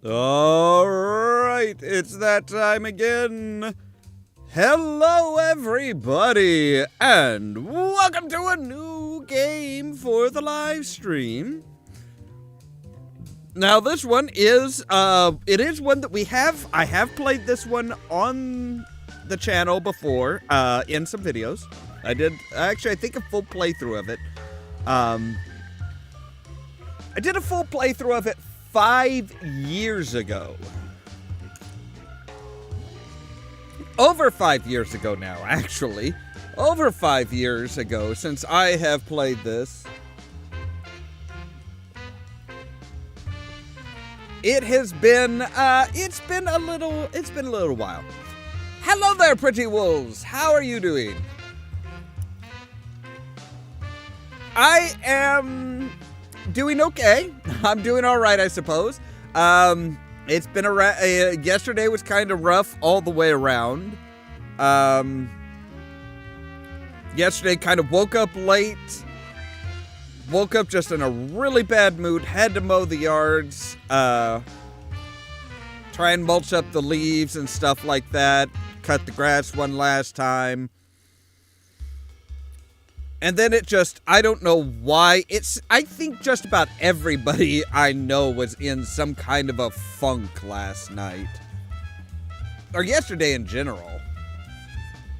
All right, it's that time again. Hello, everybody, and welcome to a new game for the live stream. Now, this one is, it is one that I have played this one on the channel before, in some videos. I think a full playthrough of it. I did a full playthrough of it 5 years ago. Over 5 years ago now, actually. Over 5 years ago since I have played this. It has been, it's been a little while. Hello there, pretty wolves. How are you doing? I am doing okay. I'm doing all right, I suppose. It's been yesterday was kind of rough all the way around. Yesterday kind of woke up late. Woke up just in a really bad mood. Had to mow the yards. Try and mulch up the leaves and stuff like that. Cut the grass one last time. And then it just, I don't know why, I think just about everybody I know was in some kind of a funk last night. Or yesterday in general.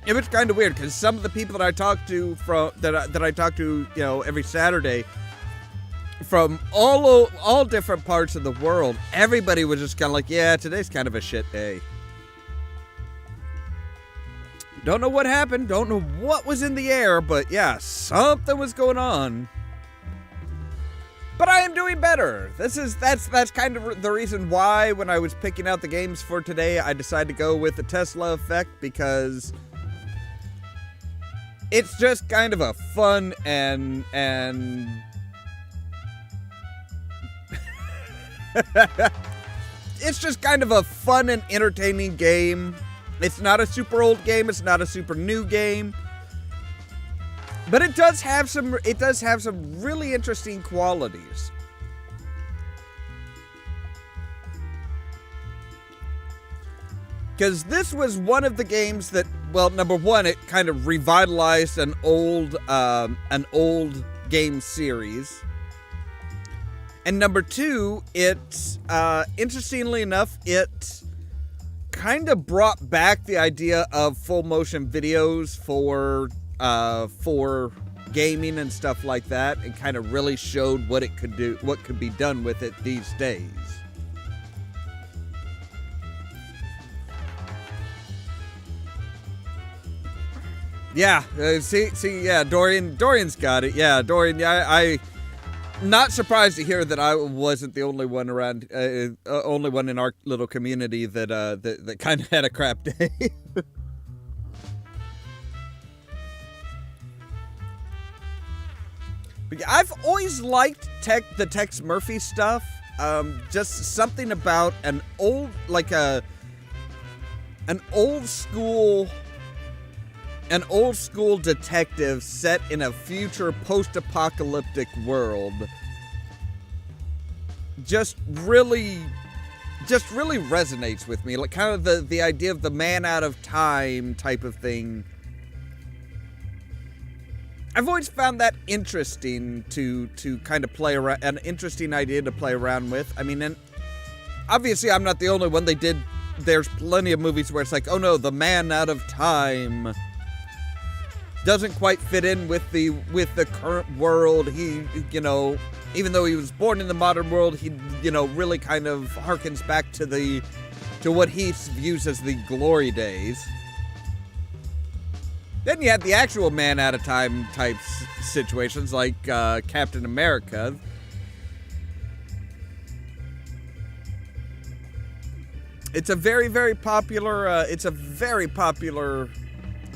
It was kind of weird, because some of the people that I talk to, that I talk to, you know, every Saturday, from all different parts of the world, everybody was just kind of like, yeah, today's kind of a shit day. Don't know what happened, don't know what was in the air, but yeah, something was going on. But I am doing better. That's kind of the reason why when I was picking out the games for today, I decided to go with the Tesla effect, because it's just kind of a fun and it's just kind of a fun and entertaining game. It's not a super old game, it's not a super new game. But it does have some really interesting qualities. Because this was one of the games that, well, number one, it kind of revitalized an old game series. And number two, it, interestingly enough, it kind of brought back the idea of full motion videos for gaming and stuff like that, and kind of really showed what it could do, what could be done with it these days. Yeah, yeah, Dorian's got it. Yeah, Dorian, yeah, I not surprised to hear that I wasn't the only one around, only one in our little community that that kind of had a crap day. But yeah, I've always liked the Tex Murphy stuff. Just something about an old school detective set in a future post-apocalyptic world just really resonates with me. Like, kind of the idea of the man out of time type of thing. I've always found that interesting to kind of play around, an interesting idea to play around with. I mean, and obviously I'm not the only one. There's plenty of movies where it's like, oh no, the man out of time doesn't quite fit in with the current world. He, you know, even though he was born in the modern world, he, you know, really kind of harkens back to what he views as the glory days. Then you had the actual man out of time type situations like Captain America. It's a very, very popular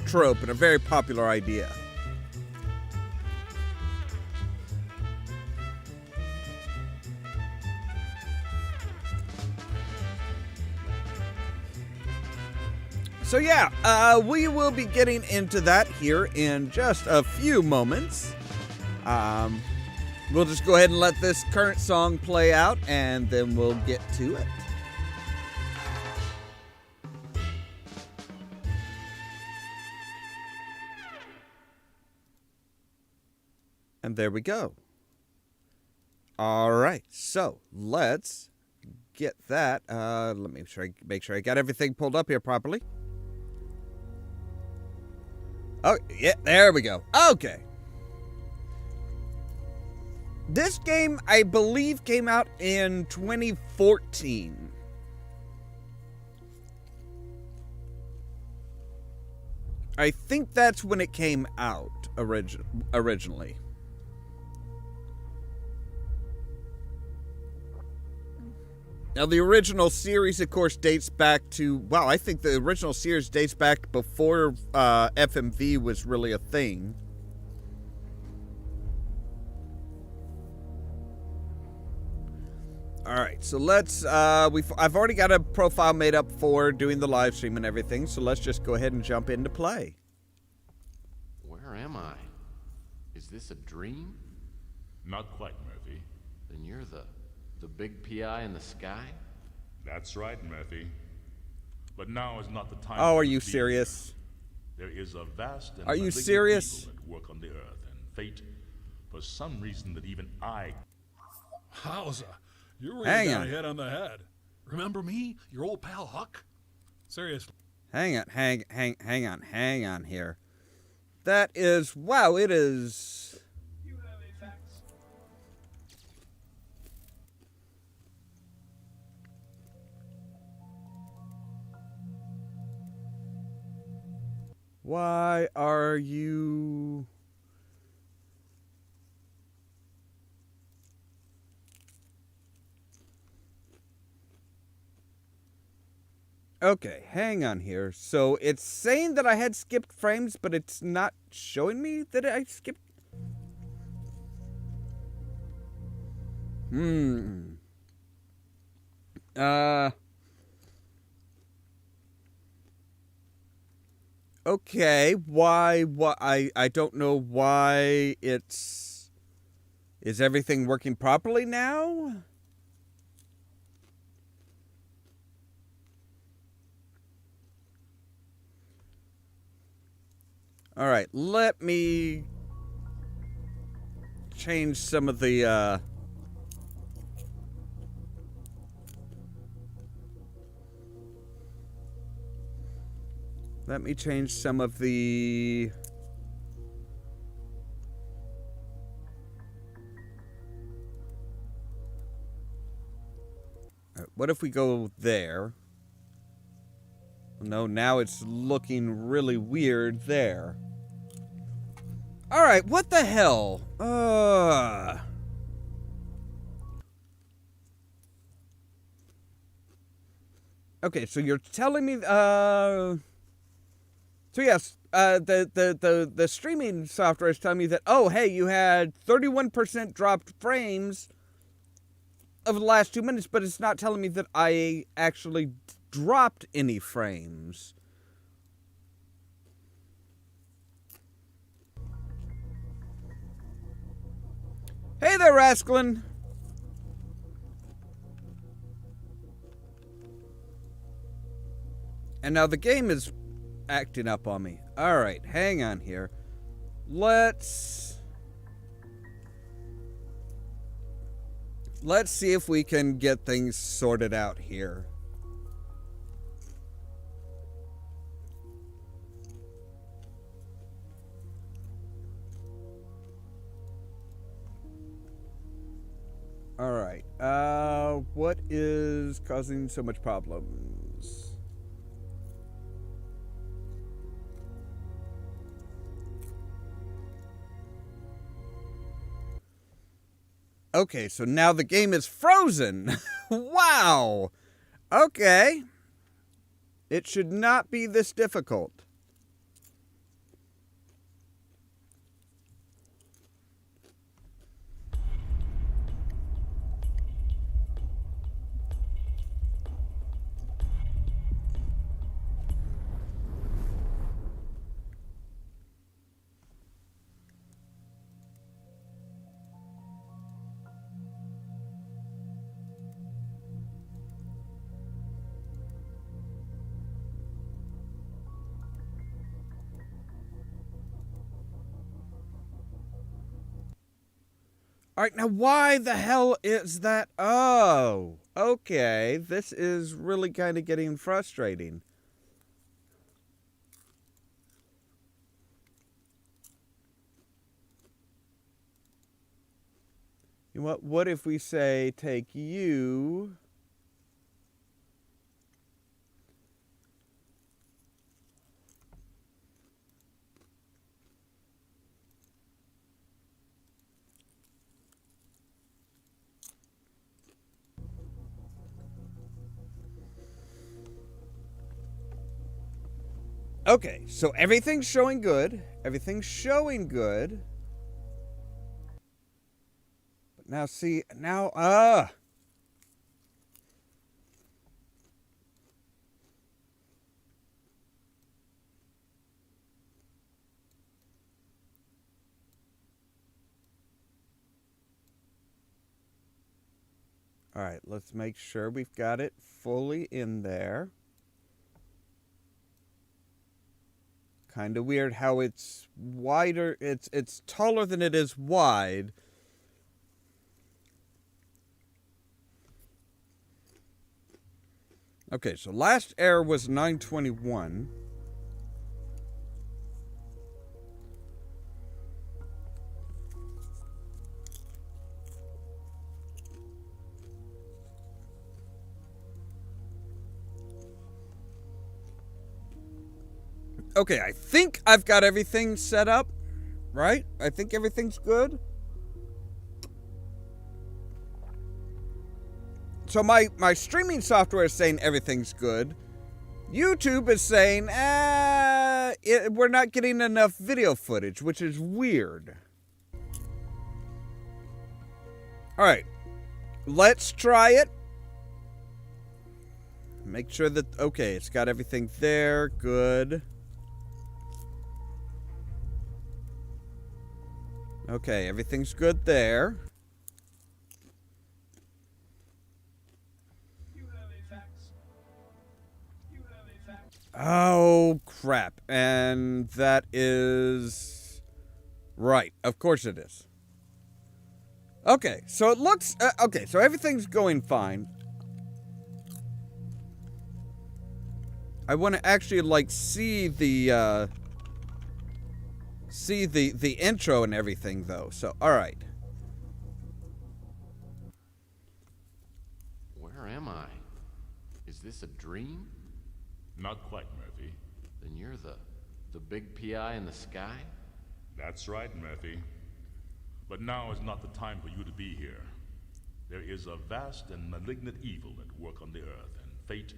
trope and a very popular idea. So yeah, we will be getting into that here in just a few moments. We'll just go ahead and let this current song play out, and then we'll get to it. And there we go. All right, so let's get that. Let me make sure I got everything pulled up here properly. Oh, yeah, there we go. Okay. This game, I believe, came out in 2014. I think that's when it came out originally. Now, the original series, of course, dates back to... Wow, I think the original series dates back before FMV was really a thing. Alright, so let's... I've already got a profile made up for doing the live stream and everything, so let's just go ahead and jump into play. Where am I? Is this a dream? Not quite, Murphy. Then you're the big PI in the sky? That's right, Murphy. But now is not the time. Oh, are you serious? There is a vast and are you malignant serious? evil at work on the earth, and fate, for some reason that even I... Howza, you really Hang got on. a hit on the head. Remember me, your old pal Huck? Seriously. Hang on here. That is... Wow, it is... Why are you... Okay, hang on here. So it's saying that I had skipped frames, but it's not showing me that I skipped... Okay, why I don't know why it's... Is everything working properly now? Alright, let me change some of the, Let me change some of the... What if we go there? No, now it's looking really weird there. Alright, what the hell? Okay, so you're telling me, so yes, the streaming software is telling me that, oh, hey, you had 31% dropped frames over the last 2 minutes, but it's not telling me that I actually dropped any frames. Hey there, Rascalin! And now the game is acting up on me. Alright, hang on here. Let's see if we can get things sorted out here. Alright, what is causing so much problems? Okay, so now the game is frozen. Wow. Okay. It should not be this difficult. All right, now why the hell is that? Oh, okay. This is really kind of getting frustrating. You know what if we say take you... Okay, so everything's showing good. Everything's showing good. But now see, now, All right, let's make sure we've got it fully in there. Kind of weird how it's wider. It's taller than it is wide. Okay, so last error was 921. Okay, I think I've got everything set up, right? I think everything's good. So my streaming software is saying everything's good. YouTube is saying, we're not getting enough video footage, which is weird. All right, let's try it. Make sure that, okay, it's got everything there, good. Okay, everything's good there. Oh, crap. And that is... Right, of course it is. Okay, so it looks... okay, so everything's going fine. I want to actually, like, see the... see the intro and everything, though. So, all right. Where am I? Is this a dream? Not quite, Murphy. Then you're the big PI in the sky? That's right, Murphy. But now is not the time for you to be here. There is a vast and malignant evil at work on the earth, and fate,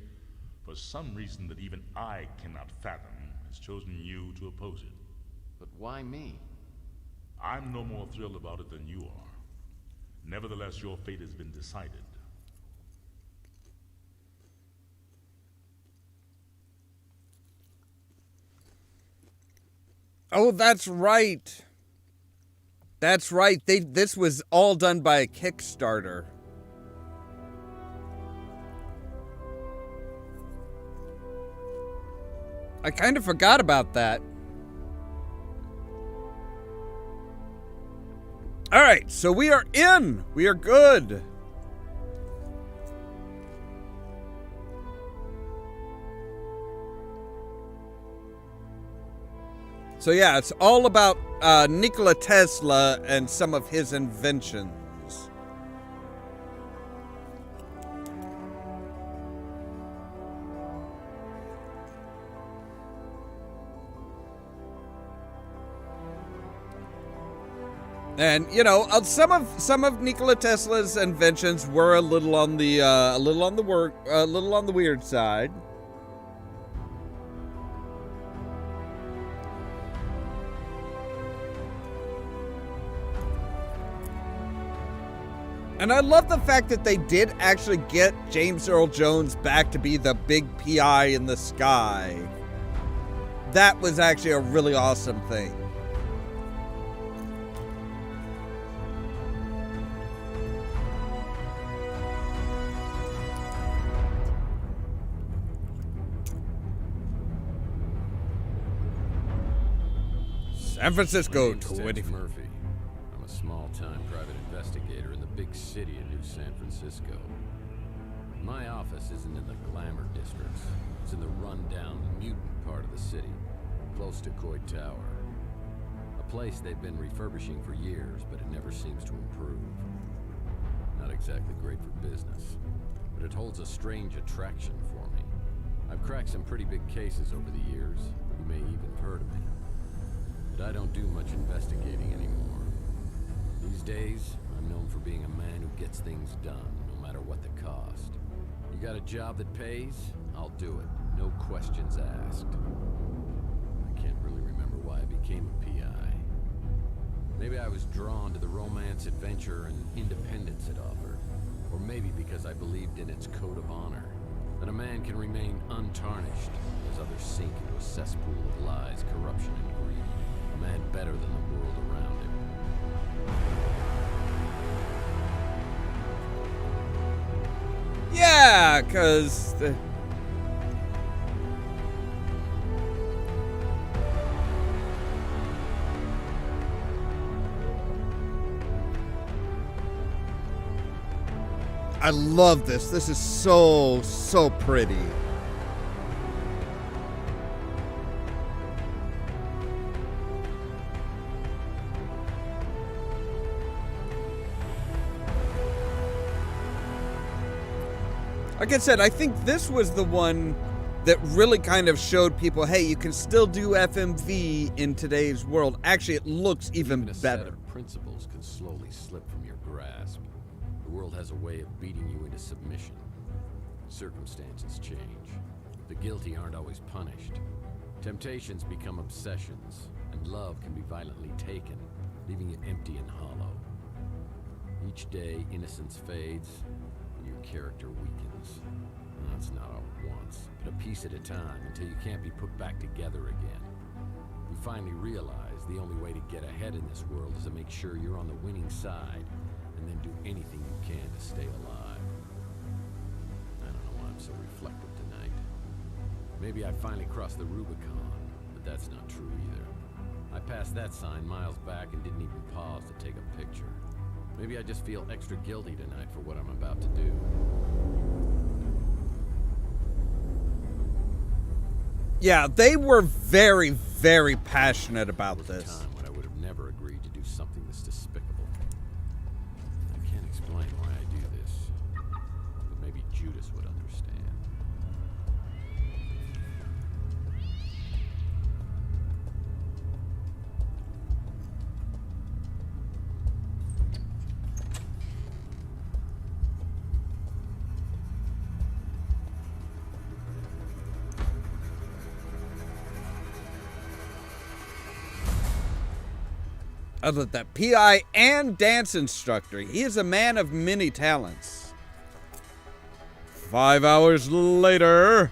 for some reason that even I cannot fathom, has chosen you to oppose it. But why me? I'm no more thrilled about it than you are. Nevertheless, your fate has been decided. Oh, that's right. That's right. This was all done by a Kickstarter. I kind of forgot about that. All right, so we are in. We are good. So yeah, it's all about Nikola Tesla and some of his inventions. And you know, some of Nikola Tesla's inventions were a little on the weird side. And I love the fact that they did actually get James Earl Jones back to be the big PI in the sky. That was actually a really awesome thing. San Francisco, My name's Tex Murphy. I'm a small-time private investigator in the big city of New San Francisco. My office isn't in the glamour districts. It's in the run-down, mutant part of the city, close to Coit Tower. A place they've been refurbishing for years, but it never seems to improve. Not exactly great for business, but it holds a strange attraction for me. I've cracked some pretty big cases over the years. You may even have heard of me. But I don't do much investigating anymore. These days, I'm known for being a man who gets things done, no matter what the cost. You got a job that pays? I'll do it. No questions asked. I can't really remember why I became a PI. Maybe I was drawn to the romance, adventure, and independence it offered. Or maybe because I believed in its code of honor. That a man can remain untarnished as others sink into a cesspool of lies, corruption, and greed. A man better than the world around him. Yeah, because... I love this. This is so pretty. Like I said, I think this was the one that really kind of showed people, hey, you can still do FMV in today's world. Actually, it looks even a better. Set of principles can slowly slip from your grasp. The world has a way of beating you into submission. Circumstances change. The guilty aren't always punished. Temptations become obsessions, and love can be violently taken, leaving you empty and hollow. Each day, innocence fades, and your character weakens. That's not all at once, but a piece at a time until you can't be put back together again. You finally realize the only way to get ahead in this world is to make sure you're on the winning side, and then do anything you can to stay alive. I don't know why I'm so reflective tonight. Maybe I finally crossed the Rubicon, but that's not true either. I passed that sign miles back and didn't even pause to take a picture. Maybe I just feel extra guilty tonight for what I'm about to do. Yeah, they were very, very passionate about There was this. a time when I would have never agreed to do something this despicable. I can't explain why I do this, but maybe Judas would understand. I love that. PI and dance instructor. He is a man of many talents. 5 hours later.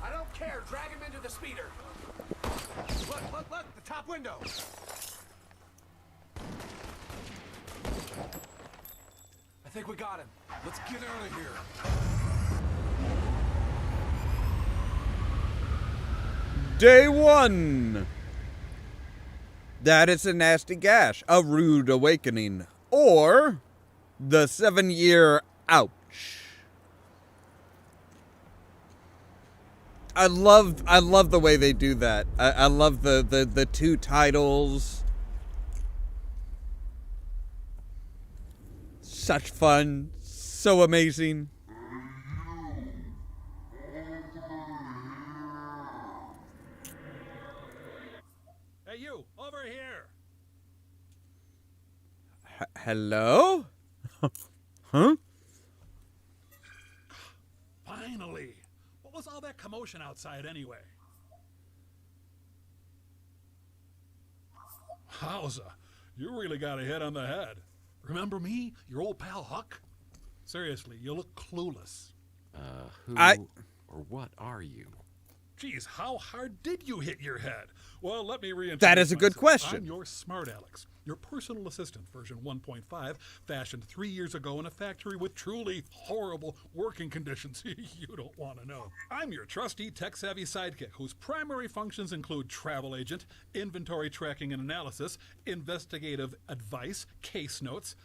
I don't care. Drag him into the speeder. Look, the top window. I think we got him. Let's get out of here. Day 1. That is a nasty gash, a rude awakening, or the 7-year ouch. I love the way they do that. I love the two titles. Such fun, so amazing. Hey, you, over here. Hello? Huh? Finally. What was all that commotion outside anyway? Howza, you really got a hit on the head. Remember me, your old pal Huck? Seriously, you look clueless. Who I- or what are you? Geez, how hard did you hit your head? Well, let me reintroduce That is a good myself. question. I'm your smart Alex, your personal assistant, version 1.5, fashioned 3 years ago in a factory with truly horrible working conditions you don't want to know. I'm your trusty, tech-savvy sidekick whose primary functions include travel agent, inventory tracking and analysis, investigative advice, case notes,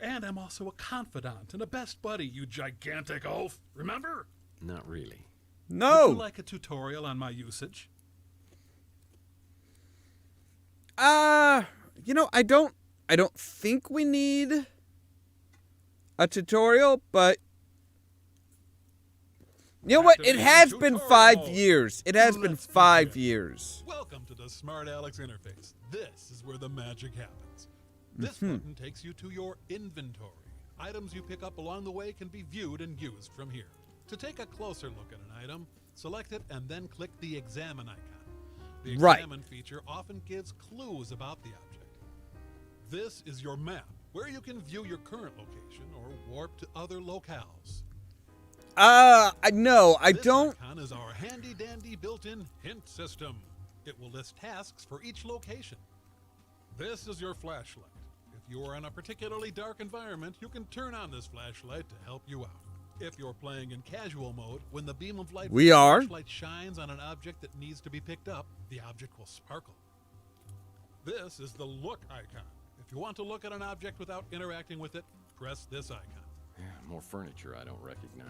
and I'm also a confidant and a best buddy, you gigantic oaf. Remember? Not really. No. Would you like a tutorial on my usage? I don't think we need a tutorial, but you know what? It has been 5 years. It has been 5 years. Welcome to the Smart Alex interface. This is where the magic happens. This button takes you to your inventory. Items you pick up along the way can be viewed and used from here. To take a closer look at an item, select it and then click the Examine icon. The Examine feature often gives clues about the object. This is your map, where you can view your current location or warp to other locales. No, I don't. This icon is our handy-dandy built-in hint system. It will list tasks for each location. This is your flashlight. If you are in a particularly dark environment, you can turn on this flashlight to help you out. If you're playing in casual mode, when the beam of light from the flashlight shines on an object that needs to be picked up, the object will sparkle. This is the Look icon. If you want to look at an object without interacting with it, press this icon. Yeah, more furniture I don't recognize.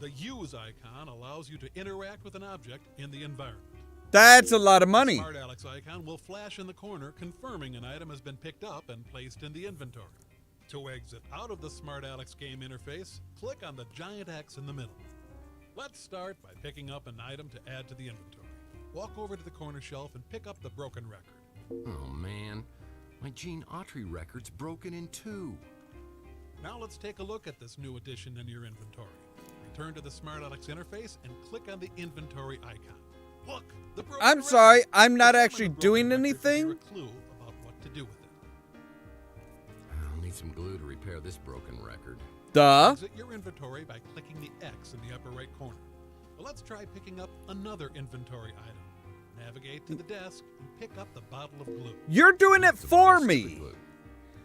The Use icon allows you to interact with an object in the environment. That's a lot of money. The Smart Alex icon will flash in the corner, confirming an item has been picked up and placed in the inventory. To exit out of the Smart Alex game interface, click on the giant X in the middle. Let's start by picking up an item to add to the inventory. Walk over to the corner shelf and pick up the broken record. Oh, man. My Gene Autry record's broken in two. Now let's take a look at this new addition in your inventory. Return to the Smart Alex interface and click on the inventory icon. Look, the broken I'm record. sorry, I'm not Examine actually the broken doing record to anything. hear a clue about what to do with it. I'll need some glue to repair this broken record. Duh. Exit your inventory by clicking the X in the upper right corner. Well, let's try picking up another inventory item. Navigate to the desk and pick up the bottle of glue. You're doing it It's a for bottle of me. super glue.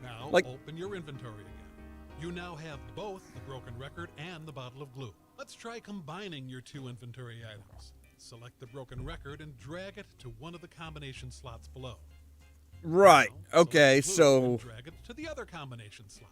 Now Like- open your inventory again. You now have both the broken record and the bottle of glue. Let's try combining your two inventory items. Select the broken record and drag it to one of the combination slots below. Right. Now, Okay, select glue and so drag it to the other combination slot.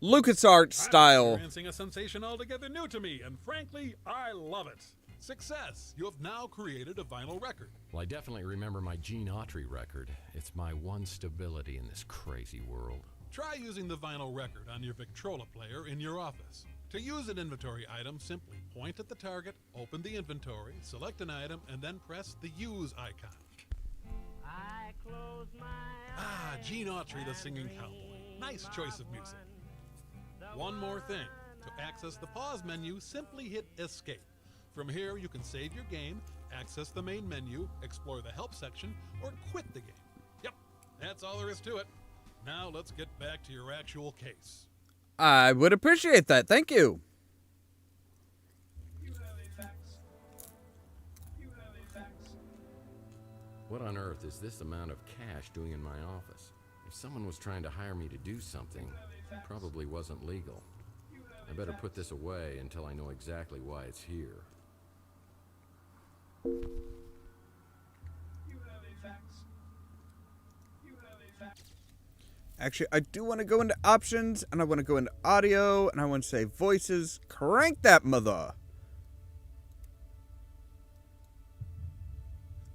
LucasArts I'm style. experiencing a sensation altogether new to me, and frankly, I love it. Success! You have now created a vinyl record. Well, I definitely remember my Gene Autry record. It's my one stability in this crazy world. Try using the vinyl record on your Victrola player in your office. To use an inventory item, simply point at the target, open the inventory, select an item, and then press the Use icon. I close my Ah, eyes Gene Autry, the singing and cowboy. dream Nice choice of music. One more thing. To access the pause menu, simply hit Escape. From here, you can save your game, access the main menu, explore the help section, or quit the game. Yep, that's all there is to it. Now let's get back to your actual case. I would appreciate that. Thank you. What on earth is this amount of cash doing in my office? If someone was trying to hire me to do something, it probably wasn't legal. I better put this away until I know exactly why it's here. Actually, I do want to go into options, and I want to go into audio, and I want to say voices. Crank that mother.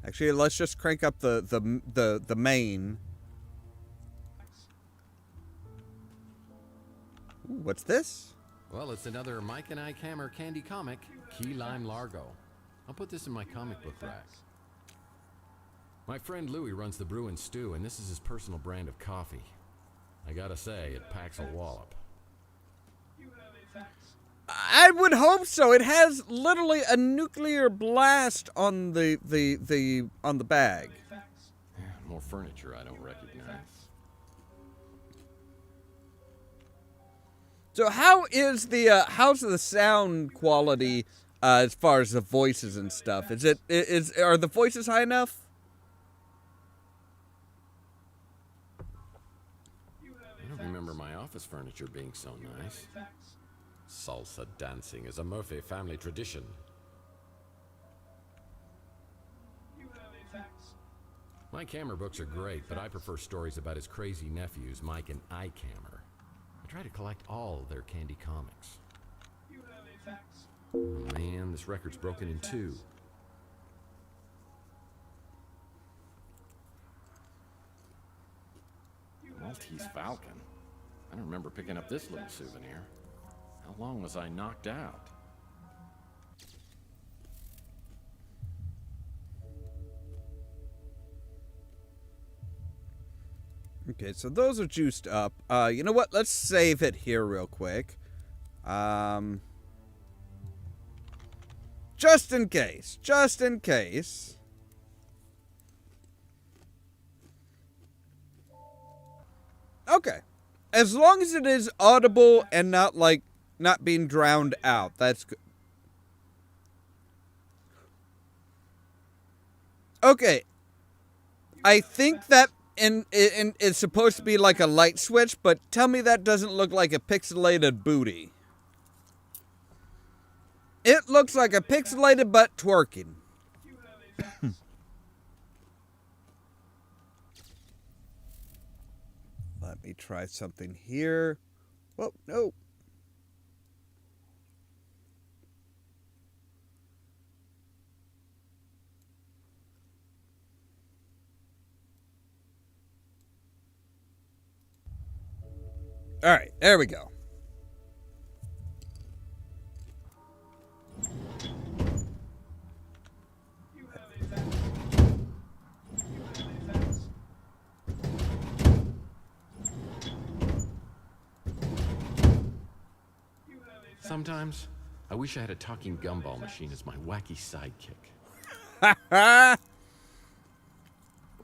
Actually, let's just crank up the main. Ooh, what's this? Well, it's another Mike and Ike Hammer candy comic, Key Lime Largo. I'll put this in my comic book rack. My friend Louie runs the Brew and Stew, and this is his personal brand of coffee. I gotta say, it packs a wallop. I would hope so. It has literally a nuclear blast on the bag. More furniture I don't recognize. So how's the sound quality as far as the voices and stuff. Are the voices high enough? I don't remember my office furniture being so nice. Salsa dancing is a Murphy family tradition. My camera books are great, but I prefer stories about his crazy nephews, Mike and Icamer. I try to collect all of their Candy comics. Oh man, this record's broken in two. Maltese Falcon? I don't remember picking up this little souvenir. How long was I knocked out? Okay, so those are juiced up. You know what? Let's save it here real quick. Just in case. Just in case. Okay. As long as it is audible and not being drowned out, that's good. Okay. I think that and it's supposed to be like a light switch, but tell me that doesn't look like a pixelated booty. It looks like a pixelated butt twerking. Let me try something here. Oh, no. All right, there we go. Sometimes, I wish I had a talking gumball machine as my wacky sidekick.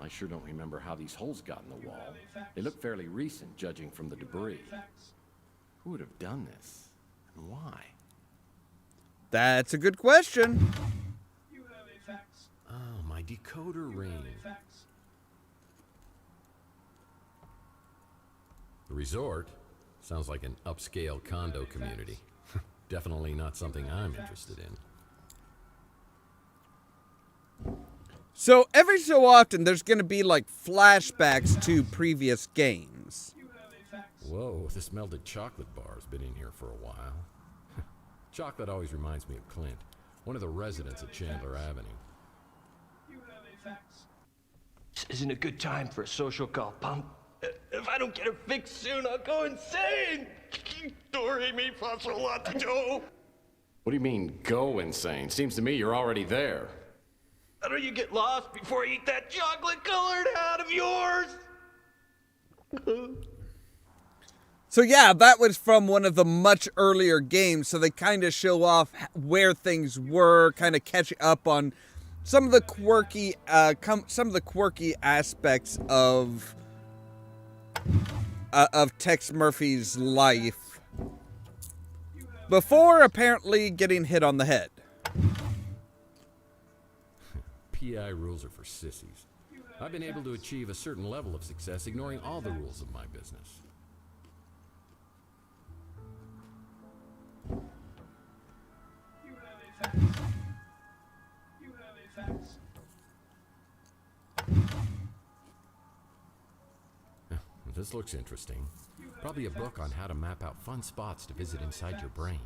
I sure don't remember how these holes got in the wall. They look fairly recent, judging from the debris. Who would have done this, and why? That's a good question. Oh, my decoder ring. The resort sounds like an upscale condo community. Definitely not something I'm interested in. So every so often there's going to be like flashbacks to previous games. Whoa, this melted chocolate bar's been in here for a while. Chocolate always reminds me of Clint, one of the residents at Chandler Avenue. This isn't a good time for a social call, punk. If I don't get it fixed soon, I'll go insane. Dory me for a lot to do. What do you mean, go insane? Seems to me you're already there. How do you get lost before I eat that chocolate-colored hat of yours? So yeah, that was from one of the much earlier games, so they kind of show off where things were, kind of catch up on some of the quirky aspects of Tex Murphy's life before apparently getting hit on the head. PI rules are for sissies. I've been able to achieve a certain level of success ignoring all the rules of my business. This looks interesting. Probably a book on how to map out fun spots to visit inside your brain.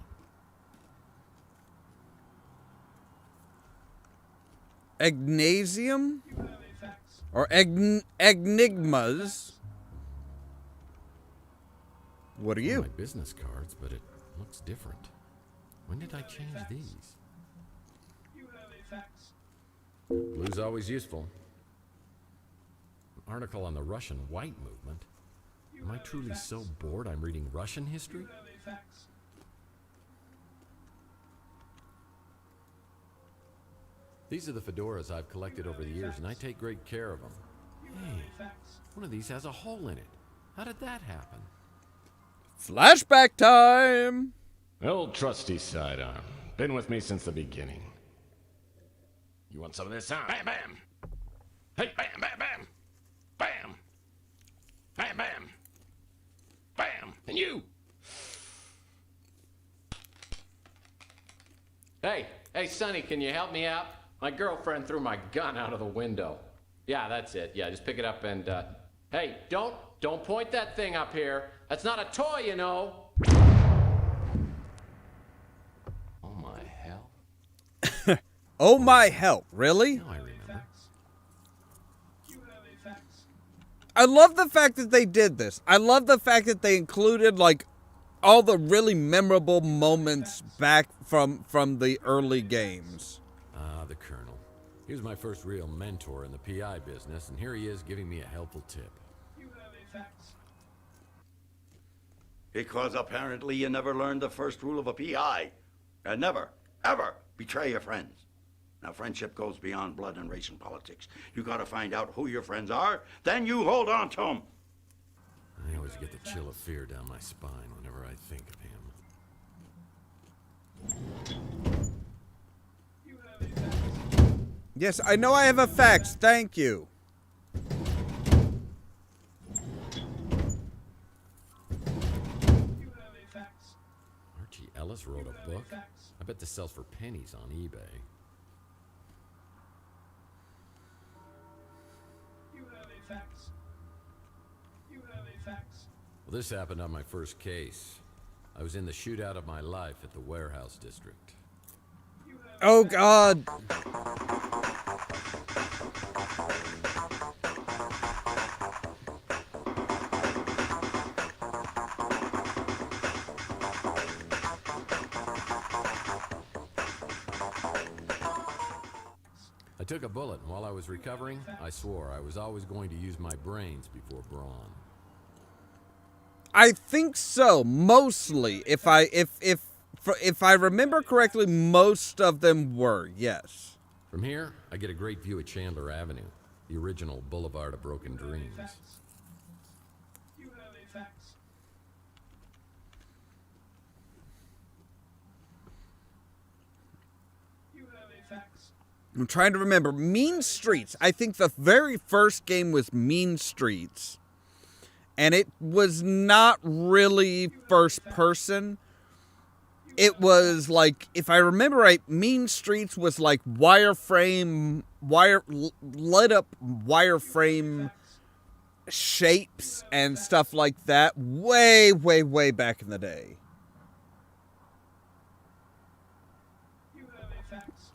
Agnasium? Or enigmas? What are you? My business cards, but it looks different. When did I change these? Blue's always useful. An article on the Russian White Movement. Am I truly so bored I'm reading Russian history? These are the fedoras I've collected over the years, and I take great care of them. Hey, one of these has a hole in it. How did that happen? Flashback time! Old trusty sidearm. Been with me since the beginning. You want some of this, huh? Bam, bam! Hey, bam, bam, bam! Bam! Bam, bam! Bam! And you! Hey, Sonny, can you help me out? My girlfriend threw my gun out of the window. Yeah, that's it. Yeah, just pick it up and, hey, don't point that thing up here. That's not a toy, you know. Oh my hell. Oh my hell, really? Now I remember. I love the fact that they did this. I love the fact that they included, like, all the really memorable moments back from the early games. Ah, the Colonel. He was my first real mentor in the PI business, and here he is giving me a helpful tip. Because apparently you never learned the first rule of a PI. And never, ever betray your friends. Now, friendship goes beyond blood and race and politics. You gotta find out who your friends are, then you hold on to them. I always get the chill of fear down my spine whenever I think of him. Yes, I know I have a fax. Thank you. Archie Ellis wrote a book? I bet this sells for pennies on eBay. Well, this happened on my first case. I was in the shootout of my life at the warehouse district. Oh, God. I took a bullet, and while I was recovering, I swore I was always going to use my brains before brawn. I think so, mostly. If I remember correctly, most of them were, yes. From here, I get a great view of Chandler Avenue, the original Boulevard of Broken Dreams. I'm trying to remember. Mean Streets. I think the very first game was Mean Streets. And it was not really first person. It was like, if I remember right, Mean Streets was like lit up wireframe shapes and stuff like that. Way, way, way back in the day.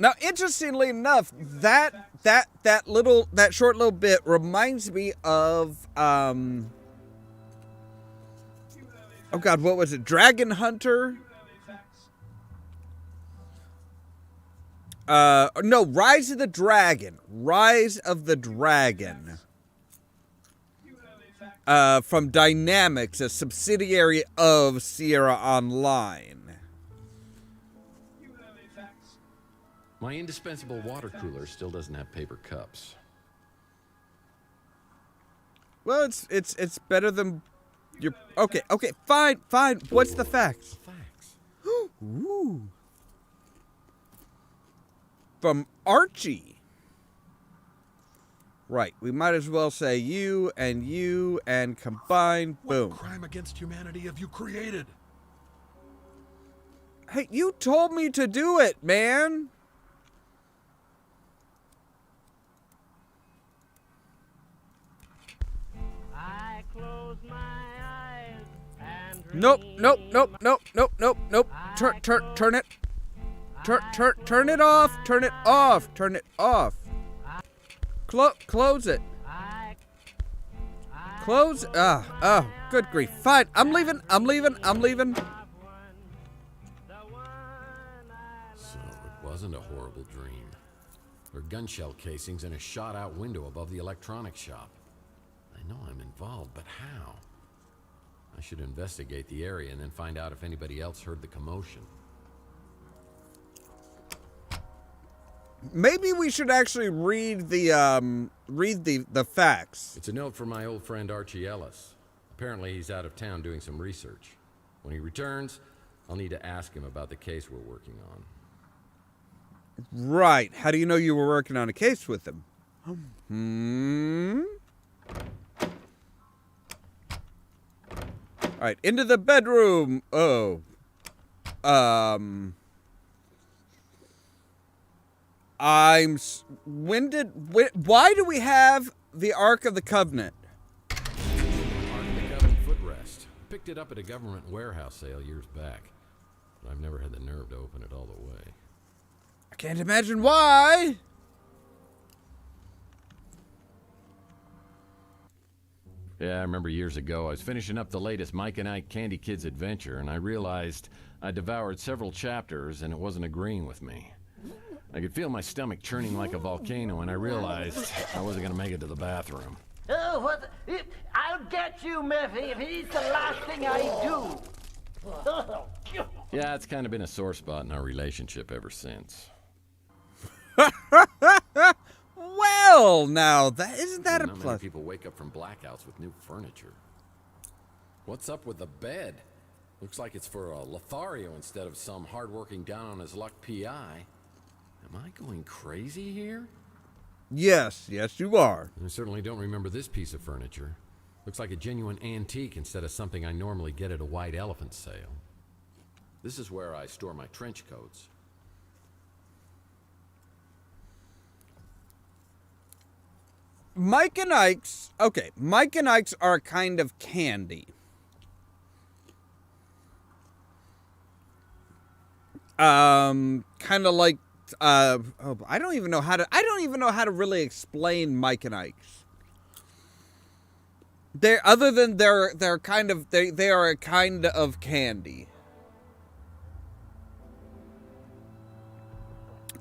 Now, interestingly enough, that short little bit reminds me of oh God, what was it? Dragon Hunter? No, Rise of the Dragon. Rise of the Dragon. From Dynamics, a subsidiary of Sierra Online. My indispensable water cooler still doesn't have paper cups. Well, it's better than your... Okay, fine. What's the facts? Facts. Ooh. From Archie. Right, we might as well say you and combine. Boom. What crime against humanity have you created? Hey, you told me to do it, man. I close my eyes and Nope. dream. Turn it. Turn it off. Turn it off. Close it. Close. Good grief. Fine. I'm leaving. So it wasn't a horrible dream. There are gun shell casings in a shot-out window above the electronics shop. I know I'm involved, but how? I should investigate the area and then find out if anybody else heard the commotion. Maybe we should actually read the facts. It's a note from my old friend Archie Ellis. Apparently he's out of town doing some research. When he returns, I'll need to ask him about the case we're working on. Right. How do you know you were working on a case with him? All right, into the bedroom. Oh. Why do we have the Ark of the Covenant? Ark of the Covenant footrest. Picked it up at a government warehouse sale years back. But I've never had the nerve to open it all the way. I can't imagine why. Yeah, I remember years ago, I was finishing up the latest Mike and Ike Candy Kids adventure, and I realized I devoured several chapters and it wasn't agreeing with me. I could feel my stomach churning like a volcano, and I realized I wasn't going to make it to the bathroom. Oh, what? I'll get you, Murphy, if it's the last thing I do. Yeah, it's kind of been a sore spot in our relationship ever since. Well, now, isn't that a Not many plus? people wake up from blackouts with new furniture. What's up with the bed? Looks like it's for a Lothario instead of some hard-working down-on-his-luck PI. Am I going crazy here? Yes, you are. I certainly don't remember this piece of furniture. Looks like a genuine antique instead of something I normally get at a white elephant sale. This is where I store my trench coats. Mike and Ike's are kind of candy. Kind of like, I don't even know how to really explain Mike and Ike's. They are a kind of candy.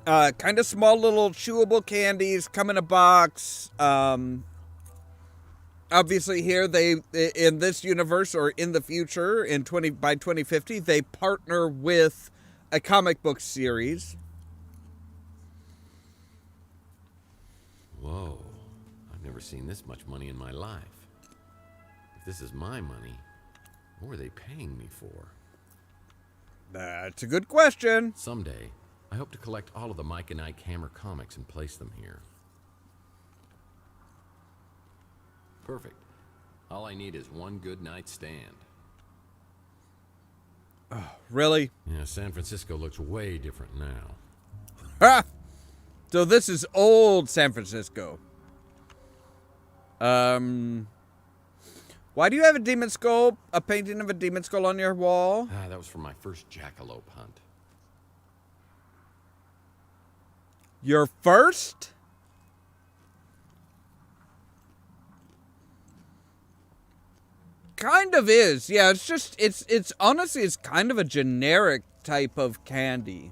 Kind of small little chewable candies, come in a box. Obviously here in this universe or in the future by 2050, they partner with a comic book series. Whoa, I've never seen this much money in my life. If this is my money, what are they paying me for? That's a good question. Someday, I hope to collect all of the Mike and Ike Hammer comics and place them here. Perfect. All I need is one good night's stand. Oh, really? Yeah, San Francisco looks way different now. Ha! So this is old San Francisco. Why do you have a demon skull, a painting of a demon skull on your wall? That was from my first jackalope hunt. Your first? Kind of is. Yeah, it's honestly, it's kind of a generic type of candy.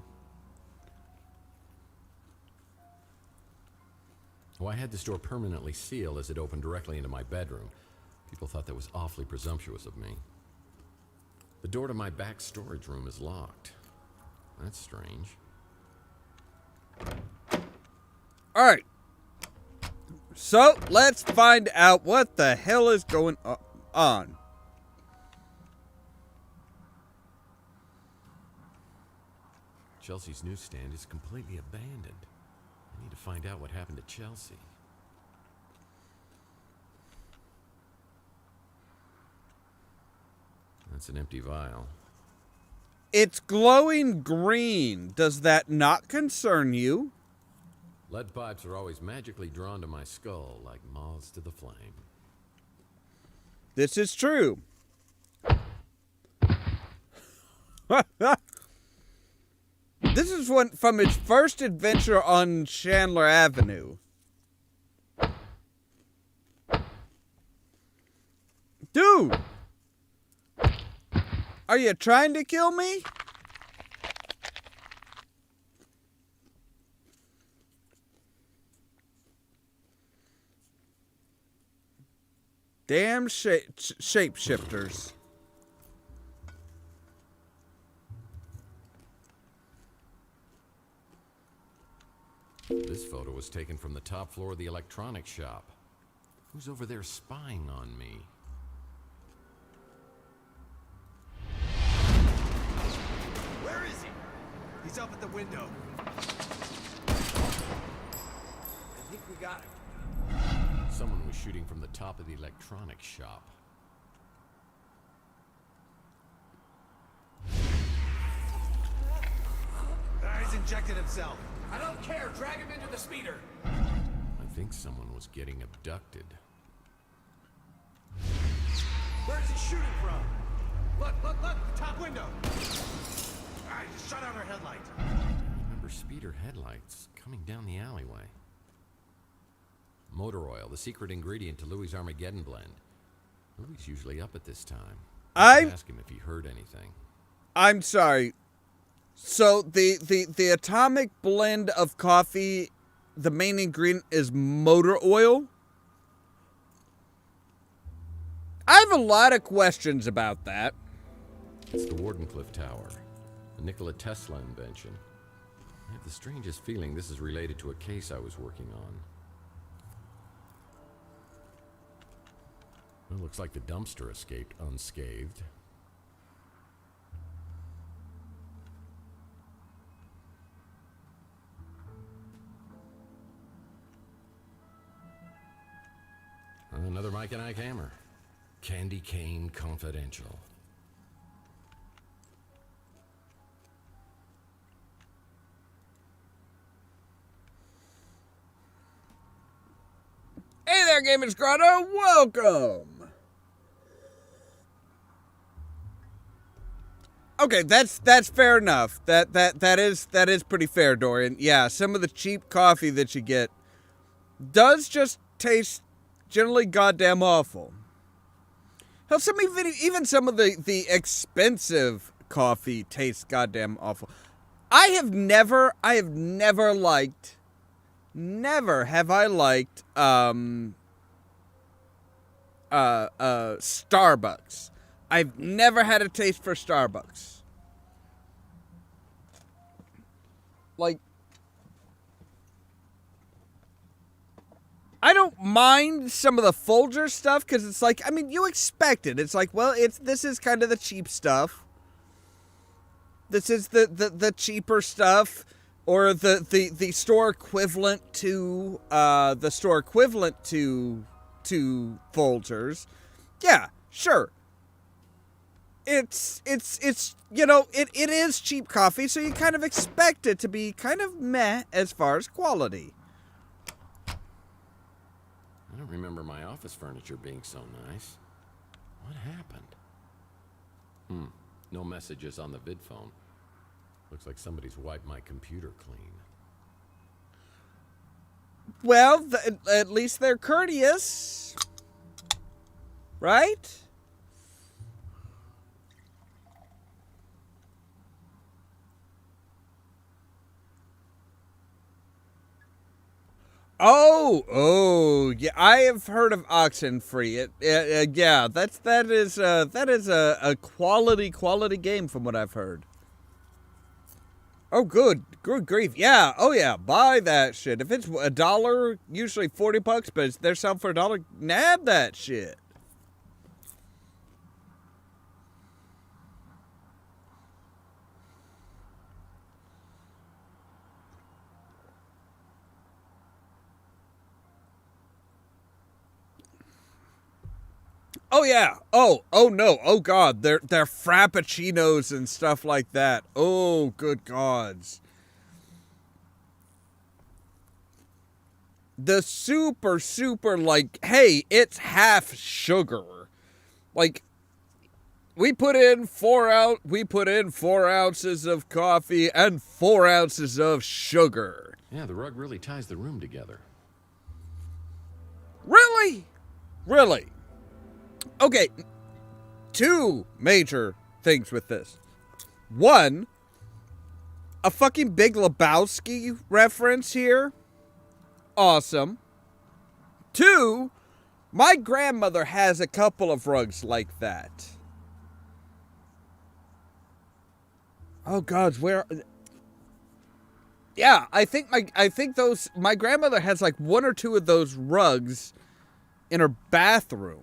Well, I had the store permanently sealed as it opened directly into my bedroom. People thought that was awfully presumptuous of me. The door to my back storage room is locked. That's strange. All right. So, let's find out what the hell is going on. Chelsea's newsstand is completely abandoned. I need to find out what happened to Chelsea. That's an empty vial. It's glowing green. Does that not concern you? Lead pipes are always magically drawn to my skull like moths to the flame. This is true. This is one from its first adventure on Chandler Avenue. Dude! Are you trying to kill me? Damn shapeshifters. This photo was taken from the top floor of the electronics shop. Who's over there spying on me? Where is he? He's up at the window. we got him. Someone was shooting from the top of the electronics shop. He's injected himself. I don't care. Drag him into the speeder. I think someone was getting abducted. Where's he shooting from? Look, the top window. I just shut out our headlight. I remember speeder headlights coming down the alleyway. Motor oil, the secret ingredient to Louis' Armageddon blend. Louis usually up at this time. I asked him if he heard anything. I'm sorry. So the atomic blend of coffee, the main ingredient is motor oil? I have a lot of questions about that. It's the Wardenclyffe Tower, a Nikola Tesla invention. I have the strangest feeling this is related to a case I was working on. Well, looks like the dumpster escaped unscathed. Another Mike and Ike hammer. Candy Cane Confidential. Hey there, Gamers Grotto. Welcome. Okay, that's fair enough. That is pretty fair, Dorian. Yeah, some of the cheap coffee that you get does just taste generally goddamn awful. Hell, even some of the expensive coffee tastes goddamn awful. Never have I liked Starbucks. I've never had a taste for Starbucks. Like, I don't mind some of the Folger stuff because it's like, I mean, you expect it. It's like, well, this is kind of the cheap stuff. This is the cheaper stuff, or the store equivalent to Folgers. Yeah, sure. It's you know, it is cheap coffee, so you kind of expect it to be kind of meh as far as quality. I don't remember my office furniture being so nice. What happened? No messages on the vid phone. Looks like somebody's wiped my computer clean. Well, at least they're courteous. Right? Oh, yeah. I have heard of Oxenfree. Yeah, that is a quality game from what I've heard. Oh, good grief. Yeah. Oh, yeah. Buy that shit. If it's $1, usually $40, but they're selling for $1, nab that shit. Oh yeah. Oh no. Oh god. They're frappuccinos and stuff like that. Oh good gods. The super like, hey, it's half sugar. Like, we put in 4 ounces of coffee and 4 ounces of sugar. Yeah, the rug really ties the room together. Really? Okay, 2 major things with this. 1, a fucking Big Lebowski reference here. Awesome. 2, my grandmother has a couple of rugs like that. Oh God, where? Yeah, I think my grandmother has like 1 or 2 of those rugs in her bathroom.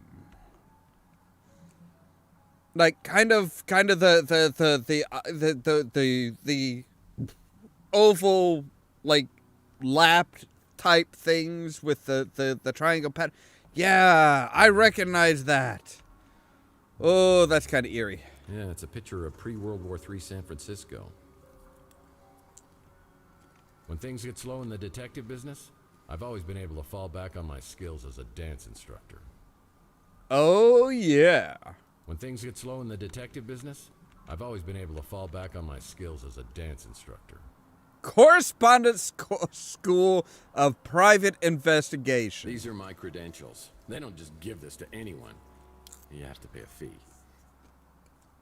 Like kind of the oval like lapped type things with the triangle pattern. Yeah, I recognize that. Oh, that's kind of eerie. Yeah, it's a picture of pre-World War III San Francisco. When things get slow in the detective business, I've always been able to fall back on my skills as a dance instructor. Oh, yeah. When things get slow in the detective business, I've always been able to fall back on my skills as a dance instructor. Correspondence School of Private Investigation. These are my credentials. They don't just give this to anyone. You have to pay a fee.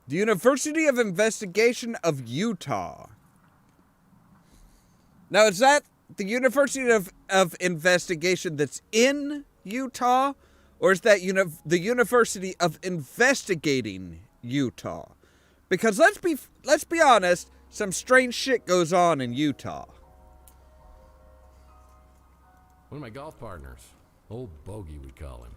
The University of Investigation of Utah. Now, is that the University of Investigation that's in Utah? Or is that the University of Investigating Utah? Because let's be honest, some strange shit goes on in Utah. One of my golf partners. Old Bogey, we call him.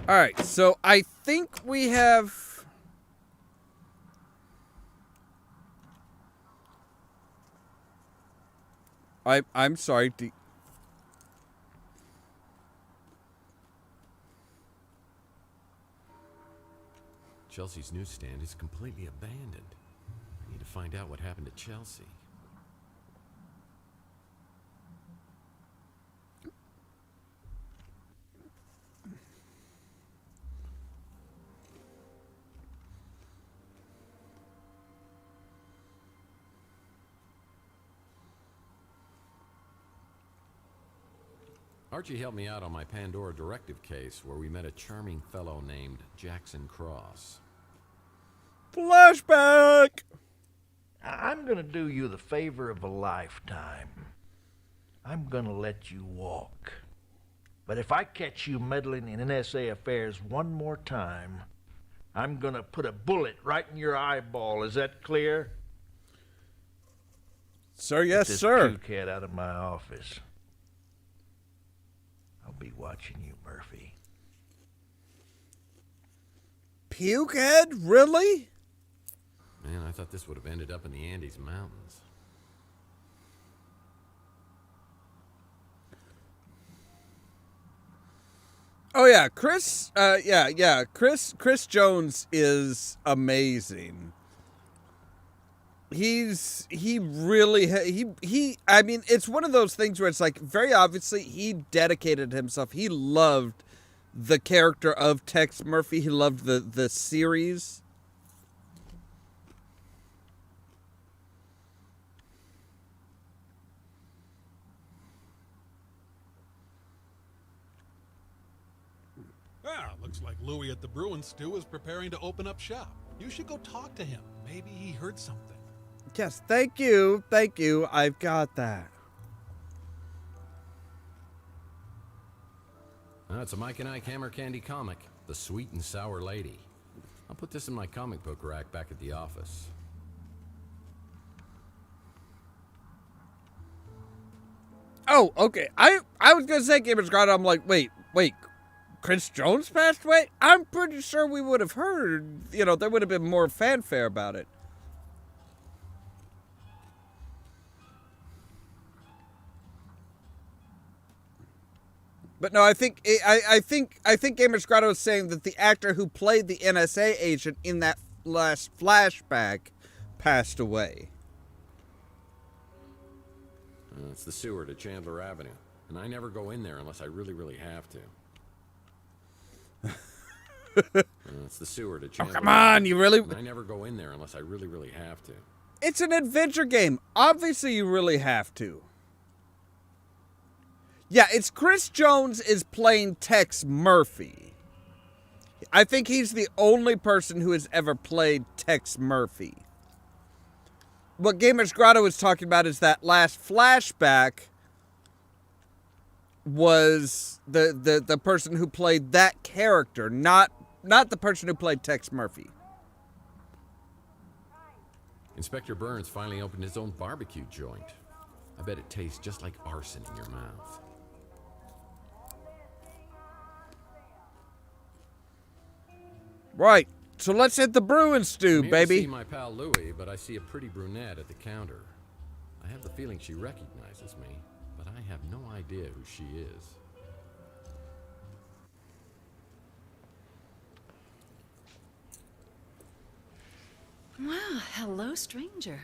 All right, so I think we have... I'm sorry. Chelsea's newsstand is completely abandoned. I need to find out what happened to Chelsea. Archie helped me out on my Pandora directive case where we met a charming fellow named Jackson Cross. Flashback! I'm gonna do you the favor of a lifetime. I'm gonna let you walk. But if I catch you meddling in NSA affairs one more time, I'm gonna put a bullet right in your eyeball. Is that clear? Sir, yes, Get this sir. puke head out of my office. I'll be watching you, Murphy. Pukehead? Really? Man, I thought this would have ended up in the Andes Mountains. Oh yeah, Chris. Chris Jones is amazing. He really I mean, it's one of those things where it's like very obviously he dedicated himself. He loved the character of Tex Murphy. He loved the series. Ah, looks like Louis at the Bruin Stew is preparing to open up shop. You should go talk to him. Maybe he heard something. Yes, thank you. Thank you. I've got that. It's a Mike and Ike Hammer Candy comic, The Sweet and Sour Lady. I'll put this in my comic book rack back at the office. Oh, okay. I was gonna say Gamers God. I'm like, wait. Chris Jones passed away? I'm pretty sure we would have heard, there would have been more fanfare about it. But no, I think Gamers Grotto is saying that the actor who played the NSA agent in that last flashback passed away. It's the sewer to Chandler Avenue, and I never go in there unless I really, really have to. It's the sewer to Chandler. Oh, come on, you really... I never go in there unless I really, really have to. It's an adventure game. Obviously, you really have to. Yeah, it's Chris Jones is playing Tex Murphy. I think he's the only person who has ever played Tex Murphy. What Gamers Grotto is talking about is that last flashback was the person who played that character, not the person who played Tex Murphy. Inspector Burns finally opened his own barbecue joint. I bet it tastes just like arson in your mouth. Right. So let's hit the brew and stew, I'm here to baby. see my pal Louie, but I see a pretty brunette at the counter. I have the feeling she recognizes me, but I have no idea who she is. Wow, hello, stranger.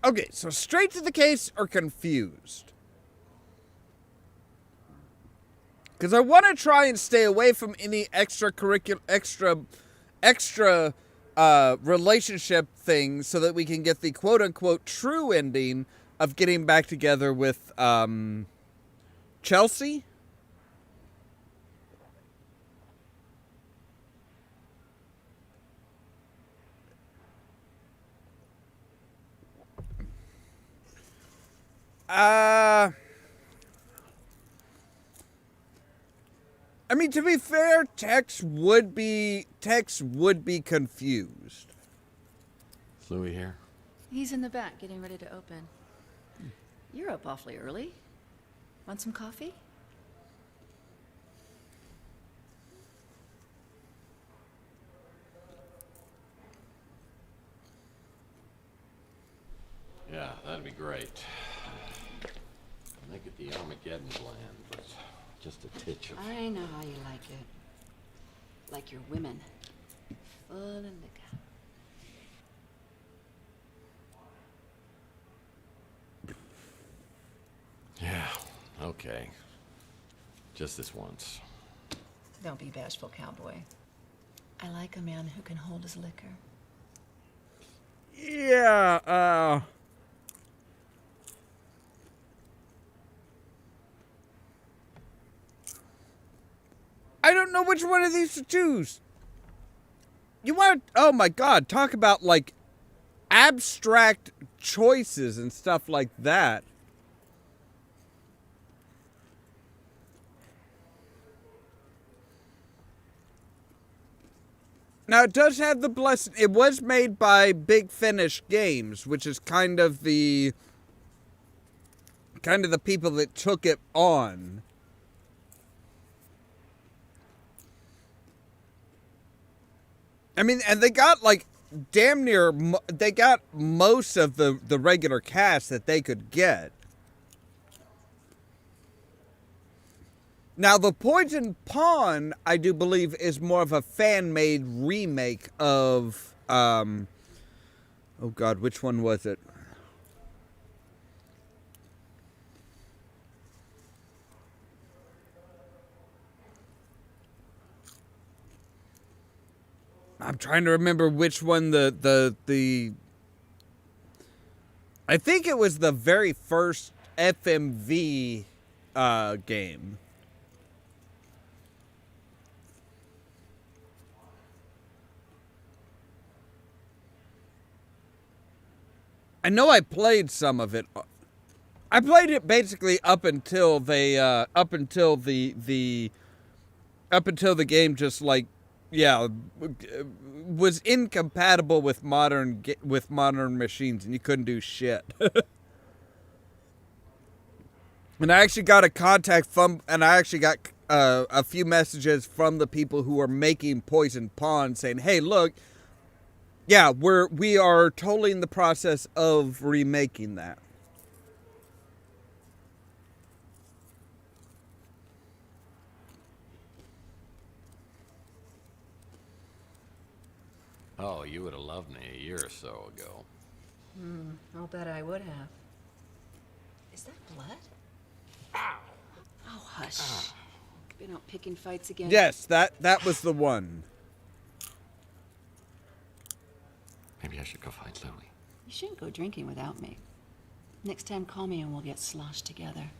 Okay, so straight to the case or confused? Because I want to try and stay away from any extracurricular, extra relationship things so that we can get the quote-unquote true ending of getting back together with Chelsea. I mean, to be fair, Tex would be confused. Is Louie here? He's in the back, getting ready to open. You're up awfully early. Want some coffee? Yeah, that'd be great. Make it the Armageddon blend, but just a titch of... I know how you like it. Like your women. Full of liquor. Yeah, okay. Just this once. Don't be bashful, cowboy. I like a man who can hold his liquor. Yeah, I don't know which one of these to choose. You want to, oh my God, talk about like abstract choices and stuff like that. Now it does have the blessing, it was made by Big Finish Games, which is kind of the people that took it on. I mean, and they got like damn near, they got most of the regular cast that they could get. Now, the Poison Pawn, I do believe, is more of a fan-made remake of, oh God, which one was it? I'm trying to remember which one the I think it was the very first FMV game. I know I played some of it. I played it basically up until they up until the game just like was incompatible with modern machines, and you couldn't do shit. And I actually got a contact from, and I actually got a few messages from the people who are making Poison Pawn saying, "Hey, look, yeah, we are totally in the process of remaking that." Oh, you would have loved me a year or so ago. I'll bet I would have. Is that blood? Ow! Oh, hush. Been out picking fights again? Yes, that was the one. Maybe I should go find Louie. You shouldn't go drinking without me. Next time, call me and we'll get sloshed together.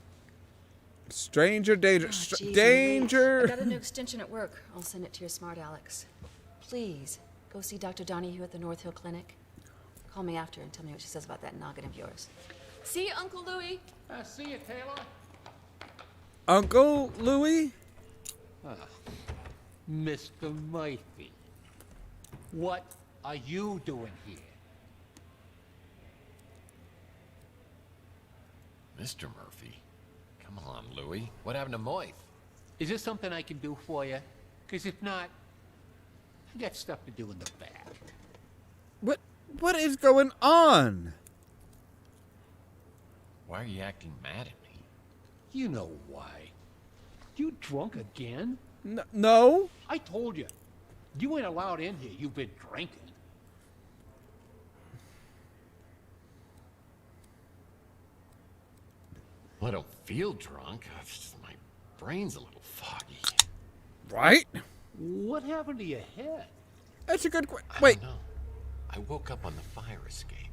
Stranger danger. Oh, geez, I'm late. Danger. I got a new extension at work. I'll send it to your smart Alex. Please, go see Dr. Donahue at the North Hill Clinic. Call me after and tell me what she says about that noggin of yours. See you, Uncle Louie. See you, Taylor. Uncle Louie? Mr. Murphy, what are you doing here? Mr. Murphy. Come on, Louis. What happened to Moith? Is there something I can do for you? Because if not, I got stuff to do in the back. What is going on? Why are you acting mad at me? You know why. You drunk again? No. I told you. You ain't allowed in here. You've been drinking. Well, I don't feel drunk. It's just my brain's a little foggy. Right? What happened to your head? That's a good question. I Wait. don't know. I woke up on the fire escape.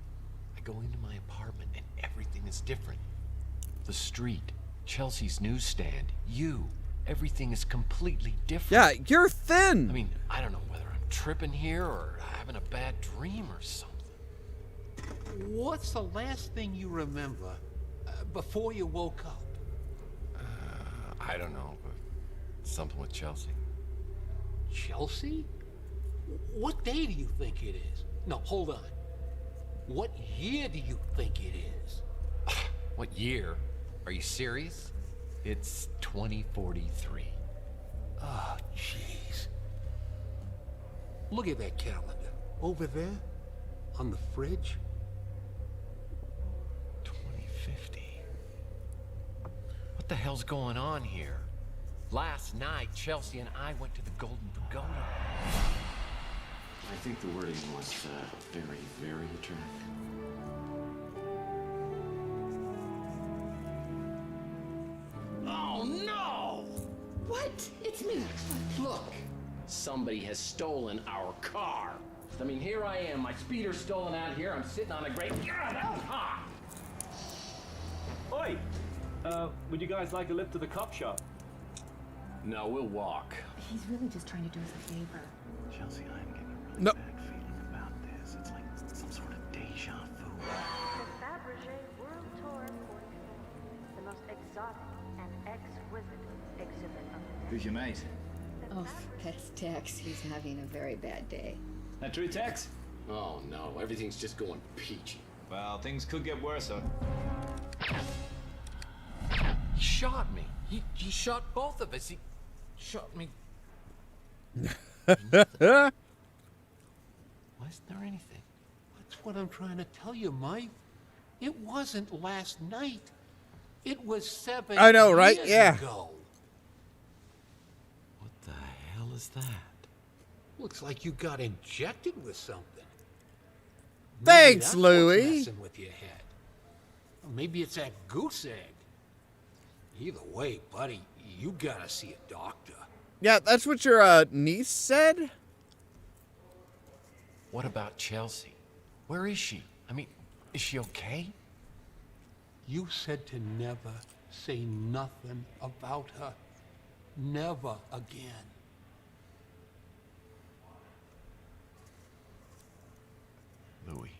I go into my apartment and everything is different. The street, Chelsea's newsstand, you. Everything is completely different. Yeah, you're thin. I mean, I don't know whether I'm tripping here or having a bad dream or something. What's the last thing you remember before you woke up? I don't know, but something with Chelsea. Chelsea? What day do you think it is? No, hold on. What year do you think it is? What year? Are you serious? It's 2043. Oh, jeez. Look at that calendar. Over there, on the fridge. 2050. What the hell's going on here? Last night, Chelsea and I went to the Golden Pagoda. I think the wording was very, very attractive. Oh, no! What? It's me. Look, somebody has stolen our car. I mean, here I am, my speeder's stolen out here. I'm sitting on a great... God, that was hot! Oi! Would you guys like a lift to the cop shop? No, we'll walk. He's really just trying to do us a favor. Chelsea, I'm getting a really No. bad feeling about this. It's like some sort of deja vu. The Fabergé World Tour 44, the most exotic and exquisite exhibit of the day. Who's your mate? Oh, that's Tex. He's having a very bad day. That true, Tex? Oh, no, everything's just going peachy. Well, things could get worse, huh? He shot me. He shot both of us. He shot me. Why isn't there anything? That's what I'm trying to tell you, Mike. It wasn't last night. It was 7 I know, right? years Yeah. ago. What the hell is that? Looks like you got injected with something. Maybe Thanks, that's Louis. What's messing with your head. Or maybe it's that goose egg. Either way, buddy, you gotta see a doctor. Yeah, that's what your niece said? What about Chelsea? Where is she? I mean, is she okay? You said to never say nothing about her. Never again. Louis,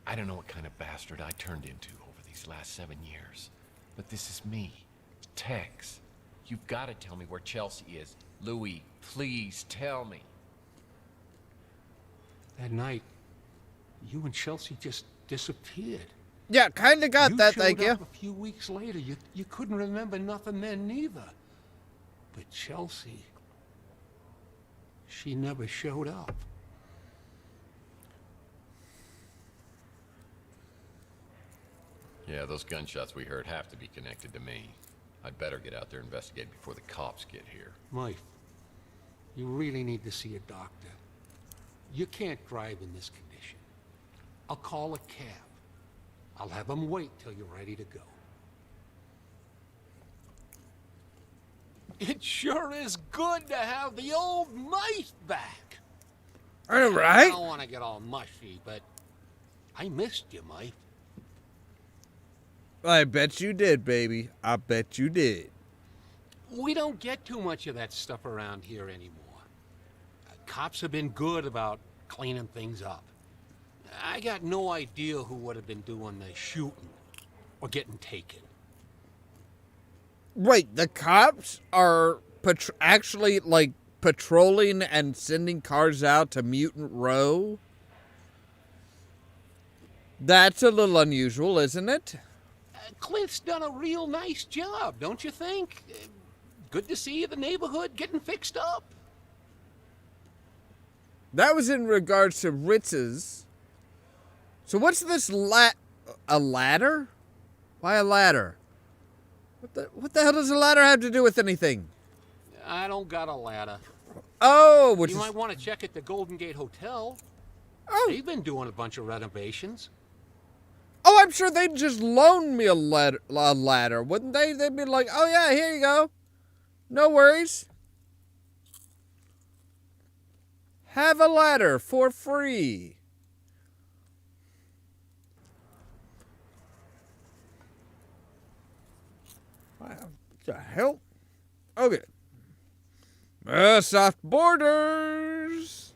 I don't know what kind of bastard I turned into over these last 7 years, but this is me, Tex. You've got to tell me where Chelsea is. Louis, please tell me. That night, you and Chelsea just disappeared. Yeah, kind of got that, thank showed you. up a few weeks later. You couldn't remember nothing then neither. But Chelsea, she never showed up. Yeah, those gunshots we heard have to be connected to me. I'd better get out there and investigate before the cops get here. Mike, you really need to see a doctor. You can't drive in this condition. I'll call a cab. I'll have them wait till you're ready to go. It sure is good to have the old mice back. All right. I don't want to get all mushy, but I missed you, Mike. I bet you did, baby. I bet you did. We don't get too much of that stuff around here anymore. Cops have been good about cleaning things up. I got no idea who would have been doing the shooting or getting taken. Wait, the cops are actually, like, patrolling and sending cars out to Mutant Row? That's a little unusual, isn't it? Clint's done a real nice job, don't you think? Good to see the neighborhood getting fixed up. That was in regards to Ritz's. So what's this a ladder? Why a ladder? What the hell does a ladder have to do with anything? I don't got a ladder. Oh, you might want to check at the Golden Gate Hotel. Oh. They've been doing a bunch of renovations. Oh, I'm sure they'd just loan me a ladder, wouldn't they? They'd be like, oh yeah, here you go. No worries. Have a ladder for free. Wow, what the hell? Okay. Soft borders.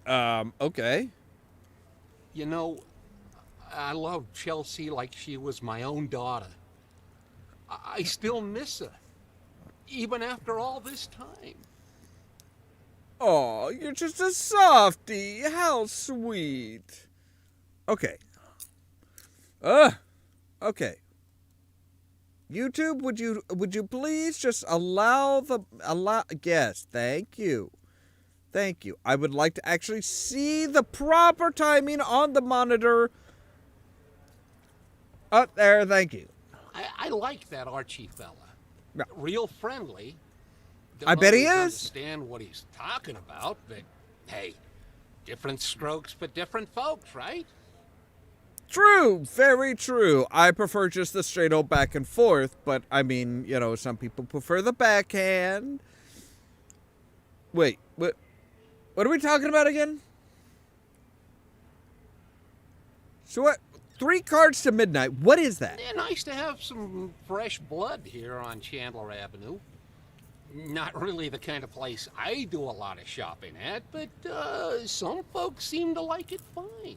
Okay. You know, I love Chelsea like she was my own daughter. I still miss her, even after all this time. Oh, you're just a softie. How sweet. Okay. Okay. YouTube, would you please just allow. Yes, thank you. Thank you. I would like to actually see the proper timing on the monitor. Up there, thank you. I like that Archie fella. Yeah. Real friendly. I bet he is. Understand what he's talking about, but hey, different strokes for different folks, right? True, very true. I prefer just the straight old back and forth, but I mean, you know, some people prefer the backhand. Wait, what are we talking about again? So what? 3 cards to midnight. What is that? Yeah, nice to have some fresh blood here on Chandler Avenue. Not really the kind of place I do a lot of shopping at, but some folks seem to like it fine.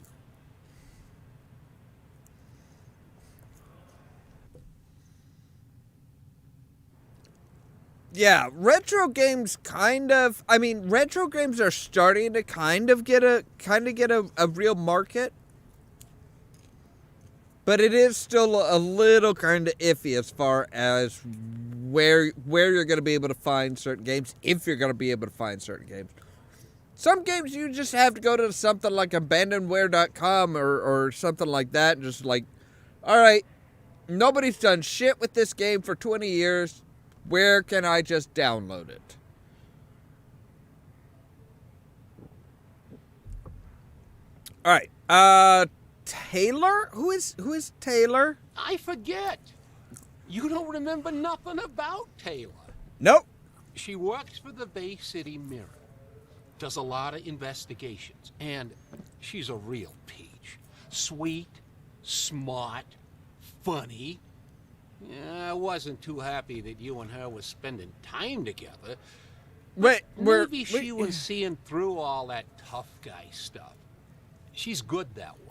Yeah, retro games retro games are starting to kind of get a real market. But it is still a little kind of iffy as far as where you're going to be able to find certain games, if you're going to be able to find certain games. Some games you just have to go to something like abandonware.com or something like that and just like, all right, nobody's done shit with this game for 20 years. Where can I just download it? All right. Taylor? Who is Taylor? I forget. You don't remember nothing about Taylor. Nope. She works for the Bay City Mirror. Does a lot of investigations. And she's a real peach. Sweet, smart, funny. Yeah, I wasn't too happy that you and her were spending time together. Maybe she was seeing through all that tough guy stuff. She's good that way.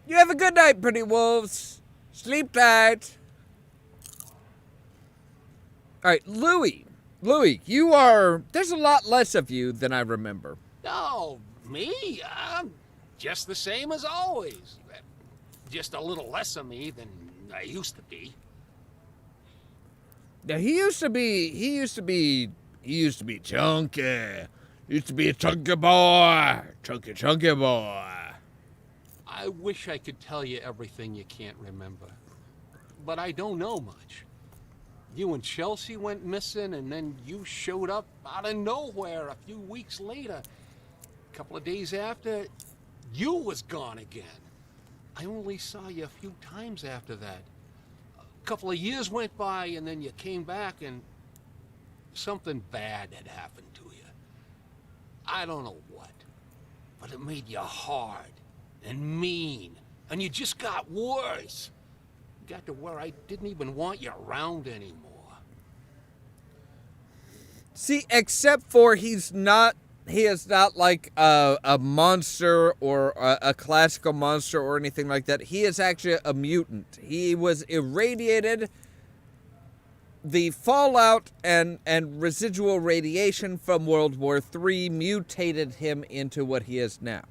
You have a good night, pretty wolves. Sleep tight. All right, Louie, you are... There's a lot less of you than I remember. Oh, me? I'm just the same as always. Just a little less of me than I used to be. Now, he used to be chunky. Used to be a chunky boy. Chunky boy. I wish I could tell you everything you can't remember. But I don't know much. You and Chelsea went missing, and then you showed up out of nowhere a few weeks later. A couple of days after, you was gone again. I only saw you a few times after that. A couple of years went by, and then you came back, and something bad had happened to you. I don't know what, but it made you hard and mean, and you just got worse. Got to where I didn't even want you around anymore. See, except for he's not like a monster or a classical monster or anything like that. He is actually a mutant. He was irradiated. The fallout and residual radiation from World War III mutated him into what he is now.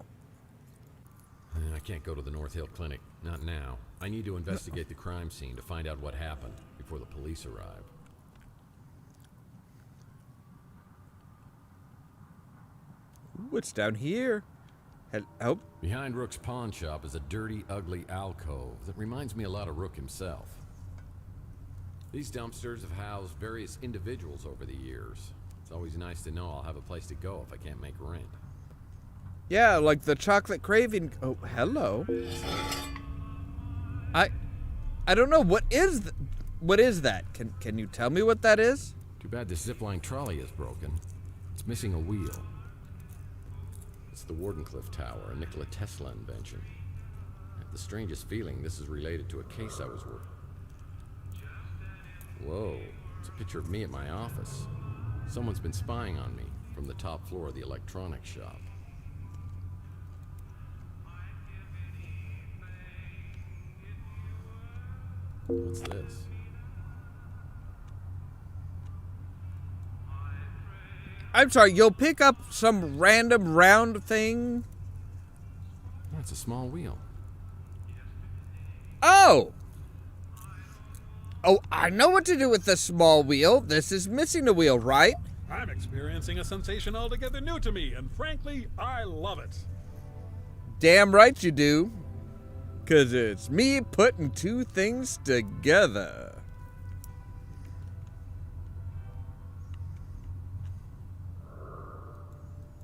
I can't go to the North Hill Clinic. Not now. I need to investigate the crime scene to find out what happened before the police arrive. What's down here? Oh. Behind Rook's pawn shop is a dirty, ugly alcove that reminds me a lot of Rook himself. These dumpsters have housed various individuals over the years. It's always nice to know I'll have a place to go if I can't make rent. Yeah, like the chocolate craving. Oh, hello. I don't know what is that? Can you tell me what that is? Too bad this zipline trolley is broken. It's missing a wheel. It's the Wardenclyffe Tower, a Nikola Tesla invention. I have the strangest feeling this is related to a case I was working. Whoa, it's a picture of me at my office. Someone's been spying on me from the top floor of the electronics shop. What's this? I'm sorry, you'll pick up some random round thing? Oh, it's a small wheel. Oh! Oh, I know what to do with the small wheel. This is missing a wheel, right? I'm experiencing a sensation altogether new to me, and frankly, I love it. Damn right you do. 'Cause it's me putting two things together.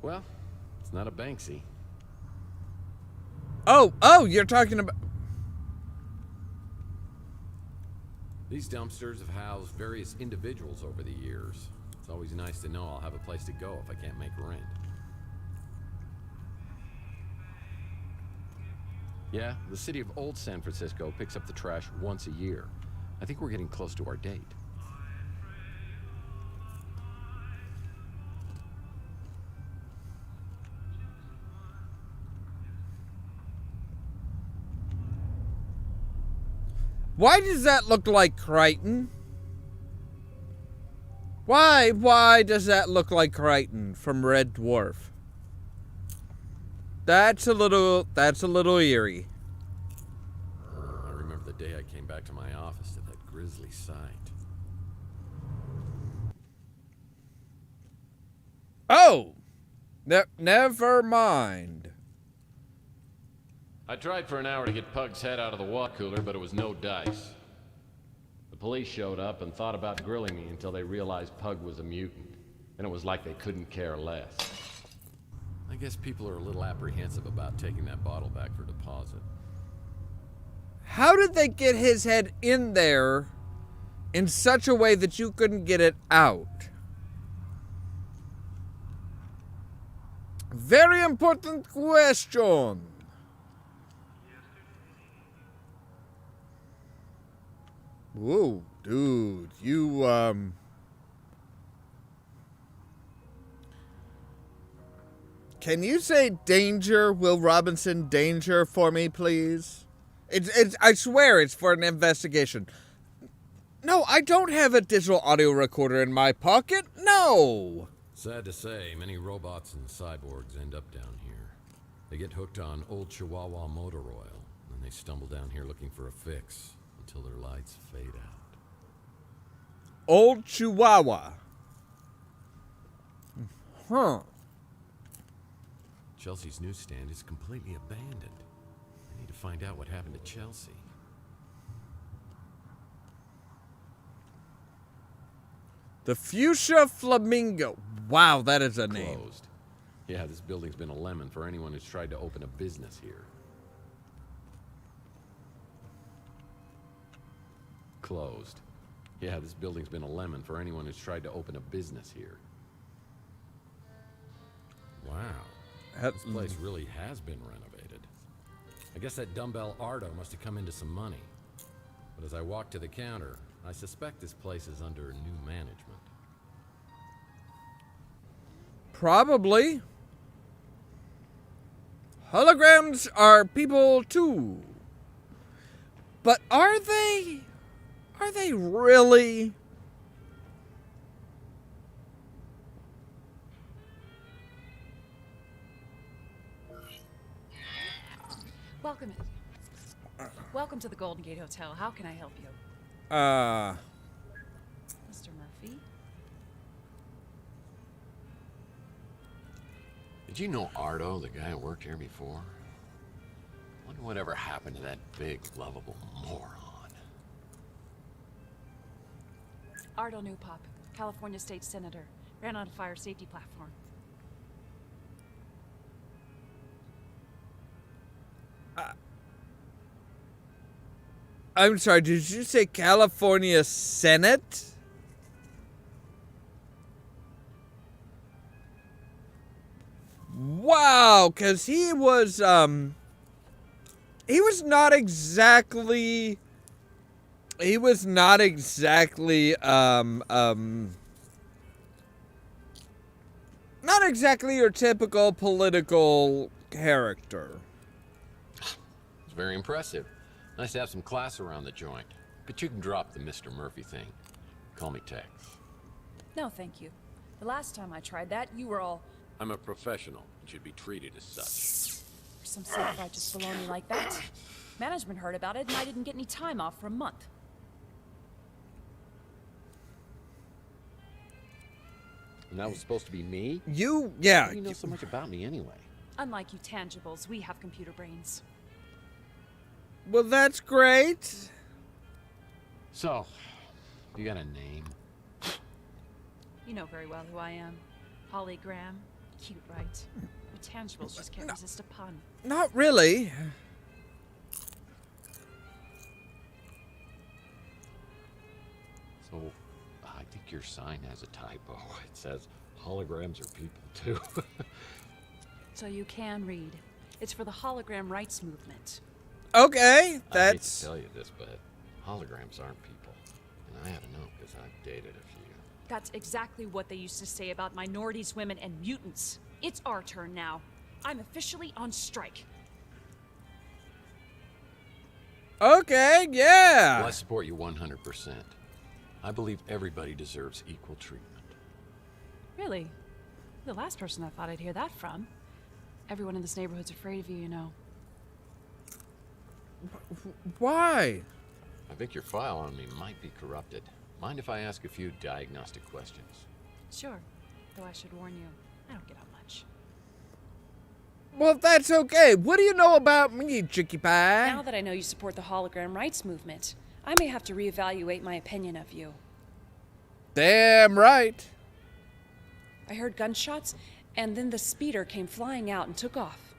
Well, it's not a Banksy. Oh, you're talking about... These dumpsters have housed various individuals over the years. It's always nice to know I'll have a place to go if I can't make rent. Yeah, the city of Old San Francisco picks up the trash once a year. I think we're getting close to our date. Why does that look like Crichton? Why does that look like Crichton from Red Dwarf? That's a little eerie. I remember the day I came back to my office to that grisly sight. Oh! Never mind. I tried for an hour to get Pug's head out of the water cooler, but it was no dice. The police showed up and thought about grilling me until they realized Pug was a mutant. And it was like they couldn't care less. I guess people are a little apprehensive about taking that bottle back for deposit. How did they get his head in there in such a way that you couldn't get it out? Very important question. Whoa, dude, you, Can you say danger, Will Robinson, danger for me, please? I swear it's for an investigation. No, I don't have a digital audio recorder in my pocket. No! Sad to say, many robots and cyborgs end up down here. They get hooked on old Chihuahua motor oil, and they stumble down here looking for a fix until their lights fade out. Old Chihuahua. Huh. Chelsea's newsstand is completely abandoned. I need to find out what happened to Chelsea. The Fuchsia Flamingo. Wow, that is a name. Closed. Yeah, this building's been a lemon for anyone who's tried to open a business here. Closed. Yeah, this building's been a lemon for anyone who's tried to open a business here. Wow. This place really has been renovated. I guess that dumbbell Ardo must have come into some money. But as I walk to the counter, I suspect this place is under new management. Probably. Holograms are people too. But are they? Are they really? Welcome to the Golden Gate Hotel. How can I help you? Mr. Murphy? Did you know Ardo, the guy who worked here before? Wonder whatever happened to that big, lovable moron. Ardo Newpop, California State Senator. Ran on a fire safety platform. I'm sorry, did you say California Senate? Wow, because he was not exactly, not exactly your typical political character. It's very impressive. Nice to have some class around the joint. But you can drop the Mr. Murphy thing. Call me Tex. No, thank you. The last time I tried that, you were all... I'm a professional and should be treated as such. For some self-righteous baloney like that. Management heard about it and I didn't get any time off for a month. And that was supposed to be me? Yeah. How do you know so much about me anyway? Unlike you tangibles, we have computer brains. Well, that's great. So, you got a name? You know very well who I am. Holly Graham. Cute, right? You tangibles just can't resist a pun. Not really. So, I think your sign has a typo. It says holograms are people too. So you can read. It's for the hologram rights movement. Okay, I hate to tell you this, but holograms aren't people. And I had to know because I've dated a few. That's exactly what they used to say about minorities, women, and mutants. It's our turn now. I'm officially on strike. Okay, yeah. Well, I support you 100%. I believe everybody deserves equal treatment. Really? You're the last person I thought I'd hear that from. Everyone in this neighborhood's afraid of you, you know. Why? I think your file on me might be corrupted. Mind if I ask a few diagnostic questions? Sure. Though I should warn you, I don't get out much. Well, that's okay. What do you know about me, Chicky Pie? Now that I know you support the hologram rights movement, I may have to reevaluate my opinion of you. Damn right. I heard gunshots, and then the speeder came flying out and took off.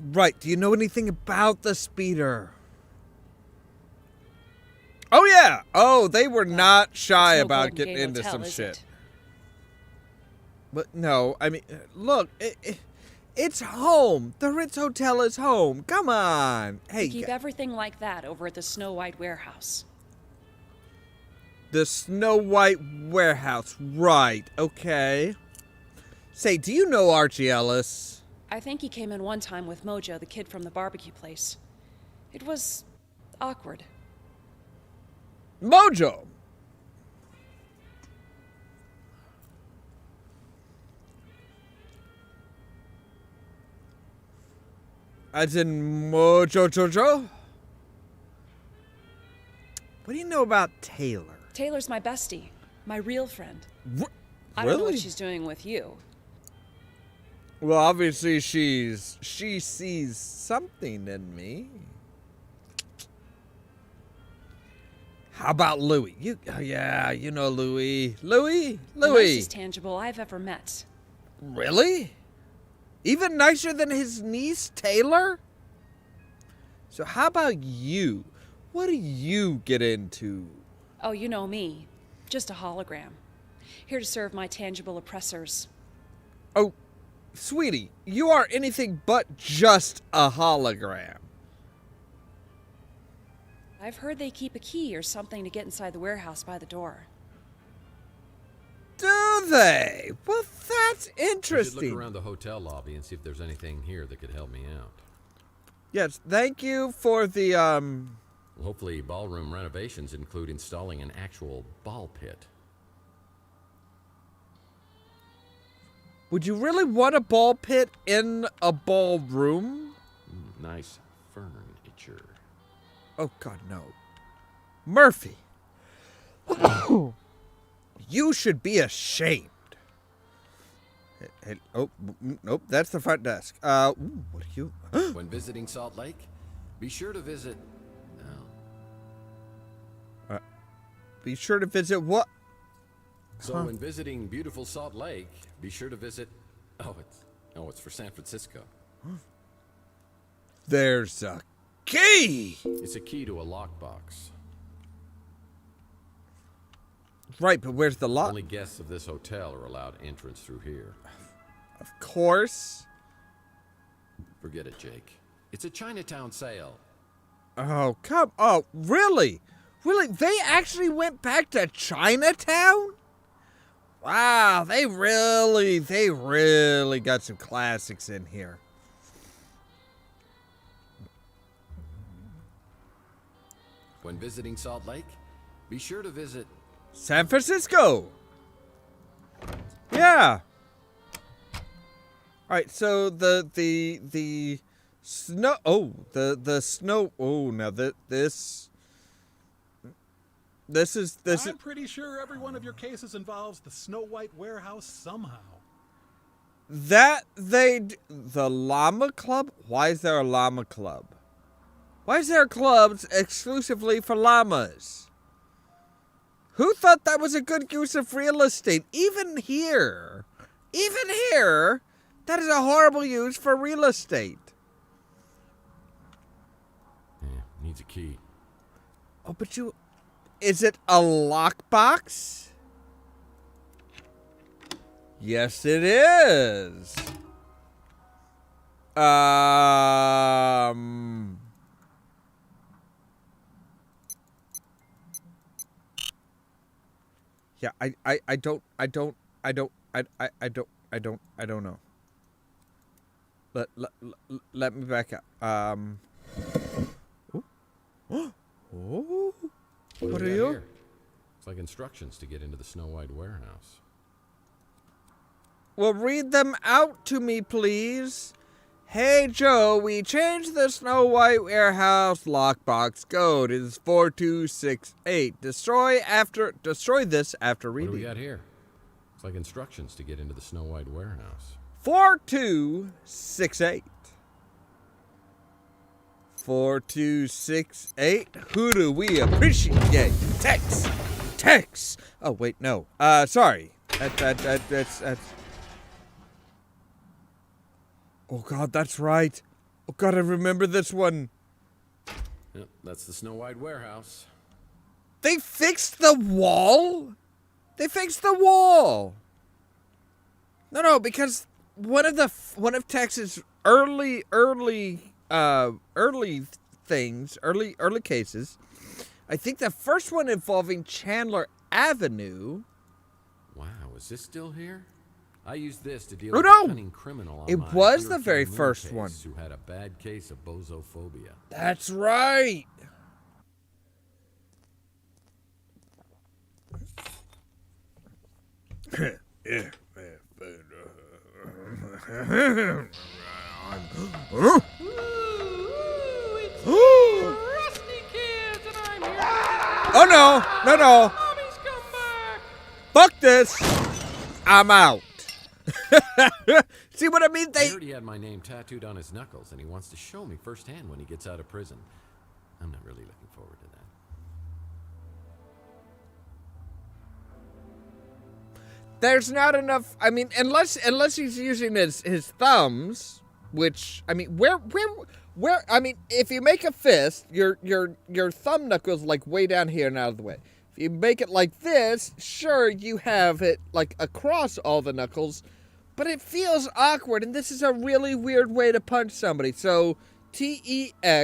Right. Do you know anything about the speeder? Oh, yeah. Oh, they were not shy about getting into some shit. But no, I mean, look, it's home. The Ritz Hotel is home. Come on. Hey, keep everything like that over at the Snow White warehouse. The Snow White warehouse. Right. Okay. Say, do you know Archie Ellis? I think he came in one time with Mojo, the kid from the barbecue place. It was awkward. Mojo. As in Mojo Jojo? What do you know about Taylor? Taylor's my bestie. My real friend. I Really? don't know what she's doing with you. Well, obviously she sees something in me. How about Louie? Yeah, you know Louie. Louie? The nicest tangible I've ever met. Really? Even nicer than his niece, Taylor? So how about you? What do you get into? Oh, you know me. Just a hologram. Here to serve my tangible oppressors. Oh, sweetie, you are anything but just a hologram. I've heard they keep a key or something to get inside the warehouse by the door. Do they? Well, that's I should interesting. look around the hotel lobby and see if there's anything here that could help me out. Yes, thank you for the, Well, hopefully ballroom renovations include installing an actual ball pit. Would you really want a ball pit in a ballroom? Nice furniture. Oh, God, no. Murphy. You should be ashamed. Oh, nope, that's the front desk. What are you? When visiting Salt Lake, be sure to visit... Be sure to visit what? So when visiting beautiful Salt Lake, be sure to visit... it's for San Francisco. There's a key! It's a key to a lockbox. Right, but where's the lock? Only guests of this hotel are allowed entrance through here. Of course. Forget it, Jake. It's a Chinatown sale. Oh, come... Oh, really? Really? They actually went back to Chinatown? Wow, they really got some classics in here. When visiting Salt Lake, be sure to visit... San Francisco! Yeah! Alright, so the snow... Oh, the snow... Oh, now this is... I'm pretty sure every one of your cases involves the Snow White warehouse somehow. The llama club? Why is there a llama club? Why is there clubs exclusively for llamas? Who thought that was a good use of real estate? Even here, that is a horrible use for real estate. Yeah, needs a key. Oh, but is it a lockbox? Yes, it is. Yeah, I don't know. Let me back up. Oh, what are you? Here? It's like instructions to get into the Snow White warehouse. Well, read them out to me, please. Hey, Joe, we changed the Snow White warehouse lockbox code. It is 4268. Destroy this after reading. What do we got here? It's like instructions to get into the Snow White warehouse. 4268. 4268. Who do we appreciate? Tex. Oh, wait, no. Sorry. That's... Oh, God, that's right. Oh, God, I remember this one. Yep, that's the Snow White warehouse. They fixed the wall? No, because one of Tex's early cases, I think the first one involving Chandler Avenue. Wow, is this still here? I used this to deal Oh, with no. a cunning criminal on It my was the Hurricane very Moon first case one. who had a bad case of bozophobia. That's right. Oh, no. Fuck this. I'm out. See what I mean? I heard he had my name tattooed on his knuckles, and he wants to show me firsthand when he gets out of prison. I'm not really looking forward to that. There's not enough. I mean, unless he's using his thumbs, which I mean, where? I mean, if you make a fist, your thumb knuckles like way down here and out of the way. If you make it like this, sure, you have it like across all the knuckles, but it feels awkward, and this is a really weird way to punch somebody. So TEXMURPHY.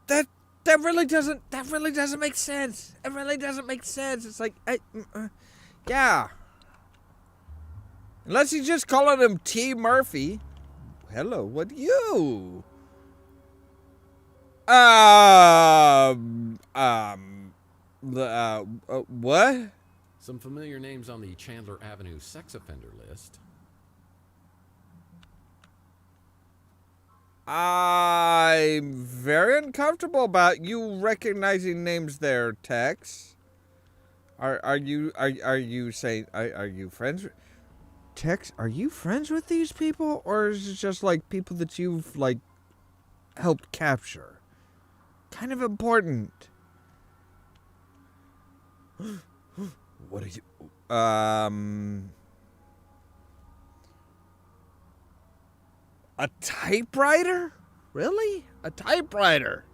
that really doesn't make sense. It really doesn't make sense. It's like, yeah. Unless he's just calling him T. Murphy. Hello, what are you? What? Some familiar names on the Chandler Avenue sex offender list. I'm very uncomfortable about you recognizing names there, Tex. Are you saying are you friends with Tex? Are you friends with these people, or is it just like people that you've like helped capture? Kind of important. What are you? A typewriter? Really? A typewriter?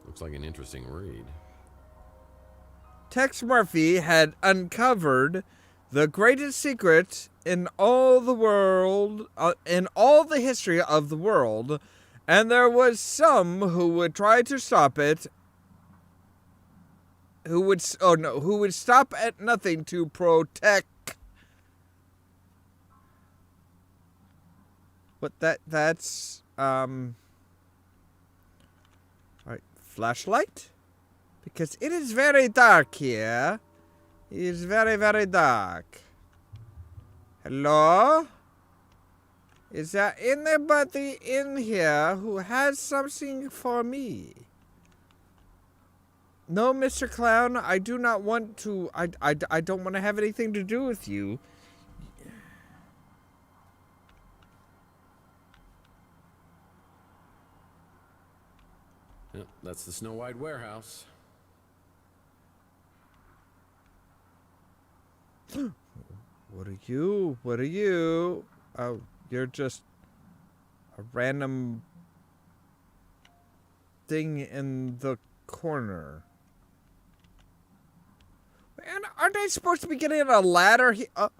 Looks like an interesting read. Tex Murphy had uncovered the greatest secret in all the world, in all the history of the world, and there was some who would try to stop it, who would stop at nothing to protect. But that's all right, flashlight? Because it is very dark here. It is very, very dark. Hello? Is there anybody in here who has something for me? No, Mr. Clown, I do not want to, I don't want to have anything to do with you. Yep, that's the Snow White warehouse. What are you? What are you? Oh, you're just a random thing in the corner. And aren't I supposed to be getting a ladder here? Oh.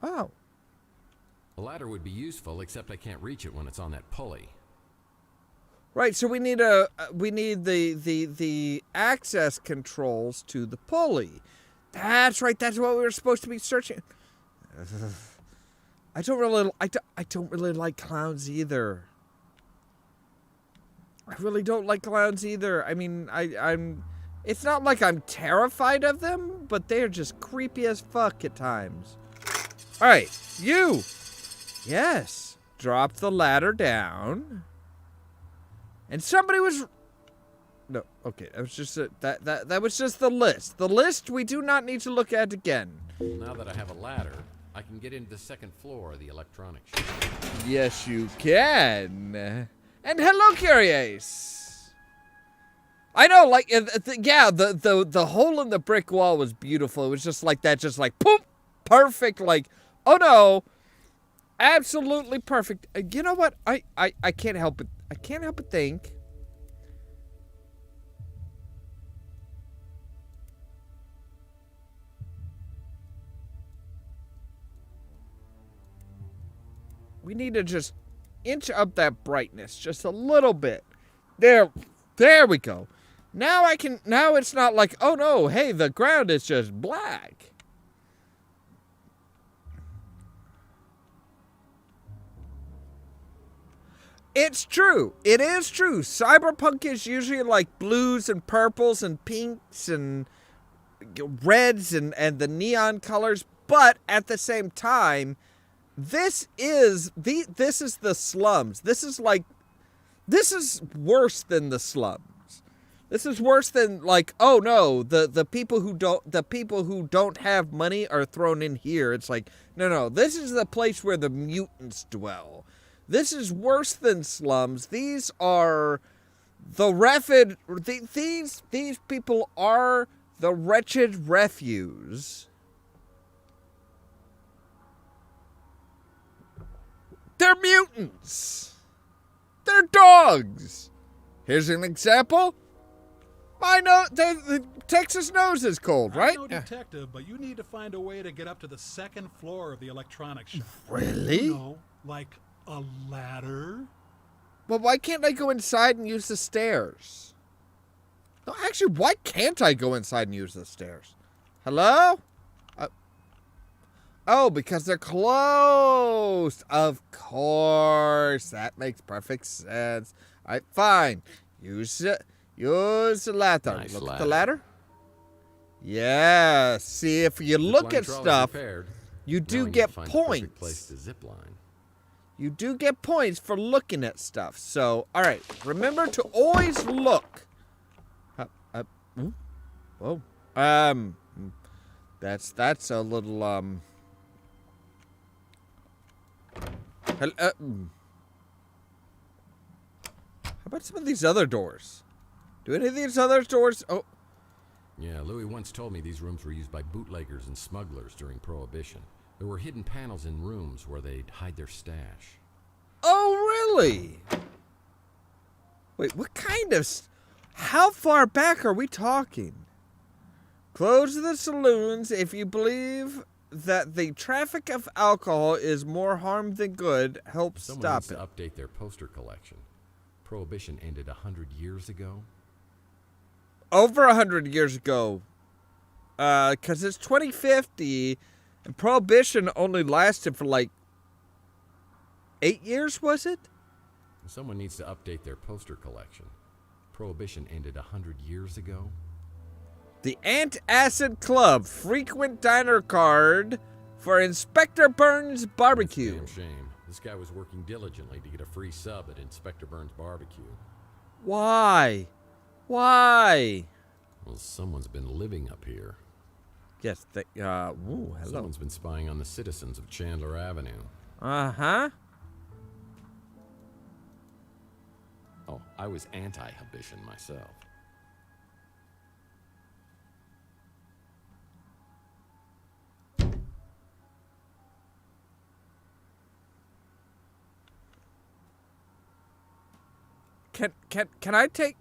A ladder would be useful, except I can't reach it when it's on that pulley. Right, so we need the access controls to the pulley. That's right. That's what we were supposed to be searching. I don't really like clowns either. I really don't like clowns either. I mean, I'm. It's not like I'm terrified of them, but they're just creepy as fuck at times. All right, you. Yes, drop the ladder down. And somebody was. No, okay. That was just that was just the list. The list we do not need to look at again. Now that I have a ladder, I can get into the second floor of the electronics shop. Yes, you can. And hello, Curious. I know, like, yeah, the hole in the brick wall was beautiful. It was just like that, just like poop, perfect. Like, oh no, absolutely perfect. You know what? I can't help it. I can't help but think. We need to just inch up that brightness just a little bit. There we go. Now it's not like, oh no, hey, the ground is just black. It's true. It is true. Cyberpunk is usually like blues and purples and pinks and reds and the neon colors, but at the same time, this is the slums. This is worse than the slums. This is worse than like, oh no, the people who don't have money are thrown in here. It's like, no, this is the place where the mutants dwell. This is worse than slums. These are the these people are the wretched refuse. They're mutants. They're dogs. Here's an example. The Texas nose is cold, right? I'm no detective, but you need to find a way to get up to the second floor of the electronics shop. Really? You know, like a ladder. Well, why can't I go inside and use the stairs? No, actually, why can't I go inside and use the stairs? Hello? Oh, because they're closed. Of course. That makes perfect sense. All right, fine. Use the ladder. Nice Look at ladder. the ladder. Yeah. See, if you look at stuff, you do get points. Place to zip line. You do get points for looking at stuff. So, all right. Remember to always look. Whoa. That's a little How about some of these other doors? Do any of these other doors? Oh. Yeah, Louis once told me these rooms were used by bootleggers and smugglers during Prohibition. There were hidden panels in rooms where they'd hide their stash. Oh, really? Wait, what kind of... How far back are we talking? Close the saloons if you believe that the traffic of alcohol is more harm than good. Help stop it. Someone needs to update their poster collection. Prohibition ended 100 years ago. Over 100 years ago. Because it's 2050, and Prohibition only lasted for like 8 years, was it? Someone needs to update their poster collection. Prohibition ended 100 years ago. The Antacid Club frequent diner card for Inspector Burns Barbecue. Damn shame. This guy was working diligently to get a free sub at Inspector Burns Barbecue. Why? Why? Well, someone's been living up here. Yes, hello. Someone's been spying on the citizens of Chandler Avenue. Uh-huh. Oh, I was anti-Habition myself. Can I take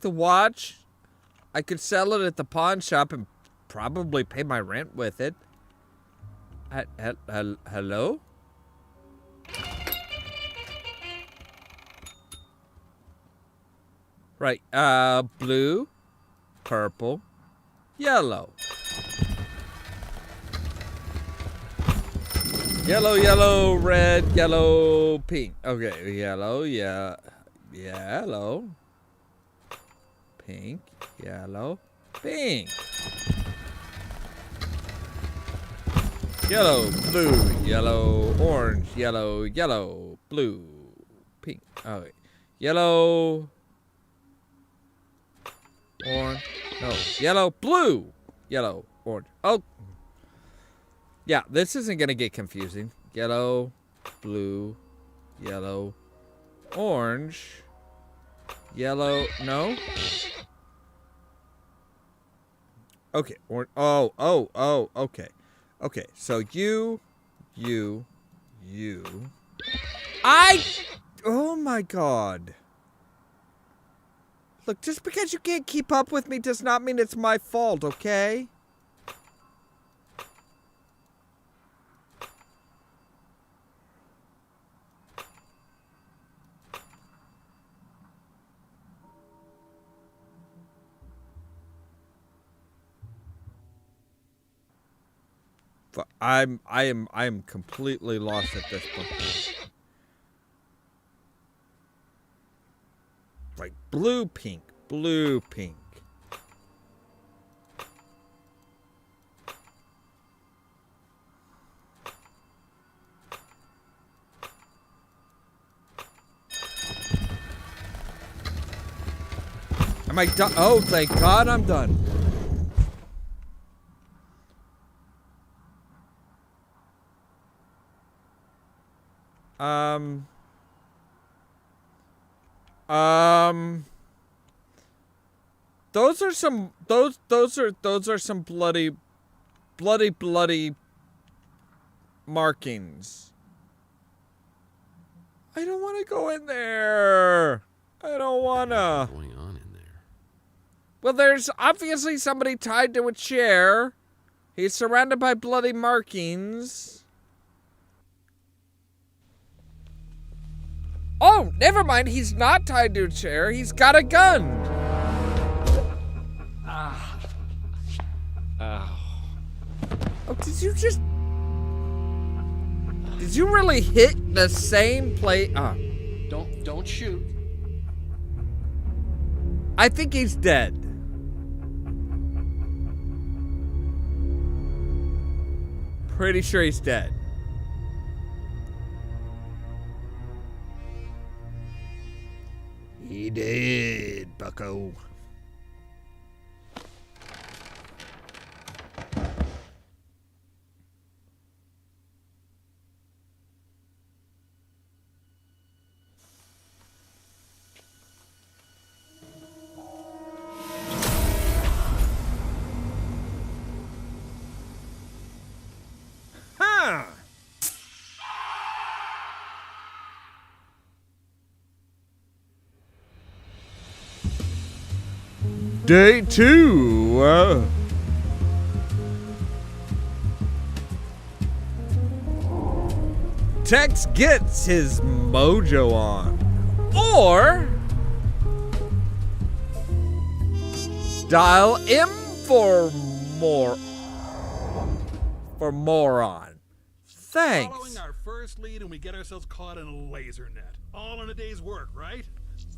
the watch? I could sell it at the pawn shop and probably pay my rent with it. Hello? Right, blue, purple, yellow. Yellow, yellow, red, yellow, pink. Okay, yellow, yeah. Yellow. Pink, yellow, pink. Yellow, blue, yellow, orange, yellow, yellow, blue, pink. Okay. Yellow, orange, no, yellow, blue, yellow, orange. Oh. Yeah, this isn't going to get confusing. Yellow, blue, yellow, orange, yellow, no? Okay, okay. Okay, so you. Oh my God. Look, just because you can't keep up with me does not mean it's my fault, okay? I am completely lost at this point. Like blue, pink, blue, pink. Am I done? Oh, thank God I'm done. Those are some bloody markings. I don't want to go in there. I don't wanna. What's going on in there? Well, there's obviously somebody tied to a chair. He's surrounded by bloody markings. Oh, never mind. He's not tied to a chair. He's got a gun. Oh, did you just... Did you really hit the same place? Don't shoot. I think he's dead. Pretty sure he's dead. He did, bucko. Huh. Day 2. Tex gets his mojo on. Or dial M for more. For moron. Thanks. Following our first lead and we get ourselves caught in a laser net. All in a day's work, right?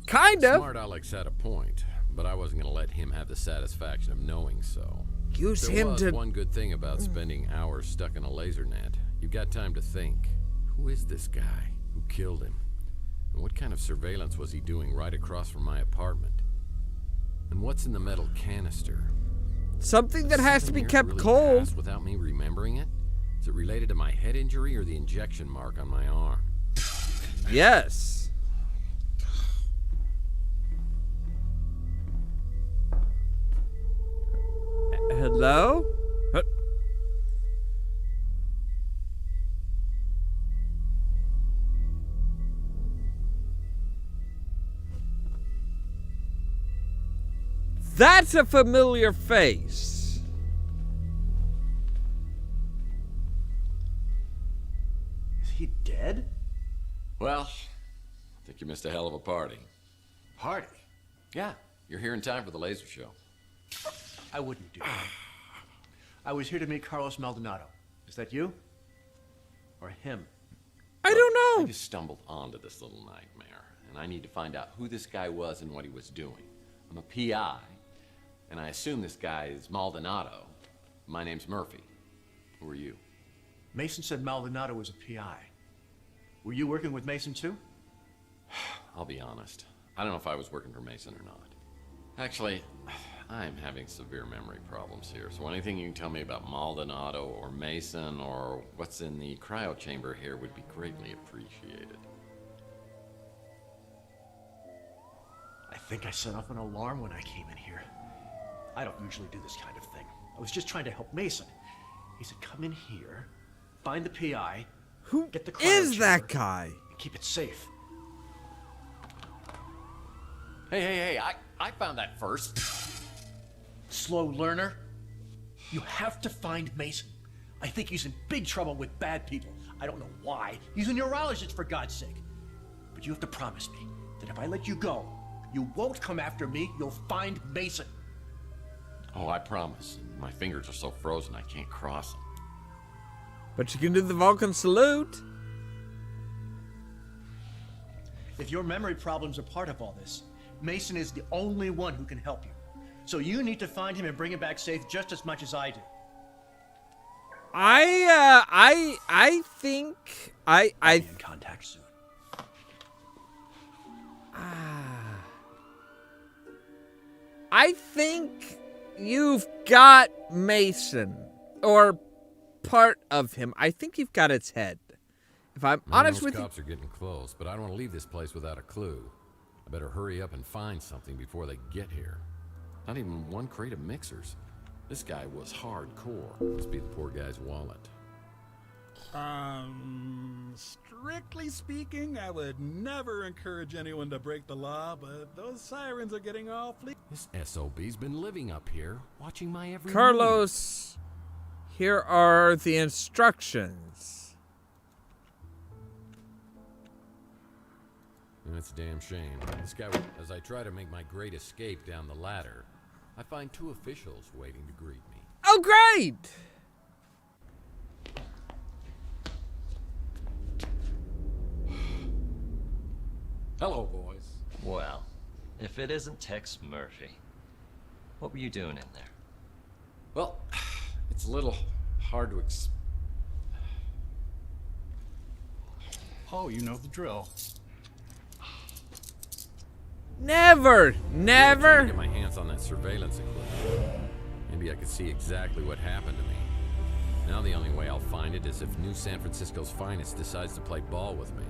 Kind of. Smart Alex had a point, but I wasn't going to let him have the satisfaction of knowing so. Use him to... There was one good thing about spending hours stuck in a laser net. You got time to think. Who is this guy? Who killed him? And what kind of surveillance was he doing right across from my apartment? And what's in the metal canister? Something that has to be kept really cold. passed without me remembering it? Is it related to my head injury or the injection mark on my arm? Yes. Hello? That's a familiar face. Is he dead? Well, I think you missed a hell of a party. Party? Yeah, you're here in time for the laser show. I wouldn't do that. I was here to meet Carlos Maldonado. Is that you? Or him? I don't know. I just stumbled onto this little nightmare, and I need to find out who this guy was and what he was doing. I'm a PI, and I assume this guy is Maldonado. My name's Murphy. Who are you? Mason said Maldonado was a PI. Were you working with Mason too? I'll be honest. I don't know if I was working for Mason or not. Actually, I'm having severe memory problems here, so anything you can tell me about Maldonado or Mason or what's in the cryo chamber here would be greatly appreciated. I think I set off an alarm when I came in here. I don't usually do this kind of thing. I was just trying to help Mason. He said, come in here, find the PI, get the cryo Is that chamber, guy? and keep it safe. Hey, I found that first. Slow learner. You have to find Mason. I think he's in big trouble with bad people. I don't know why. He's a neurologist, for God's sake. But you have to promise me that if I let you go, you won't come after me. You'll find Mason. Oh, I promise. My fingers are so frozen I can't cross them. But you can do the Vulcan salute. If your memory problems are part of all this, Mason is the only one who can help you. So you need to find him and bring him back safe just as much as I do. I think I'll be in contact soon. I think you've got Mason, or part of him. I think you've got its head. If I'm honest with you, cops are getting close, but I don't want to leave this place without a clue. I better hurry up and find something before they get here. Not even one crate of mixers. This guy was hardcore. Must be the poor guy's wallet. Strictly speaking, I would never encourage anyone to break the law, but those sirens are getting awfully... This SOB's been living up here, watching my every Carlos, here are the instructions. That's a damn shame. This guy, as I try to make my great escape down the ladder, I find two officials waiting to greet me. Oh, great! Hello, boys. Well, if it isn't Tex Murphy, what were you doing in there? Well, it's a little hard to Oh, you know the drill. Never. Trying to get my hands on that surveillance equipment. Maybe I could see exactly what happened to me. Now the only way I'll find it is if New San Francisco's finest decides to play ball with me.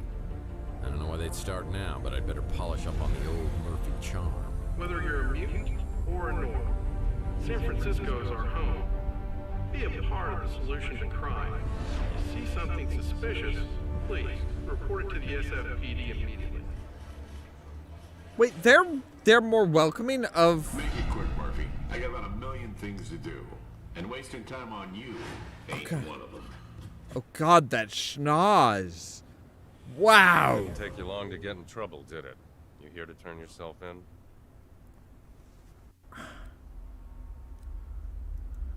I don't know why they'd start now, but I'd better polish up on the old Murphy charm. Whether you're a mutant or a normal, San Francisco is our home. Be a part of the solution to crime. You see something suspicious, please report it to the SFPD immediately. Wait, they're more welcoming of. Make it quick, Murphy. I got about a million things to do, and wasting time on you ain't one of them. Oh God, that schnoz! Wow. Didn't take you long to get in trouble, did it? You here to turn yourself in?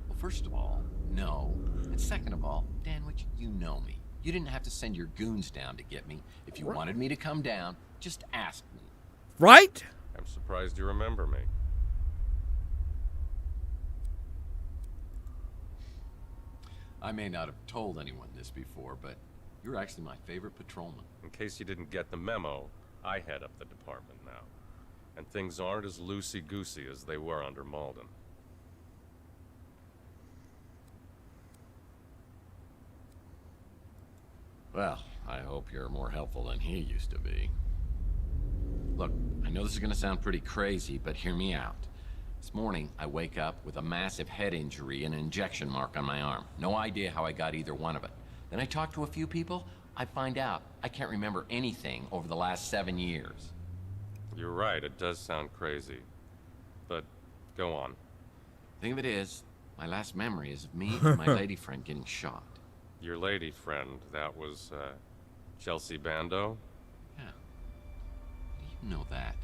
Well, first of all, no. And second of all, Danwich, you know me. You didn't have to send your goons down to get me. If you wanted me to come down, just ask me. Right? I'm surprised you remember me. I may not have told anyone this before, but you're actually my favorite patrolman. In case you didn't get the memo, I head up the department now. And things aren't as loosey-goosey as they were under Malden. Well, I hope you're more helpful than he used to be. Look, I know this is gonna sound pretty crazy, but hear me out. This morning, I wake up with a massive head injury and an injection mark on my arm. No idea how I got either one of it. Then I talk to a few people, I find out I can't remember anything over the last 7 years. You're right, it does sound crazy. But, go on. Thing of it is, my last memory is of me and my lady friend getting shot. Your lady friend, that was, Chelsea Bando? Yeah. You know that.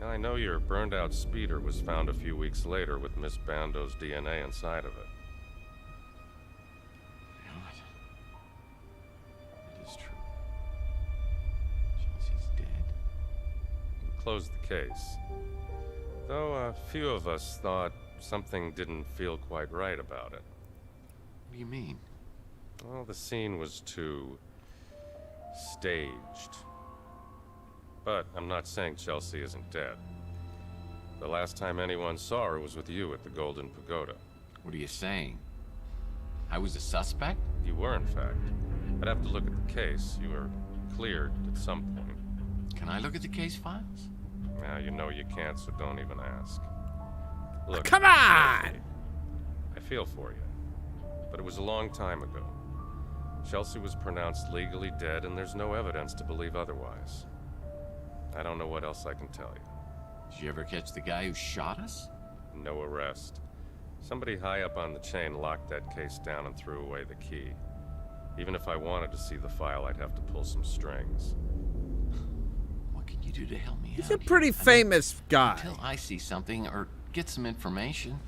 I know your burned-out speeder was found a few weeks later with Miss Bando's DNA inside of it. God. It is true. Chelsea's dead. We closed the case. Though a few of us thought something didn't feel quite right about it. What do you mean? Well, the scene was too staged. But I'm not saying Chelsea isn't dead. The last time anyone saw her was with you at the Golden Pagoda. What are you saying? I was a suspect? You were, in fact. I'd have to look at the case. You were cleared at some point. Can I look at the case files? Now, you know you can't, so don't even ask. Look, come on! Chelsea, I feel for you. But it was a long time ago. Chelsea was pronounced legally dead, and there's no evidence to believe otherwise. I don't know what else I can tell you. Did you ever catch the guy who shot us? No arrest. Somebody high up on the chain locked that case down and threw away the key. Even if I wanted to see the file, I'd have to pull some strings. What can you do to help me out? He's a pretty famous guy. Until I see something or get some information,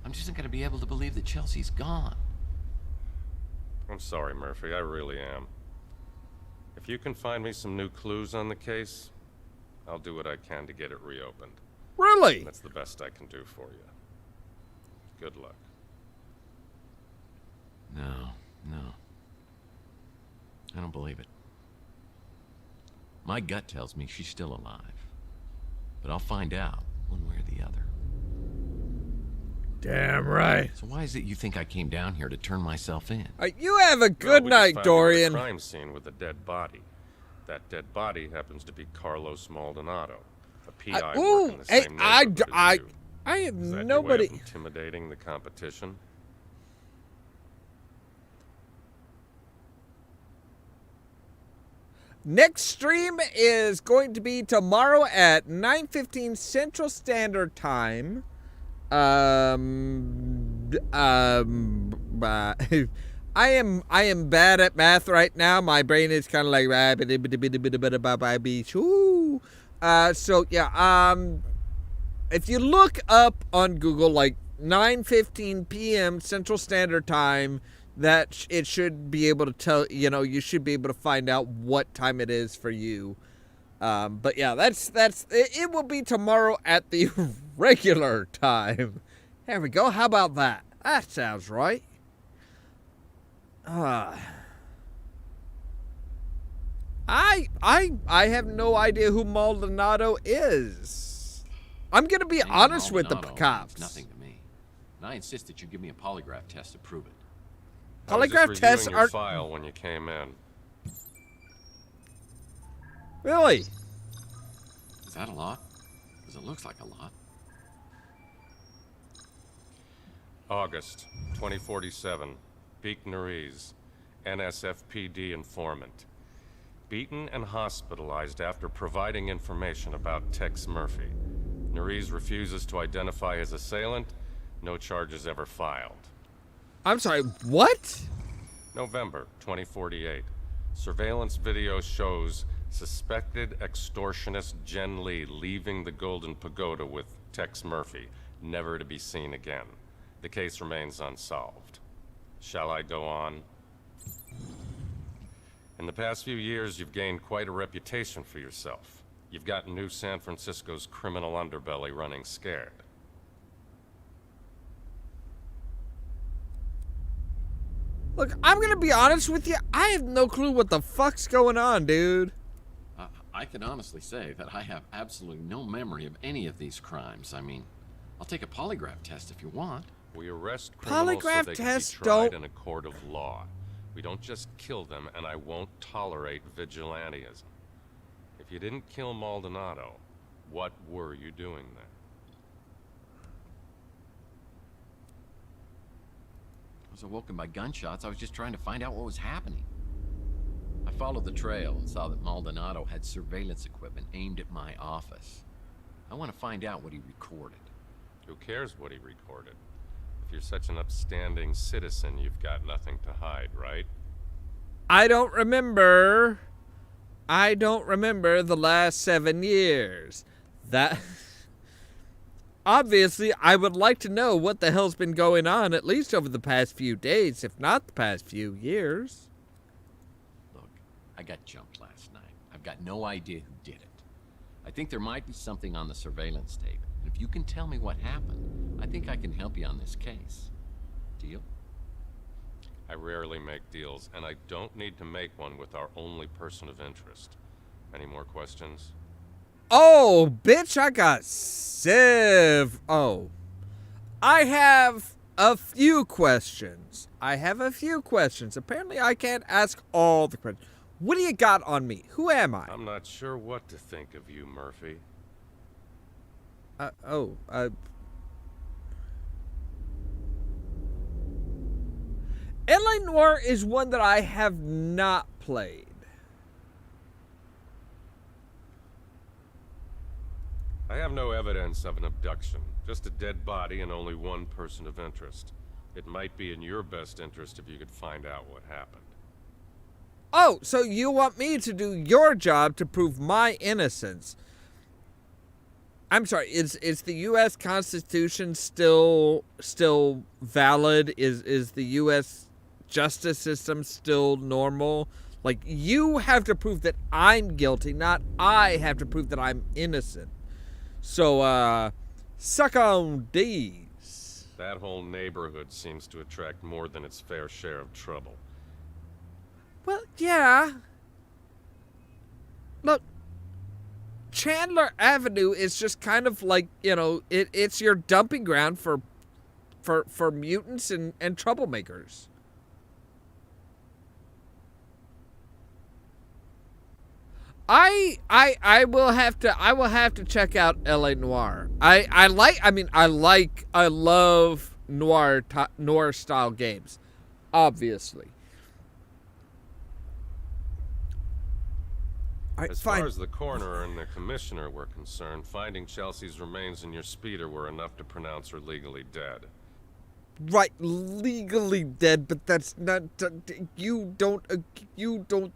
I'm just not going to be able to believe that Chelsea's gone. I'm sorry, Murphy. I really am. If you can find me some new clues on the case, I'll do what I can to get it reopened. Really? That's the best I can do for you. Good luck. No. I don't believe it. My gut tells me she's still alive. But I'll find out one way or the other. Damn right. So why is it you think I came down here to turn myself in? You have a good night, Dorian. A crime scene with a dead body. That dead body happens to be Carlos Maldonado, a PI working the same neighborhood as you. I have Is that nobody. Your way of intimidating the competition. Next stream is going to be tomorrow at 9:15 Central Standard Time. I am bad at math right now. My brain is kind of like so yeah. If you look up on Google like 9:15 p.m. Central Standard Time, that it should be able to tell, you should be able to find out what time it is for you. But yeah, it will be tomorrow at the regular time. There we go. How about that? That sounds right. I have no idea who Maldonado is. I'm gonna be honest with the cops. Nothing to me. And I insist that you give me a polygraph test to prove it. Polygraph tests are. File when you came in. Really? Is that a lot? Because it looks like a lot. August 2047. Beek Nariz, NSFPD informant. Beaten and hospitalized after providing information about Tex Murphy. Nariz refuses to identify his assailant. No charges ever filed. I'm sorry, what? November 2048. Surveillance video shows suspected extortionist Jen Lee leaving the Golden Pagoda with Tex Murphy, never to be seen again. The case remains unsolved. Shall I go on? In the past few years, you've gained quite a reputation for yourself. You've got New San Francisco's criminal underbelly running scared. Look, I'm gonna be honest with you. I have no clue what the fuck's going on, dude. I can honestly say that I have absolutely no memory of any of these crimes. I mean, I'll take a polygraph test if you want. We arrest criminals so they can be tried in a court of law. We don't just kill them, and I won't tolerate vigilantism. If you didn't kill Maldonado, what were you doing there? I was awoken by gunshots. I was just trying to find out what was happening. I followed the trail and saw that Maldonado had surveillance equipment aimed at my office. I want to find out what he recorded. Who cares what he recorded? If you're such an upstanding citizen, you've got nothing to hide, right? I don't remember the last 7 years. Obviously, I would like to know what the hell's been going on at least over the past few days, if not the past few years. Look, I got jumped last night. I've got no idea who did it. I think there might be something on the surveillance tape. And if you can tell me what happened, I think I can help you on this case. Deal? I rarely make deals, and I don't need to make one with our only person of interest. Any more questions? Oh, bitch, I got Civ. Oh. I have a few questions. Apparently, I can't ask all the questions. What do you got on me? Who am I? I'm not sure what to think of you, Murphy. L.A. Noire is one that I have not played. I have no evidence of an abduction, just a dead body and only one person of interest. It might be in your best interest if you could find out what happened. Oh, so you want me to do your job to prove my innocence? I'm sorry, is the U.S. Constitution still valid? Is the U.S. justice system still normal? Like, you have to prove that I'm guilty, not I have to prove that I'm innocent. So, suck on these. That whole neighborhood seems to attract more than its fair share of trouble. Well, yeah. Look, Chandler Avenue is just kind of like, it's your dumping ground for mutants and troublemakers. I will have to check out L.A. Noire. I love noir style games, obviously. As far as the coroner and the commissioner were concerned, finding Chelsea's remains in your speeder were enough to pronounce her legally dead. Right, legally dead, but that's not. You don't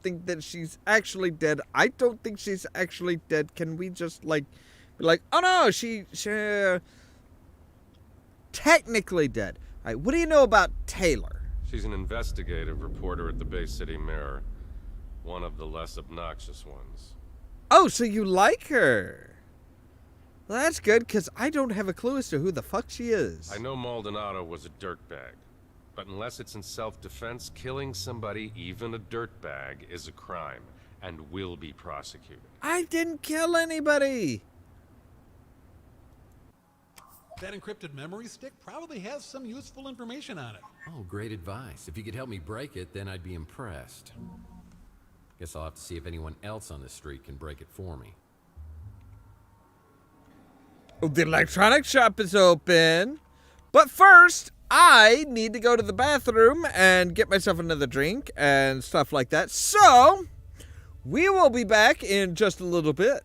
think that she's actually dead. I don't think she's actually dead. Can we just be like, oh no, she technically dead. All right, what do you know about Taylor? She's an investigative reporter at the Bay City Mirror. One of the less obnoxious ones. Oh, so you like her? Well, that's good, because I don't have a clue as to who the fuck she is. I know Maldonado was a dirtbag, but unless it's in self-defense, killing somebody, even a dirtbag, is a crime and will be prosecuted. I didn't kill anybody. That encrypted memory stick probably has some useful information on it. Oh, great advice. If you could help me break it, then I'd be impressed. Guess I'll have to see if anyone else on the street can break it for me. Oh, the electronics shop is open. But first, I need to go to the bathroom and get myself another drink and stuff like that. So, we will be back in just a little bit.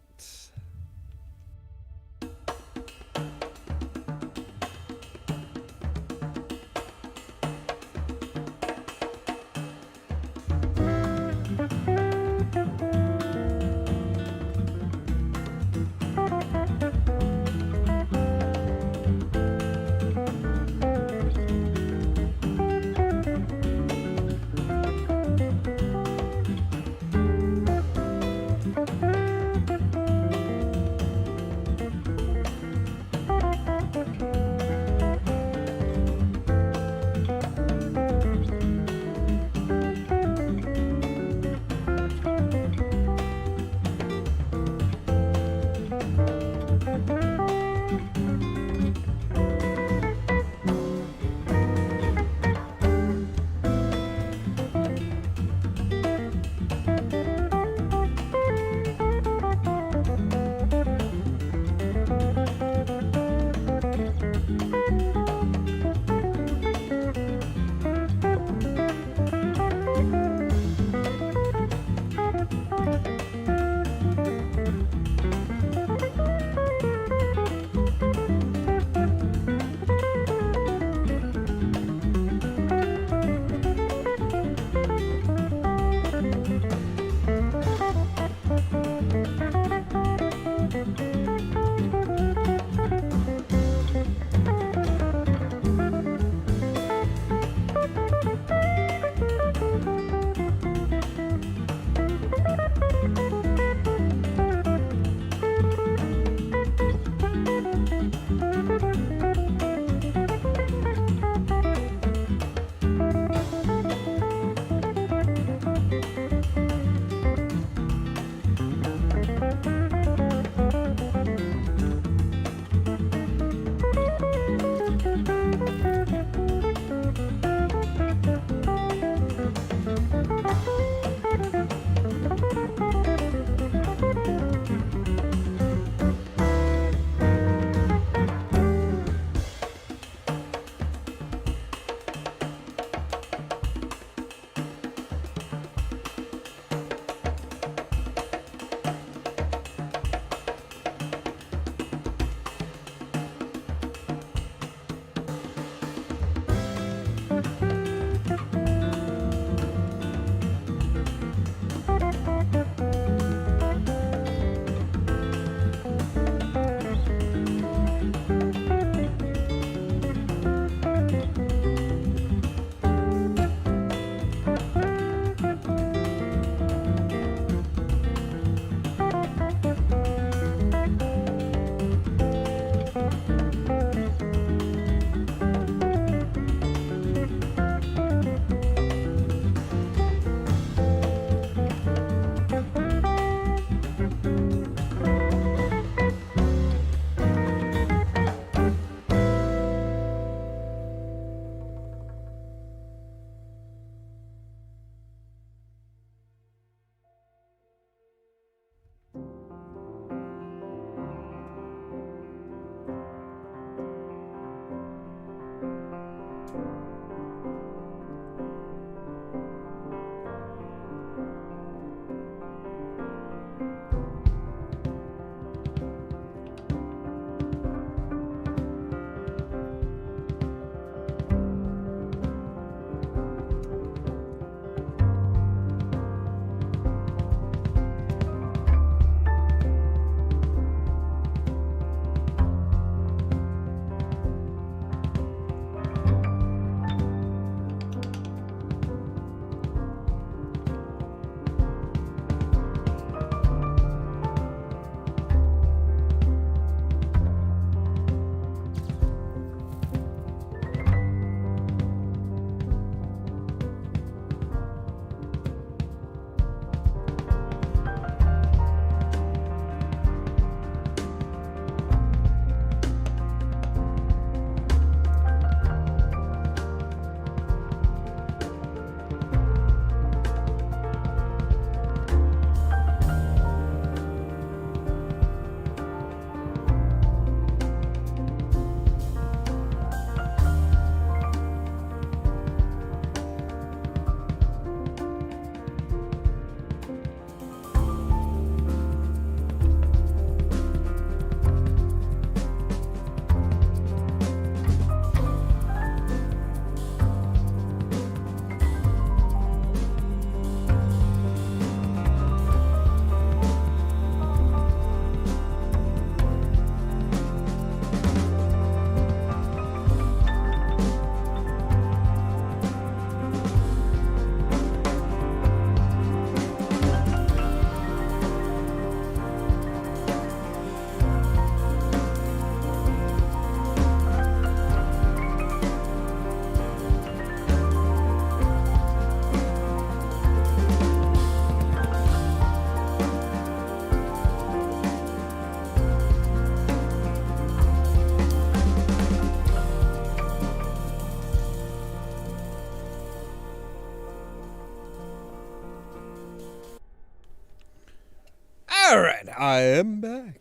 All right, I am back.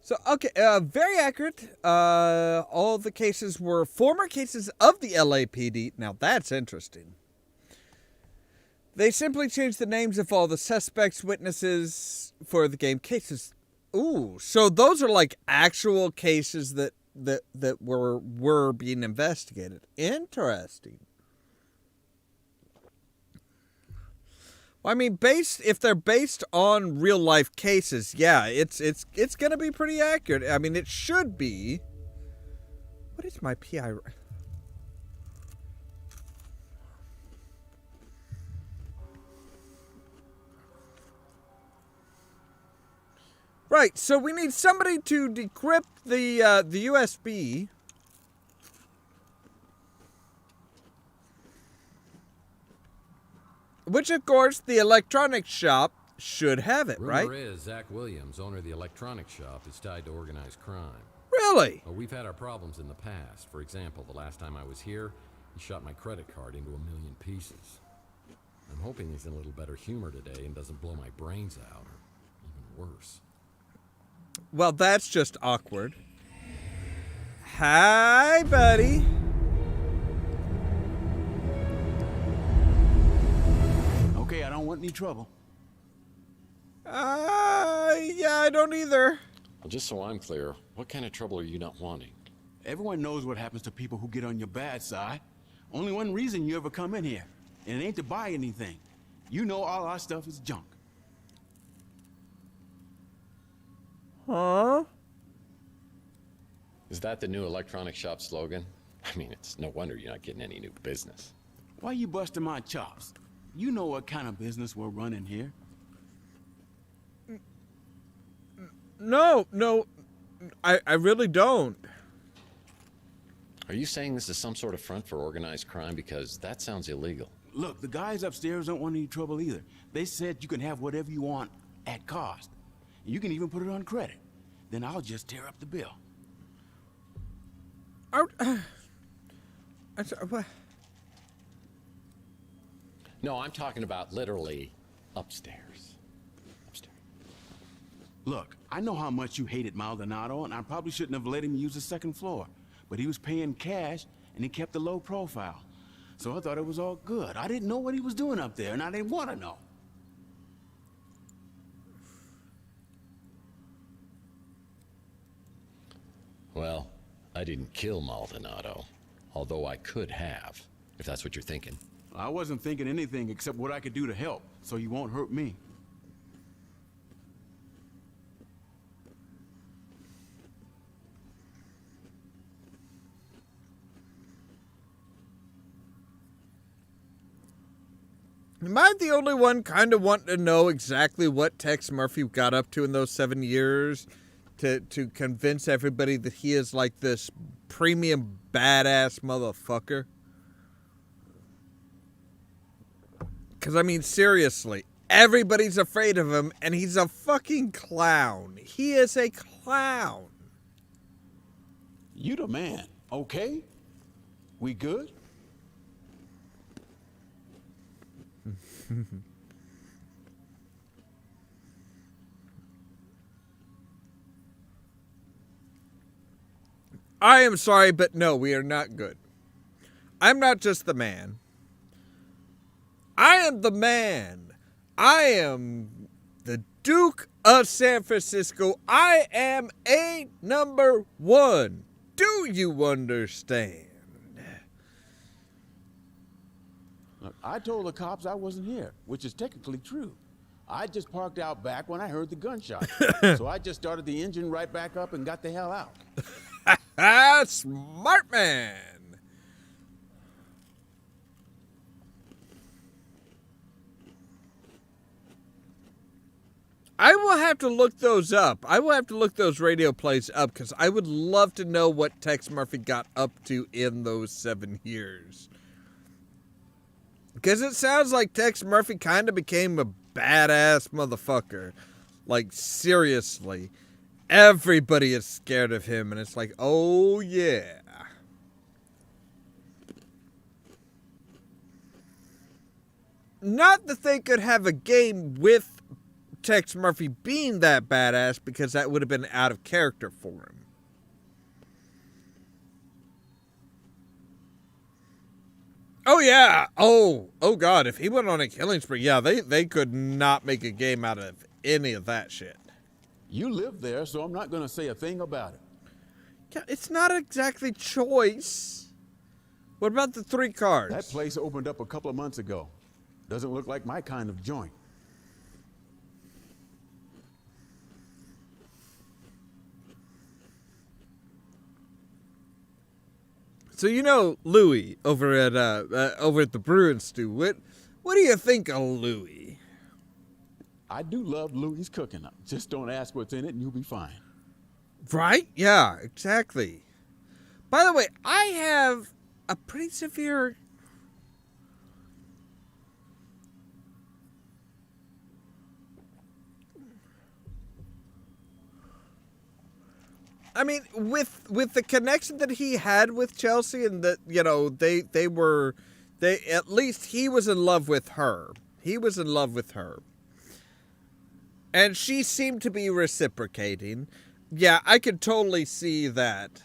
So, okay, very accurate. All the cases were former cases of the LAPD. Now, that's interesting. They simply changed the names of all the suspects, witnesses for the game cases. Ooh, so those are like actual cases that were being investigated. Interesting. Well, I mean, if they're based on real life cases, yeah, it's gonna be pretty accurate. I mean, it should be. What is my PI? Right, so we need somebody to decrypt the USB. Which, of course, the electronics shop should have it, right? Rumor is Zach Williams, owner of the electronics shop, is tied to organized crime. Really? Well, we've had our problems in the past. For example, the last time I was here, he shot my credit card into 1,000,000 pieces. I'm hoping he's in a little better humor today and doesn't blow my brains out, or even worse. Well, that's just awkward. Hi, buddy. Okay, I don't want any trouble. Yeah, I don't either. Well, just so I'm clear, what kind of trouble are you not wanting? Everyone knows what happens to people who get on your bad side. Only one reason you ever come in here, and it ain't to buy anything. You know all our stuff is junk. Huh? Is that the new electronic shop slogan? I mean, it's no wonder you're not getting any new business. Why you busting my chops? You know what kind of business we're running here. No, I really don't. Are you saying this is some sort of front for organized crime? Because that sounds illegal. Look, the guys upstairs don't want any trouble either. They said you can have whatever you want at cost. You can even put it on credit. Then I'll just tear up the bill. What? No, I'm talking about literally upstairs. Look, I know how much you hated Maldonado, and I probably shouldn't have let him use the second floor. But he was paying cash, and he kept a low profile. So I thought it was all good. I didn't know what he was doing up there, and I didn't want to know. Well, I didn't kill Maldonado, although I could have, if that's what you're thinking. I wasn't thinking anything except what I could do to help, so you won't hurt me. Am I the only one kind of wanting to know exactly what Tex Murphy got up to in those 7 years to convince everybody that he is like this premium badass motherfucker? Because, I mean, seriously, everybody's afraid of him, and he's a fucking clown. He is a clown. You the man, okay? We good? I am sorry, but no, we are not good. I'm not just the man. I am the man. I am the Duke of San Francisco. I am a number one. Do you understand? Look, I told the cops I wasn't here, which is technically true. I just parked out back when I heard the gunshot. So I just started the engine right back up and got the hell out. Smart man. I will have to look those up. I will have to look those radio plays up because I would love to know what Tex Murphy got up to in those 7 years. Because it sounds like Tex Murphy kind of became a badass motherfucker. Like, seriously. Everybody is scared of him, and it's like, oh, yeah. Not that they could have a game with Tex Murphy being that badass, because that would have been out of character for him. Oh, yeah. Oh, God. If he went on a killing spree, yeah, they could not make a game out of any of that shit. You live there, so I'm not going to say a thing about it. Yeah, it's not exactly choice. What about the 3 cars? That place opened up a couple of months ago. Doesn't look like my kind of joint. So you know Louis over at the Brew and Stew. What do you think of Louis? I do love Louis' cooking. Just don't ask what's in it, and you'll be fine. Right? Yeah, exactly. By the way, I have a pretty severe. I mean, with the connection that he had with Chelsea, and that, you know, they at least he was in love with her. He was in love with her. And she seemed to be reciprocating. Yeah, I could totally see that.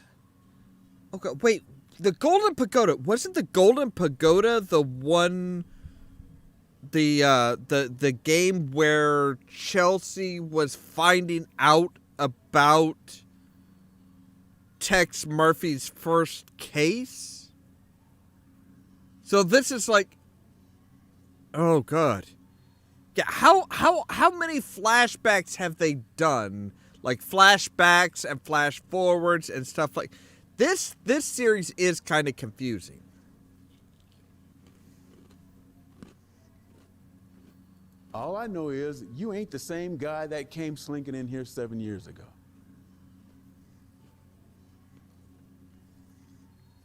Okay, wait, the Golden Pagoda, wasn't the Golden Pagoda the one, the game where Chelsea was finding out about Tex Murphy's first case? So this is like, oh God. Yeah, how many flashbacks have they done? Like flashbacks and flash forwards and stuff like this. This series is kind of confusing. All I know is you ain't the same guy that came slinking in here 7 years ago.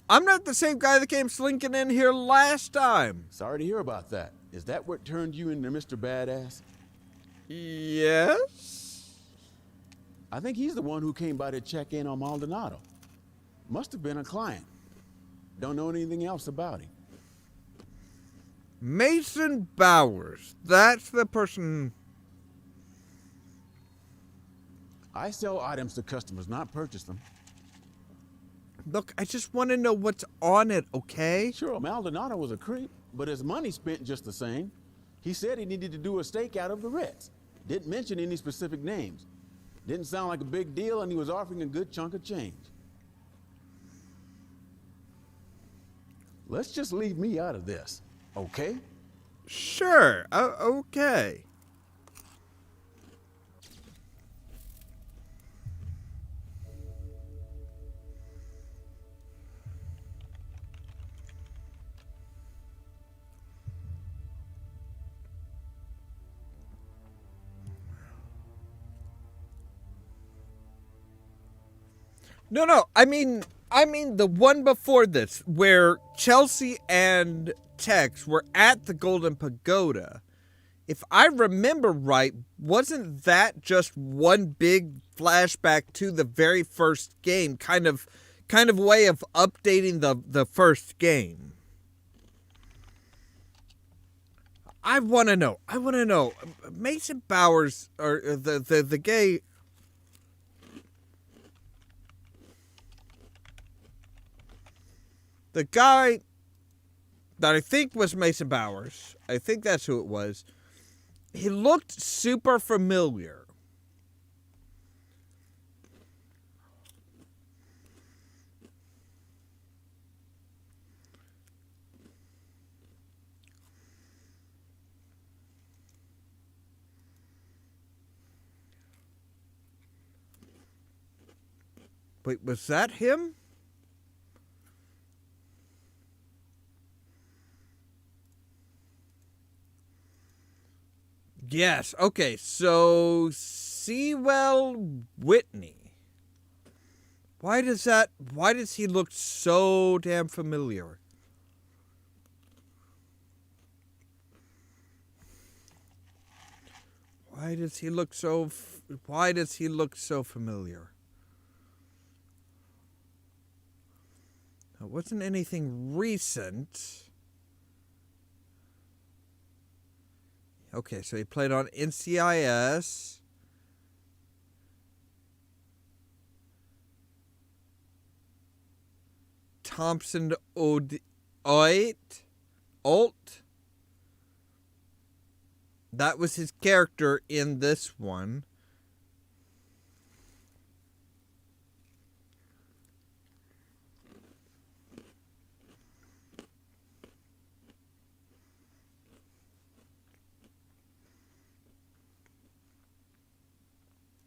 I'm not the same guy that came slinking in here last time. Sorry to hear about that. Is that what turned you into Mr. Badass? Yes. I think he's the one who came by to check in on Maldonado. Must have been a client. Don't know anything else about him. Mason Bowers. That's the person. I sell items to customers, not purchase them. Look, I just want to know what's on it, okay? Sure, Maldonado was a creep, but his money spent just the same. He said he needed to do a stake out of the Ritz. Didn't mention any specific names. Didn't sound like a big deal, and he was offering a good chunk of change. Let's just leave me out of this, okay? Sure, okay. No, I mean the one before this, where Chelsea and Tex were at the Golden Pagoda. If I remember right, wasn't that just one big flashback to the very first game, kind of way of updating the first game? I want to know. Mason Bowers, or the gay. The guy that I think was Mason Bowers, I think that's who it was, he looked super familiar. Wait, was that him? Yes, okay, so Sewell Whitney. Why does he look so damn familiar? Why does he look so familiar? It wasn't anything recent. Okay, so he played on NCIS. Thompson Oit. That was his character in this one.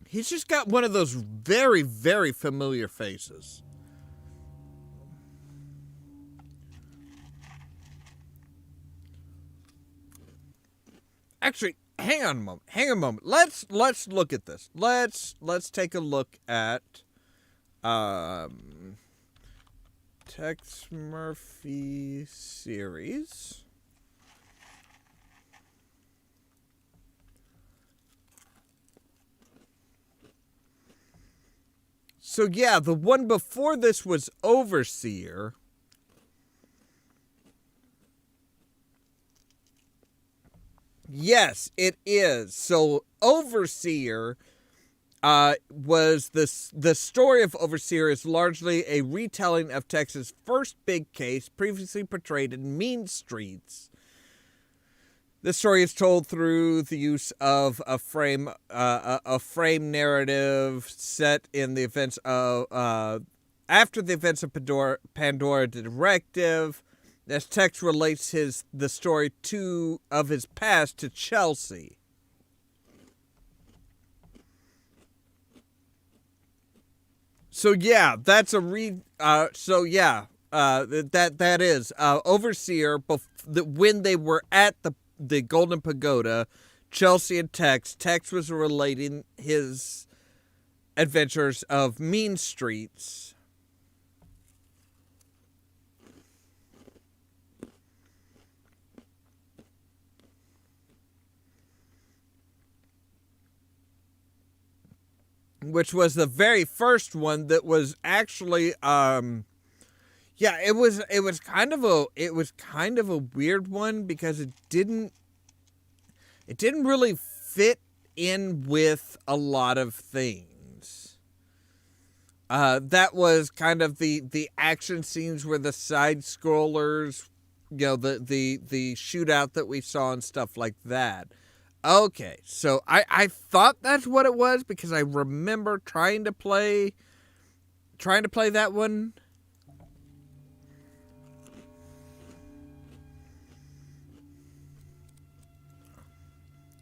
He's just got one of those very, very familiar faces. Actually, hang on a moment. Hang on a moment. Let's look at this. Let's take a look at Tex Murphy series. So yeah, the one before this was Overseer. Yes, it is. So Overseer was the story of Overseer is largely a retelling of Tex's first big case previously portrayed in Mean Streets. This story is told through the use of a frame narrative set in the events of after the events of Pandora the Directive, as Tex relates the story of his past to Chelsea. So yeah, that's a that is Overseer. When they were at the Golden Pagoda, Chelsea and Tex was relating his adventures of Mean Streets. Which was the very first one that was actually it was kind of a weird one because it didn't really fit in with a lot of things. That was kind of the action scenes where the side scrollers, the shootout that we saw and stuff like that. Okay, so I thought that's what it was because I remember trying to play that one.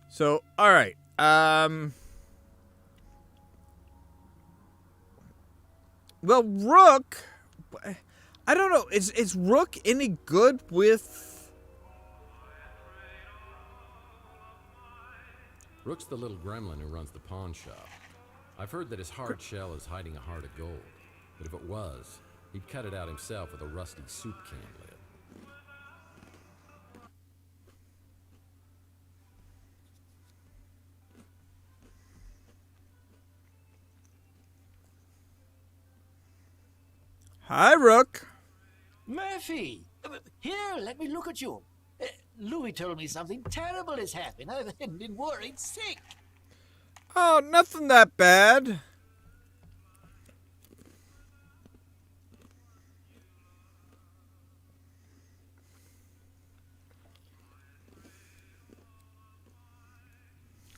So, all right. Well, Rook, I don't know. Is Rook any good with? Rook's the little gremlin who runs the pawn shop. I've heard that his hard shell is hiding a heart of gold. But if it was, he'd cut it out himself with a rusty soup can lid. Hi, Rook. Murphy! Here, let me look at you. Louis told me something terrible has happened. I've been worried sick. Oh, nothing that bad.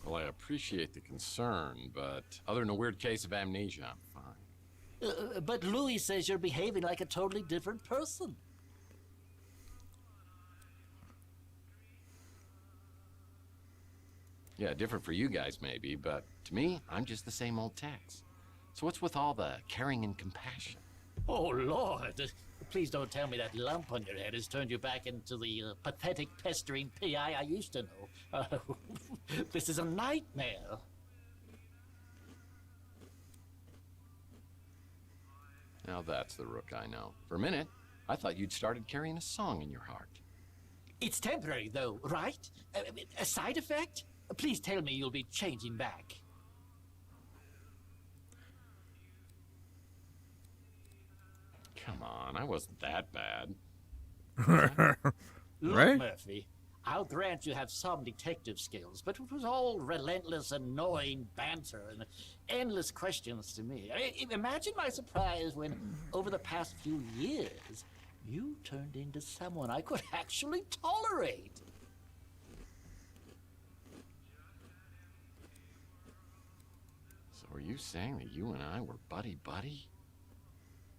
Well, I appreciate the concern, but other than a weird case of amnesia, I'm fine. But Louis says you're behaving like a totally different person. Yeah, different for you guys maybe, but to me, I'm just the same old Tex. So what's with all the caring and compassion? Oh, Lord. Please don't tell me that lump on your head has turned you back into the pathetic, pestering PI I used to know. This is a nightmare. Now that's the Rook I know. For a minute, I thought you'd started carrying a song in your heart. It's temporary, though, right? A side effect? Please tell me you'll be changing back. Come on, I wasn't that bad. Look, Right? Murphy, I'll grant you have some detective skills, but it was all relentless, annoying banter and endless questions to me. Imagine my surprise when, over the past few years, you turned into someone I could actually tolerate. So are you saying that you and I were buddy-buddy?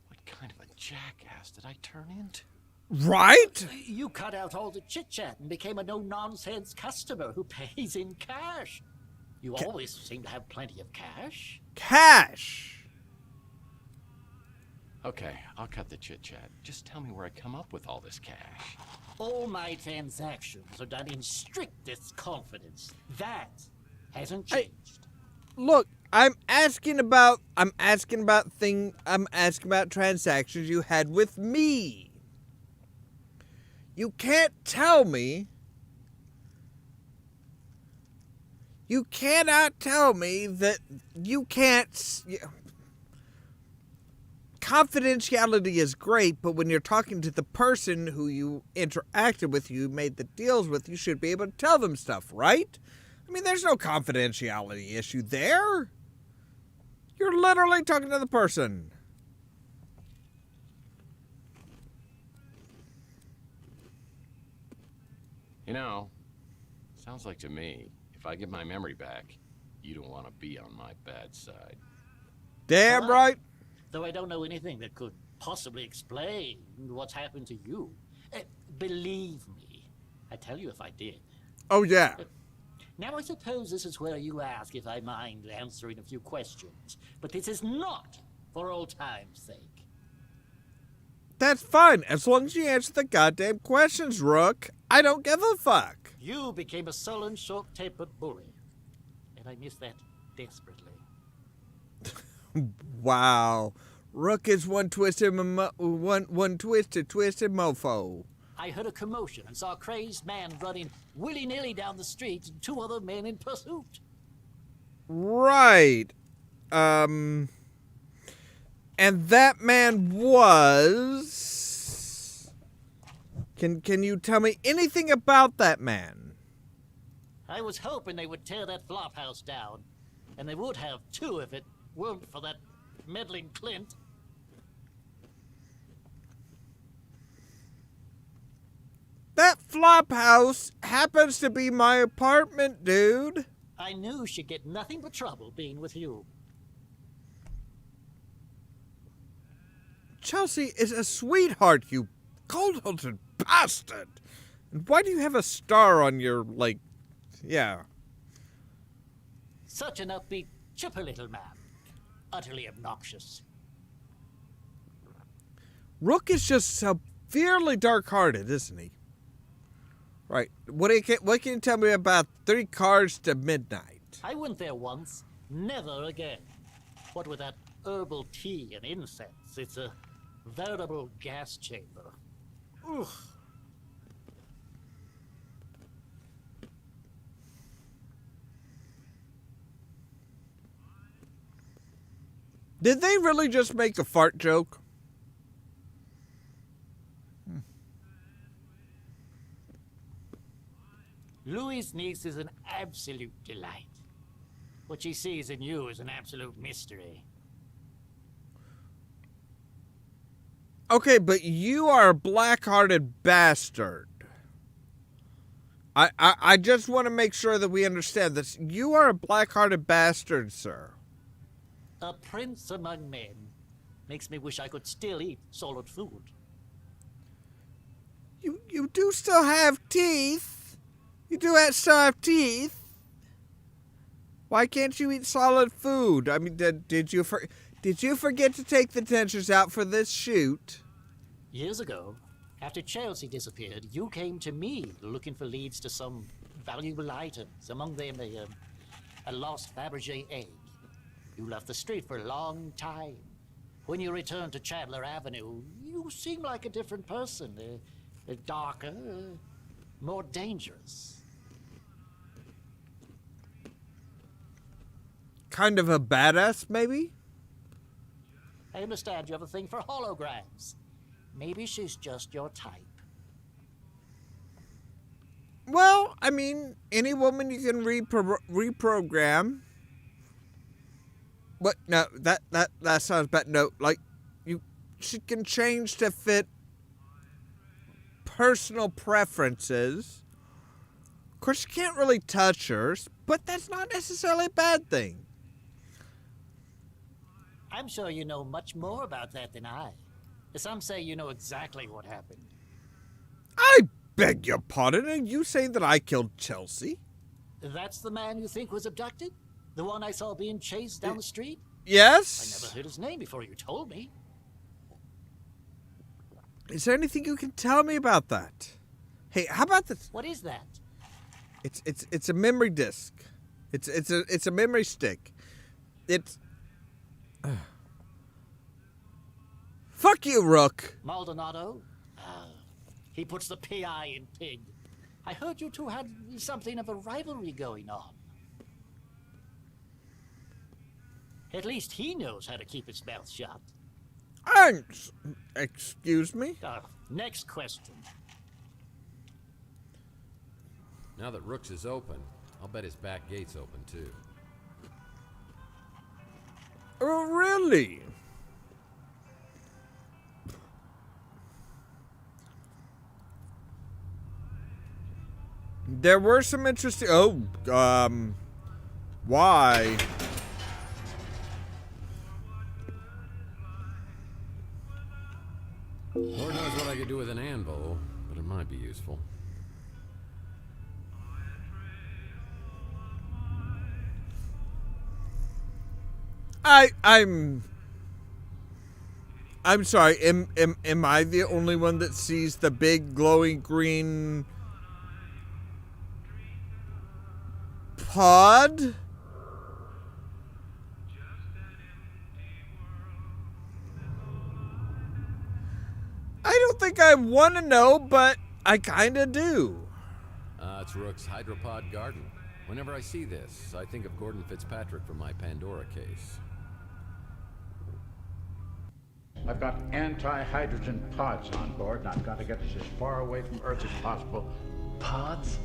What kind of a jackass did I turn into? Right? You cut out all the chit-chat and became a no-nonsense customer who pays in cash. You always seem to have plenty of cash. Cash! Okay, I'll cut the chit-chat. Just tell me where I come up with all this cash. All my transactions are done in strictest confidence. That hasn't changed. Look, I'm asking about transactions you had with me. You can't tell me. You cannot tell me that you can't. Confidentiality is great, but when you're talking to the person who you interacted with, you made the deals with, you should be able to tell them stuff, right? I mean, there's no confidentiality issue there. You're literally talking to the person. You know, sounds like to me, if I get my memory back, you don't want to be on my bad side. Damn right. Though I don't know anything that could possibly explain what's happened to you. Believe me, I'd tell you if I did. Oh, yeah. Now I suppose this is where you ask if I mind answering a few questions. But this is not for old time's sake. That's fine, as long as you answer the goddamn questions, Rook. I don't give a fuck. You became a sullen, short-tempered bully. And I miss that desperately. Wow. Rook is one twisted mofo. I heard a commotion and saw a crazed man running willy-nilly down the street and two other men in pursuit. Right. And that man was... Can you tell me anything about that man? I was hoping they would tear that flop house down. And they would have, too, if it weren't for that meddling Clint. That flop house happens to be my apartment, dude. I knew she'd get nothing but trouble being with you. Chelsea is a sweetheart, you cold-hearted bastard. And why do you have a star on your, yeah. Such an upbeat, chipper little man. Utterly obnoxious. Rook is just severely dark-hearted, isn't he? Right. What can you tell me about 3 Cars to Midnight? I went there once. Never again. What with that herbal tea and incense, it's a veritable gas chamber. Ugh. Did they really just make a fart joke? Louis' niece is an absolute delight. What she sees in you is an absolute mystery. Okay, but you are a black-hearted bastard. I just want to make sure that we understand this. You are a black-hearted bastard, sir. A prince among men. Makes me wish I could still eat solid food. You do still have teeth. You do still have teeth. Why can't you eat solid food? I mean, did you forget to take the dentures out for this shoot? Years ago, after Chelsea disappeared, you came to me looking for leads to some valuable items. Among them, a lost Fabergé egg. You left the street for a long time. When you returned to Chandler Avenue, you seemed like a different person. Darker, more dangerous. Kind of a badass, maybe? I understand you have a thing for holograms. Maybe she's just your type. Well, I mean, any woman you can reprogram. But no, that sounds bad. No, like she can change to fit personal preferences. Of course, you can't really touch hers, but that's not necessarily a bad thing. I'm sure you know much more about that than I. Some say you know exactly what happened. I beg your pardon, are you saying that I killed Chelsea? That's the man you think was abducted? The one I saw being chased down the street? Yes. I never heard his name before you told me. Is there anything you can tell me about that? Hey, how about this? What is that? It's a memory disk. It's a memory stick. It's fuck you, Rook. Maldonado? He puts the PI in pig. I heard you two had something of a rivalry going on. At least he knows how to keep his mouth shut. Excuse me? Next question. Now that Rook's is open, I'll bet his back gate's open too. Oh, really? There were some interesting... why? Lord knows what I could do with an anvil, but it might be useful. I'm sorry, am I the only one that sees the big glowing green pod? I don't think I want to know, but I kind of do. It's Rook's hydropod garden. Whenever I see this, I think of Gordon Fitzpatrick from my Pandora case. I've got anti-hydrogen pods on board, and I've got to get us as far away from Earth as possible. Pods?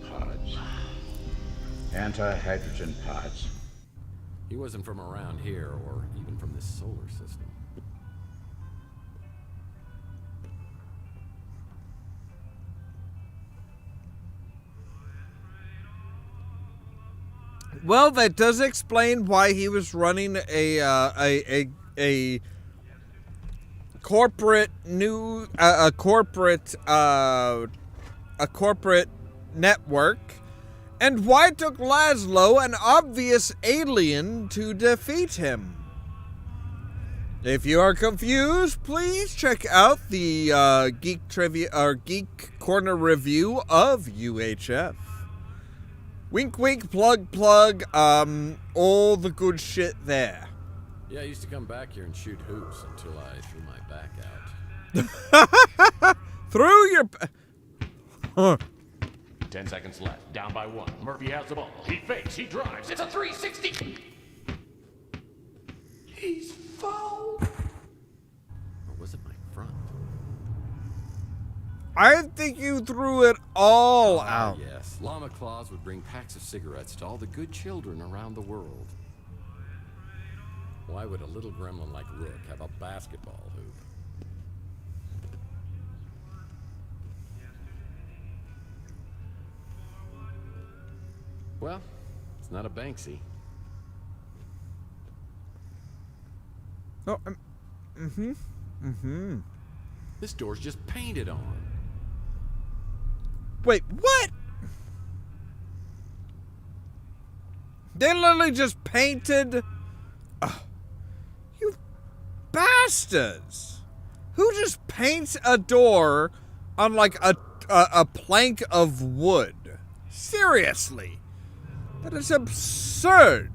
Pods. Anti-hydrogen pods. He wasn't from around here, or even from this solar system. Well, that does explain why he was running a corporate a corporate network, and why it took Laszlo, an obvious alien, to defeat him. If you are confused, please check out the Geek Trivia or Geek Corner review of UHF. Wink, wink, plug, plug, all the good shit there. Yeah, I used to come back here and shoot hoops until I threw my back out. Through your... Huh. 10 seconds left. Down by 1. Murphy has the ball. He fakes. He drives. It's a 360. He's fouled. Or was it my front? I think you threw it all out. Yes. Llama Claus would bring packs of cigarettes to all the good children around the world. Why would a little gremlin like Rook have a basketball hoop? Well, it's not a Banksy. Oh, This door's just painted on. Wait, what? They literally just painted... you bastards! Who just paints a door on like a plank of wood? Seriously. That is absurd.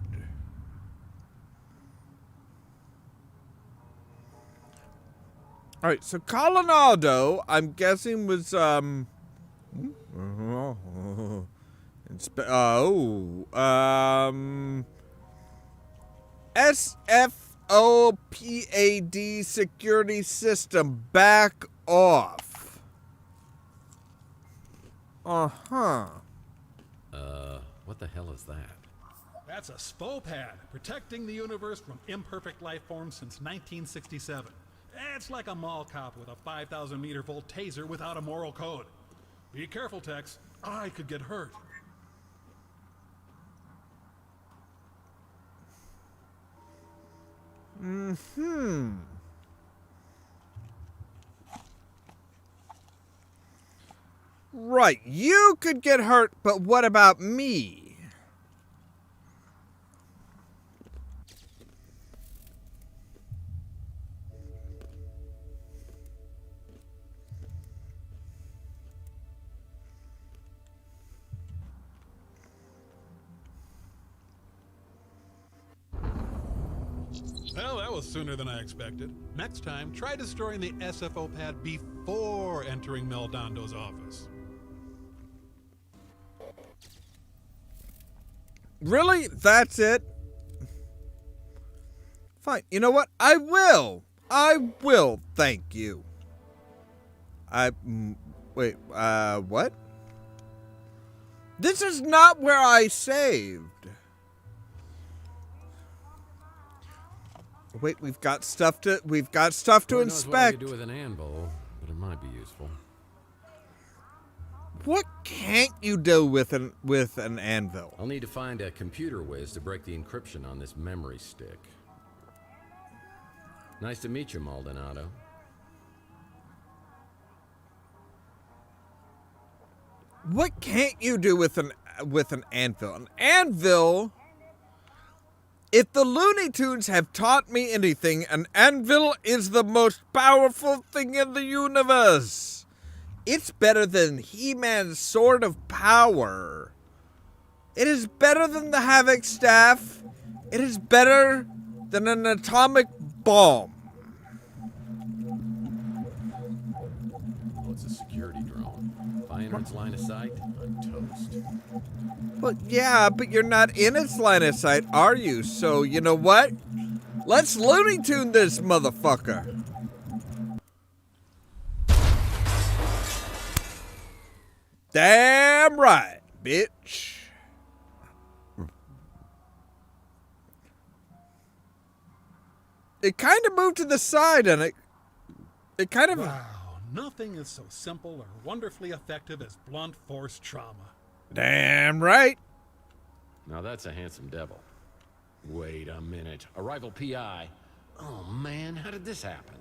Alright, so Coronado, I'm guessing was, SFOPAD security system, back off. Uh-huh. What the hell is that? That's a SPO-pad, protecting the universe from imperfect life forms since 1967. It's like a mall cop with a 5,000 meter volt taser without a moral code. Be careful, Tex. I could get hurt. Mm-hmm. Right, you could get hurt, but what about me? Well, that was sooner than I expected. Next time, try destroying the SFO pad before entering Meldondo's office. Really? That's it? Fine. You know what? I will. Thank you. Wait, what? This is not where I saved. Wait, we've got stuff to Lord knows what I inspect. could do with an anvil, but it might be useful. What can't you do with an anvil? I'll need to find a computer whiz to break the encryption on this memory stick. Nice to meet you, Maldonado. What can't you do with an anvil? An anvil. If the Looney Tunes have taught me anything, an anvil is the most powerful thing in the universe. It's better than He-Man's Sword of Power. It is better than the Havoc Staff. It is better than an atomic bomb. Oh, it's a security drone. If I enter its line of sight, I'm toast. Well, yeah, but you're not in its line of sight, are you? So, you know what? Let's Looney Tune this motherfucker. Damn right, bitch. It kind of moved to the side, and it kind of... Wow, nothing is so simple or wonderfully effective as blunt force trauma. Damn right. Now that's a handsome devil. Wait a minute. A rival PI. Oh man, how did this happen?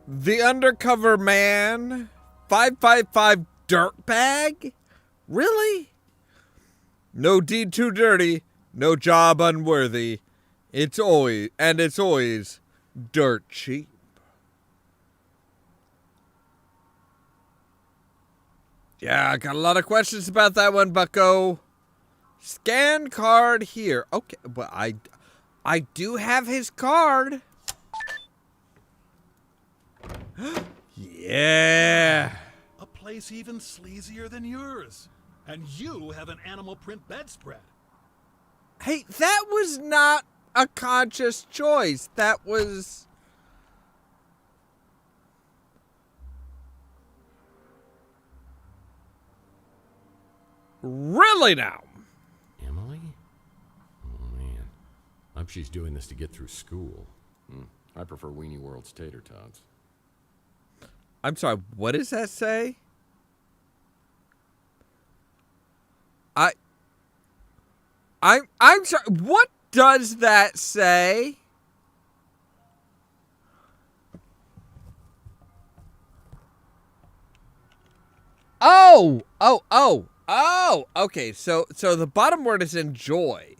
The undercover man. 555 dirtbag? Really? No deed too dirty, no job unworthy. It's always dirt cheap. Yeah, I got a lot of questions about that one, bucko. Scan card here. Okay, well, I do have his card. Yeah. A place even sleazier than yours. And you have an animal print bedspread. Hey, that was not a conscious choice. That was... Really now? Emily? Oh man. I hope she's doing this to get through school. I prefer Weenie World's tater tots. I'm sorry, what does that say? I'm sorry, what does that say? Oh, okay, so the bottom word is enjoy.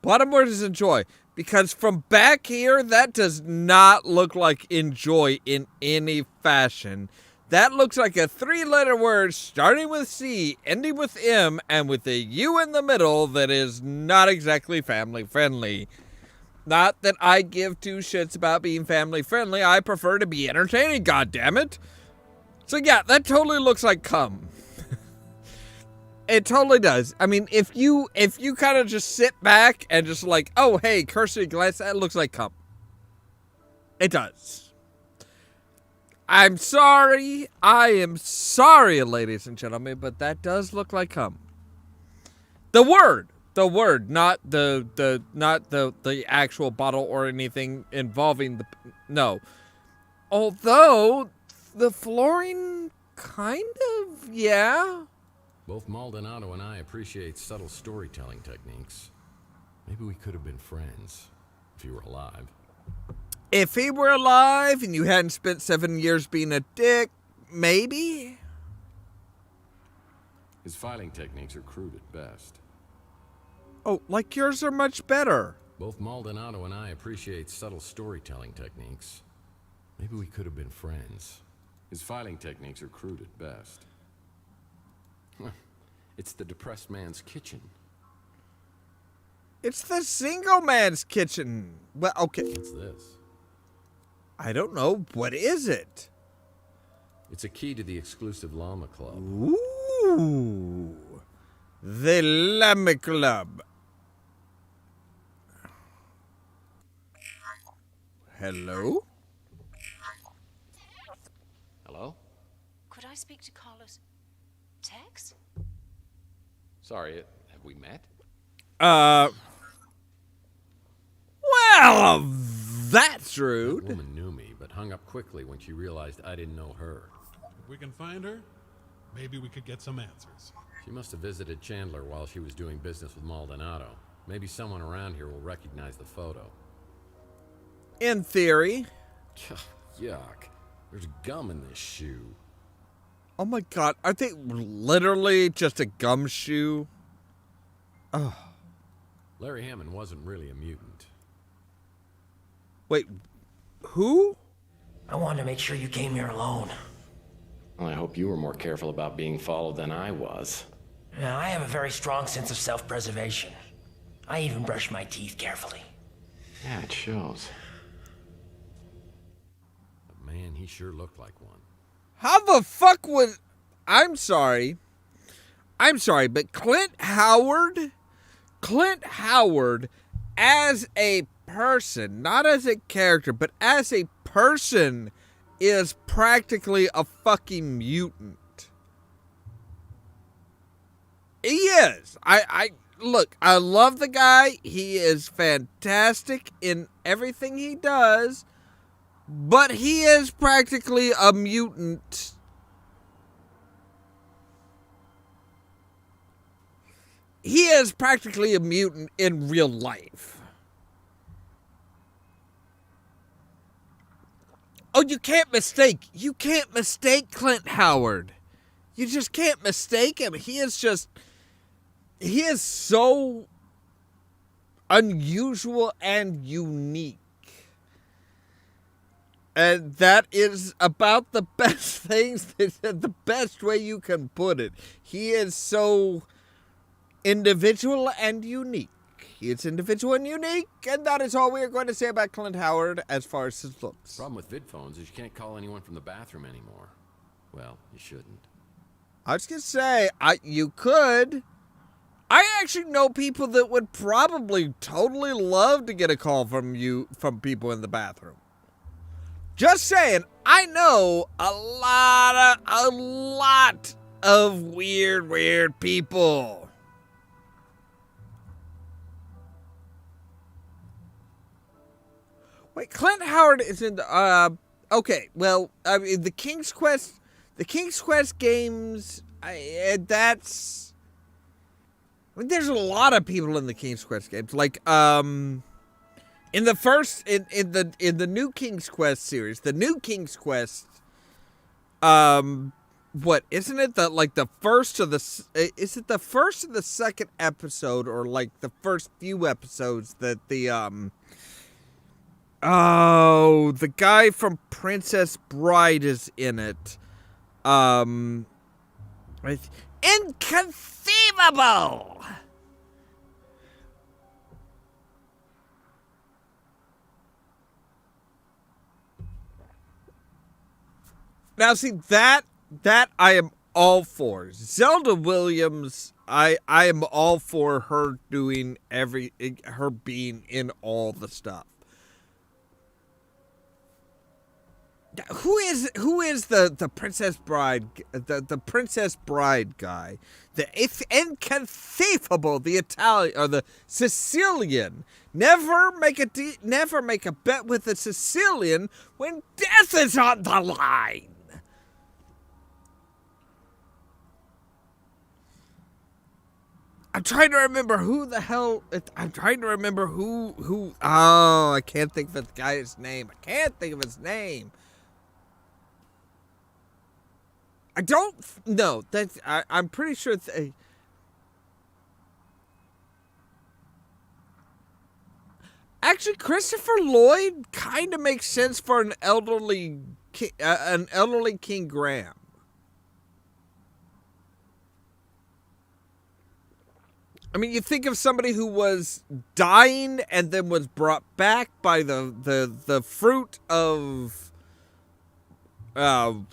Bottom word is enjoy. Because from back here, that does not look like enjoy in any fashion. That looks like a 3-letter word starting with C, ending with M, and with a U in the middle that is not exactly family friendly. Not that I give two shits about being family friendly. I prefer to be entertaining, goddammit. So yeah, that totally looks like cum. It totally does. I mean, if you kind of just sit back and just like, oh, hey, cursory glance, that looks like cum. It does. I'm sorry. I am sorry, ladies and gentlemen, but that does look like cum. The word, not the actual bottle or anything involving the no. Although the flooring kind of, yeah. Both Maldonado and I appreciate subtle storytelling techniques. Maybe we could have been friends if you were alive. If he were alive and you hadn't spent 7 years being a dick, maybe. His filing techniques are crude at best. Oh, like yours are much better. Both Maldonado and I appreciate subtle storytelling techniques. Maybe we could have been friends. His filing techniques are crude at best. It's the depressed man's kitchen. It's the single man's kitchen. Well, okay. What's this? I don't know. What is it? It's a key to the exclusive Llama Club. Ooh. The Llama Club. Hello? Hello? Could I speak to Carlos? Tex? Sorry, have we met? Well, that's rude. That woman knew me, but hung up quickly when she realized I didn't know her. If we can find her, maybe we could get some answers. She must have visited Chandler while she was doing business with Maldonado. Maybe someone around here will recognize the photo. In theory. Yuck. There's gum in this shoe. Oh my god, are they literally just a gumshoe? Oh. Larry Hammond wasn't really a mutant. Wait, who? I wanted to make sure you came here alone. Well, I hope you were more careful about being followed than I was. Now, I have a very strong sense of self-preservation. I even brush my teeth carefully. Yeah, it shows. But man, he sure looked like one. How the fuck would... I'm sorry, but Clint Howard as a person, not as a character, but as a person, is practically a fucking mutant. He is. Look, I love the guy. He is fantastic in everything he does, but he is practically a mutant. He is practically a mutant in real life. Oh, you can't mistake Clint Howard. You just can't mistake him. He is so unusual and unique. And that is about the best the best way you can put it. He is so individual and unique. He is individual and unique, and that is all we are going to say about Clint Howard as far as his looks. Problem with vid phones is you can't call anyone from the bathroom anymore. Well, you shouldn't. I was going to say, you could. I actually know people that would probably totally love to get a call from people in the bathroom. Just saying, I know a lot of weird people. Wait, Clint Howard is in the, okay, well, I mean, the King's Quest games, there's a lot of people in the King's Quest games, like, in the new King's Quest series, the new King's Quest, what, isn't it the first of the second episode, or like the first few episodes that the guy from Princess Bride is in it. Inconceivable! Now, see, that I am all for. Zelda Williams, I am all for her doing her being in all the stuff. who is the Princess Bride, the Princess Bride guy, the inconceivable, the Italian or the Sicilian. Never make a bet with a Sicilian when death is on the line. I'm trying to remember who the hell. I'm trying to remember who. Oh, I can't think of the guy's name. I can't think of his name. I don't know. I'm pretty sure. Actually, Christopher Lloyd kind of makes sense for an elderly King Graham. I mean, you think of somebody who was dying and then was brought back by the fruit of oh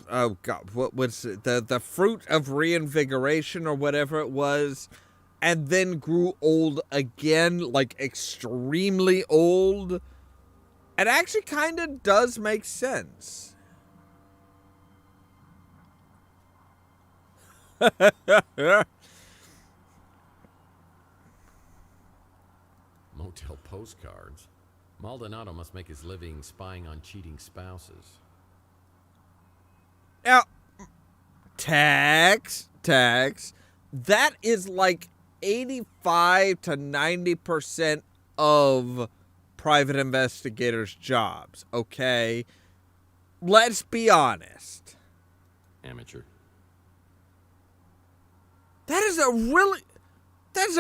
god, what was it? The fruit of reinvigoration or whatever it was, and then grew old again, like extremely old. It actually kind of does make sense. Motel postcards? Maldonado must make his living spying on cheating spouses. Now, Tex, that is like 85 to 90% of private investigators' jobs, okay? Let's be honest. Amateur. That's a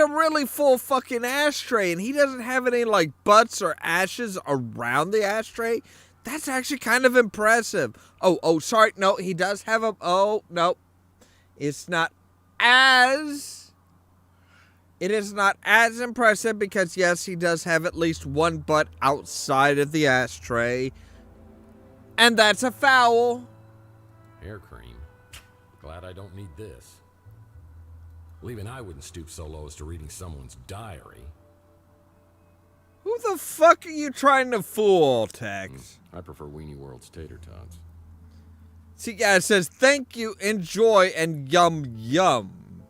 really full fucking ashtray, and he doesn't have any, like, butts or ashes around the ashtray. That's actually kind of impressive. Oh, sorry. No, he does have a... Oh, no. It's not as... It is not as impressive because, yes, he does have at least one butt outside of the ashtray. And that's a foul. Hair cream. Glad I don't need this. Well, even I wouldn't stoop so low as to reading someone's diary. Who the fuck are you trying to fool, Tex? I prefer Weenie World's tater tots. See, yeah, it says, thank you, enjoy, and yum yum.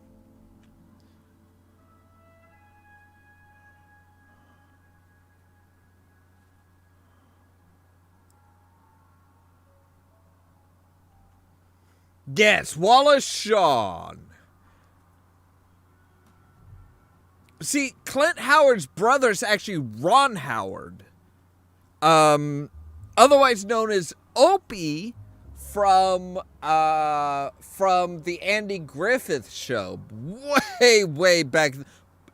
Yes, Wallace Shawn. See, Clint Howard's brother's actually Ron Howard. Otherwise known as Opie from the Andy Griffith Show. Way back.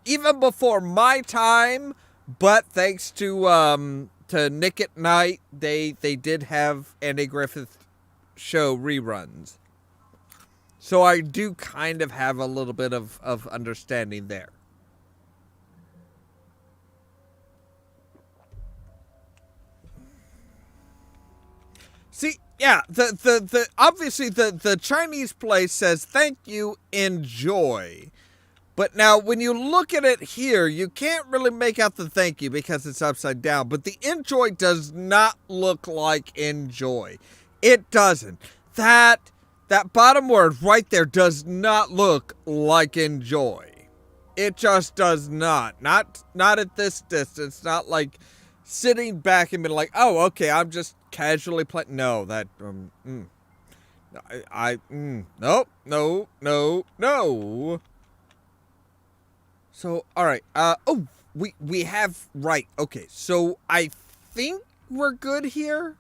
Even before my time, but thanks to Nick at Night, they did have Andy Griffith Show reruns. So I do kind of have a little bit of understanding there. See, yeah, the obviously the Chinese place says thank you, enjoy. But now when you look at it here, you can't really make out the thank you because it's upside down. But the enjoy does not look like enjoy. It doesn't. That bottom word right there does not look like enjoy. It just does not. Not at this distance. Not like sitting back and being like, oh, okay, I'm just casually playing. No, that no. So, all right. We have right. Okay, so I think we're good here.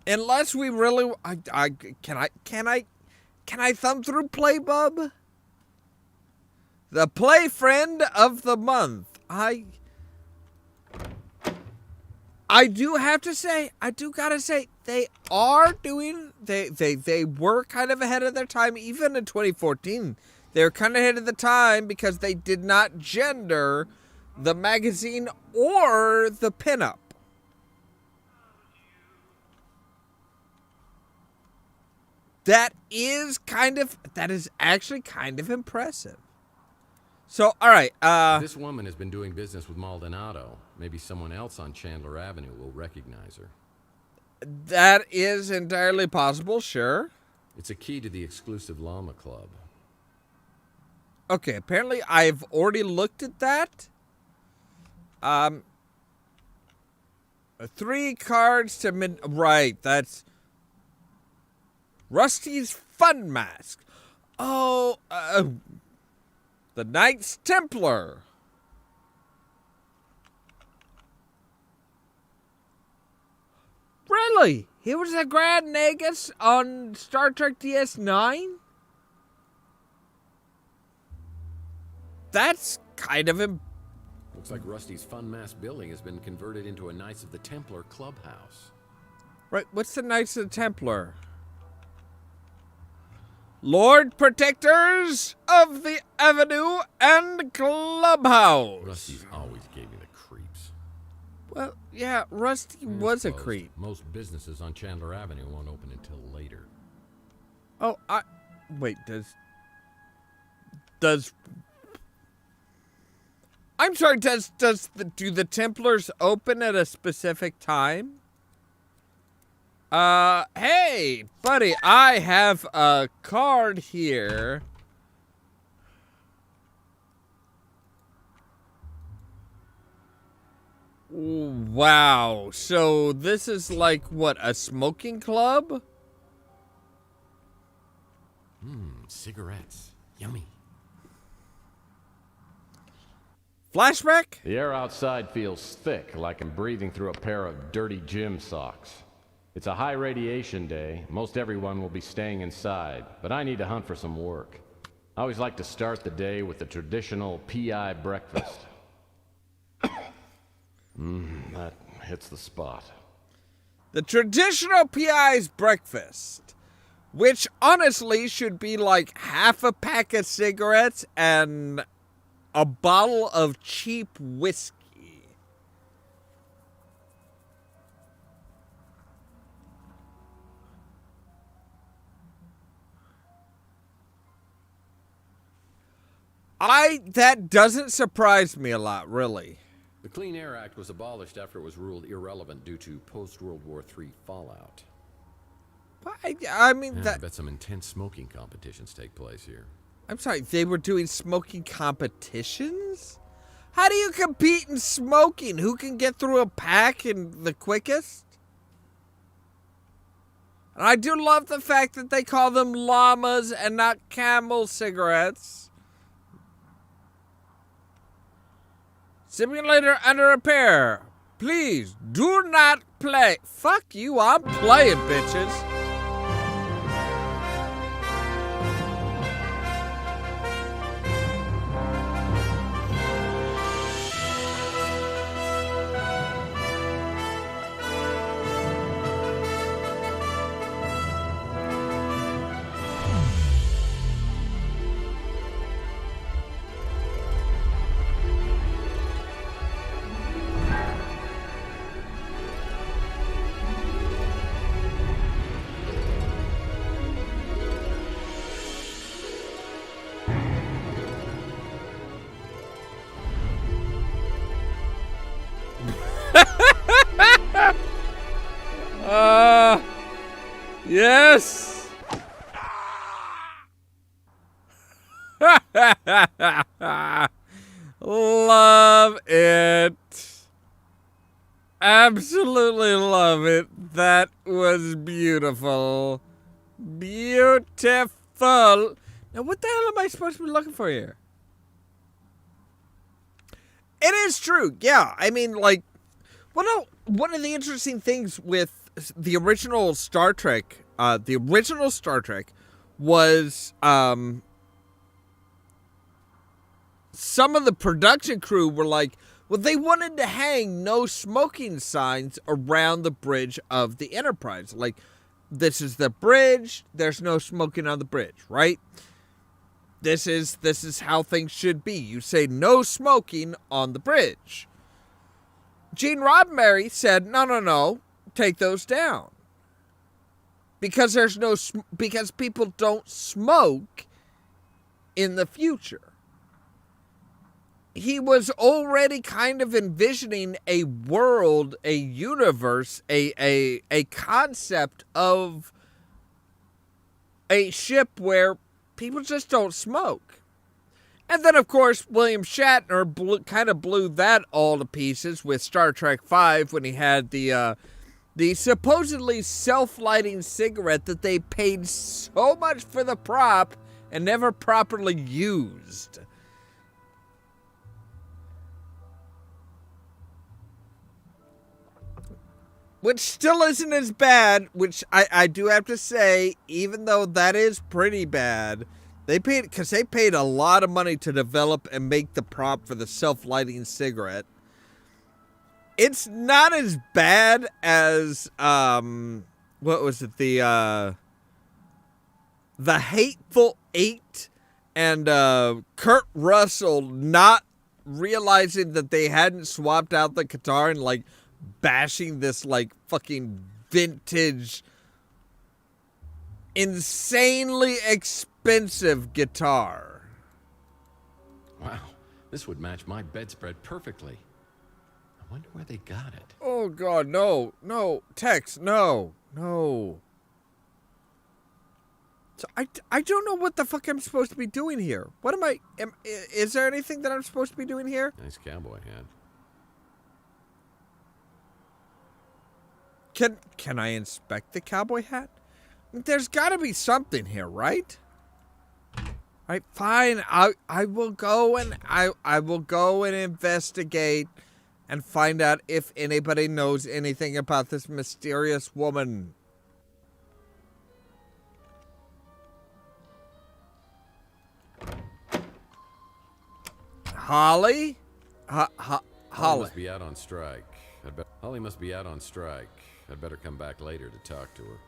Unless we really, can I thumb through Play Bub? The Play Friend of the Month. I do have to say, they are doing, they were kind of ahead of their time, even in 2014. They were kind of ahead of the time because they did not gender the magazine or the pinup. That is actually kind of impressive. So, all right. This woman has been doing business with Maldonado. Maybe someone else on Chandler Avenue will recognize her. That is entirely possible, sure. It's a key to the exclusive llama club. Okay, apparently I've already looked at that. 3 cards to right, that's Rusty's Fun Mask. Oh, the Knights Templar. Really? He was a Grand Nagus on Star Trek DS9? That's kind of Looks like Rusty's Fun Mask building has been converted into a Knights of the Templar clubhouse. Right, what's the Knights of the Templar? Lord Protectors of the Avenue and Clubhouse. Rusty's always gave me the creeps. Well, yeah, Rusty was a creep. Most businesses on Chandler Avenue won't open until later. Oh, wait, does I'm sorry, do the Templars open at a specific time? Hey, buddy, I have a card here. Wow, so this is like, what, a smoking club? Cigarettes. Yummy. Flashback? The air outside feels thick, like I'm breathing through a pair of dirty gym socks. It's a high radiation day. Most everyone will be staying inside, but I need to hunt for some work. I always like to start the day with the traditional PI breakfast. That hits the spot. The traditional PI's breakfast, which honestly should be like half a pack of cigarettes and a bottle of cheap whiskey. That doesn't surprise me a lot, really. The Clean Air Act was abolished after it was ruled irrelevant due to post-World War III fallout. I mean, I bet some intense smoking competitions take place here. I'm sorry, they were doing smoking competitions? How do you compete in smoking? Who can get through a pack in the quickest? And I do love the fact that they call them llamas and not Camel cigarettes. Simulator under repair. Please do not play. Fuck you, I'm playing, bitches. Yes. Love it. Absolutely love it. That was beautiful. Beautiful. Now, what the hell am I supposed to be looking for here? It is true. Yeah. I mean, like, well, no, one of the interesting things with the original Star Trek, was some of the production crew were like, well, they wanted to hang no smoking signs around the bridge of the Enterprise. Like, this is the bridge. There's no smoking on the bridge, right? This is how things should be. You say no smoking on the bridge. Gene Roddenberry said, no, take those down. Because because people don't smoke in the future. he was already kind of envisioning a world, a universe, a concept of a ship where people just don't smoke. And then, of course, William Shatner kind of blew that all to pieces with Star Trek V when he had the supposedly self-lighting cigarette that they paid so much for the prop and never properly used. Which still isn't as bad, which I do have to say, even though that is pretty bad, they paid a lot of money to develop and make the prop for the self-lighting cigarette. It's not as bad as, what was it, the Hateful Eight and Kurt Russell not realizing that they hadn't swapped out the guitar and, like, bashing this, like, fucking vintage, insanely expensive guitar. Wow, this would match my bedspread perfectly. I wonder where they got it. Oh, God, no, Tex, no. So I don't know what the fuck I'm supposed to be doing here. Is there anything that I'm supposed to be doing here? Nice cowboy hat. Can I inspect the cowboy hat? There's got to be something here, right? All right, fine. I will go and I will go and investigate and find out if anybody knows anything about this mysterious woman. Holly? Holly must be out on strike. Holly must be out on strike. I'd better come back later to talk to her.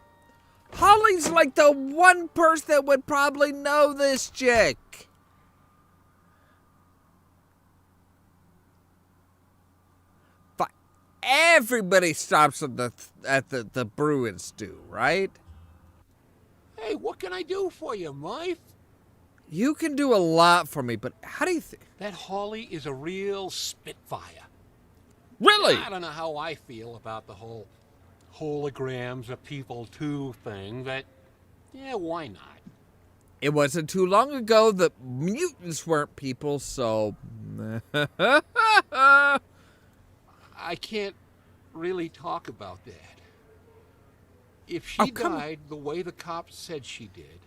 Holly's like the one person that would probably know this chick. But everybody stops at the brew and stew, right? Hey, what can I do for you, Murph? You can do a lot for me, but how do you think? That Holly is a real spitfire. Really? I don't know how I feel about the whole holograms of people too thing, but yeah, why not? It wasn't too long ago that mutants weren't people, so... I can't really talk about that. If she died the way the cops said she did,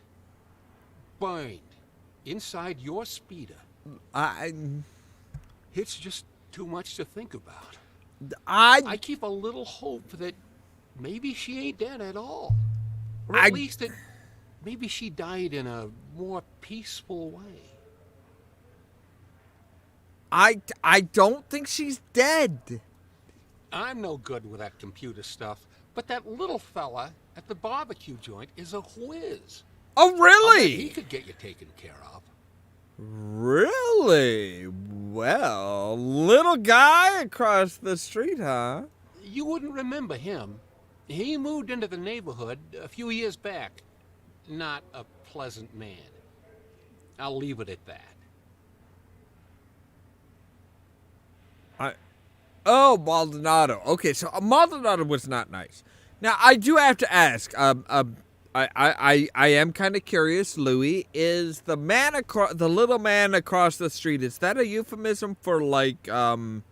burned inside your speeder, it's just too much to think about. I keep a little hope that maybe she ain't dead at all. Or at least that maybe she died in a more peaceful way. I don't think she's dead. I'm no good with that computer stuff, but that little fella at the barbecue joint is a whiz. Oh, really? He could get you taken care of. Really? Well, little guy across the street, huh? You wouldn't remember him. He moved into the neighborhood a few years back. Not a pleasant man. I'll leave it at that. Oh, Maldonado. Okay, so Maldonado was not nice. Now, I do have to ask, I am kind of curious, Louis, is the little man across the street, is that a euphemism for, like, going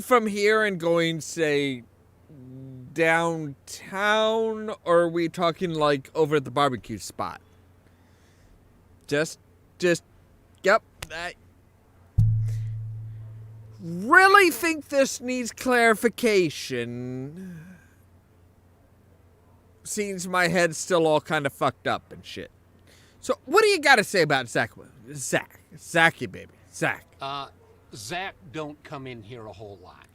from here and going, say, downtown, or are we talking, like, over at the barbecue spot? Yep. Really think this needs clarification. Seems my head's still all kind of fucked up and shit. So, what do you got to say about Zach, baby. Zach. Zach don't come in here a whole lot.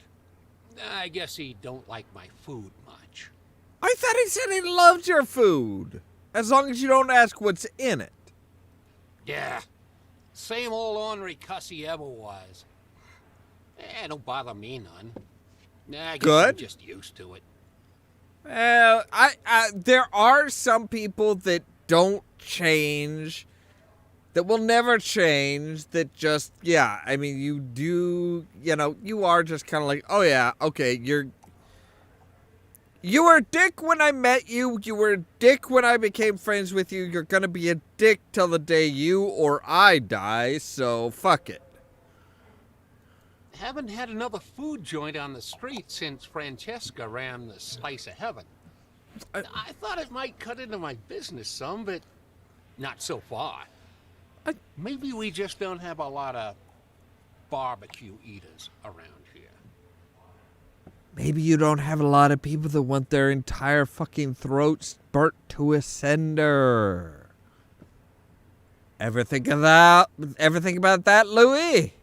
I guess he don't like my food much. I thought he said he loved your food. As long as you don't ask what's in it. Yeah. Same old ornery cuss he ever was. Don't bother me none. I guess I'm just used to it. There are some people that don't change that will never change, that just, yeah, I mean, you do, you know, you are just kind of like, oh yeah, okay, you were a dick when I met you, you were a dick when I became friends with you, you're gonna be a dick till the day you or I die, so fuck it. Haven't had another food joint on the street since Francesca ran the Slice of Heaven. I thought it might cut into my business some, but not so far. Maybe we just don't have a lot of barbecue eaters around here. Maybe you don't have a lot of people that want their entire fucking throats burnt to a cinder. Ever think about that, Louis?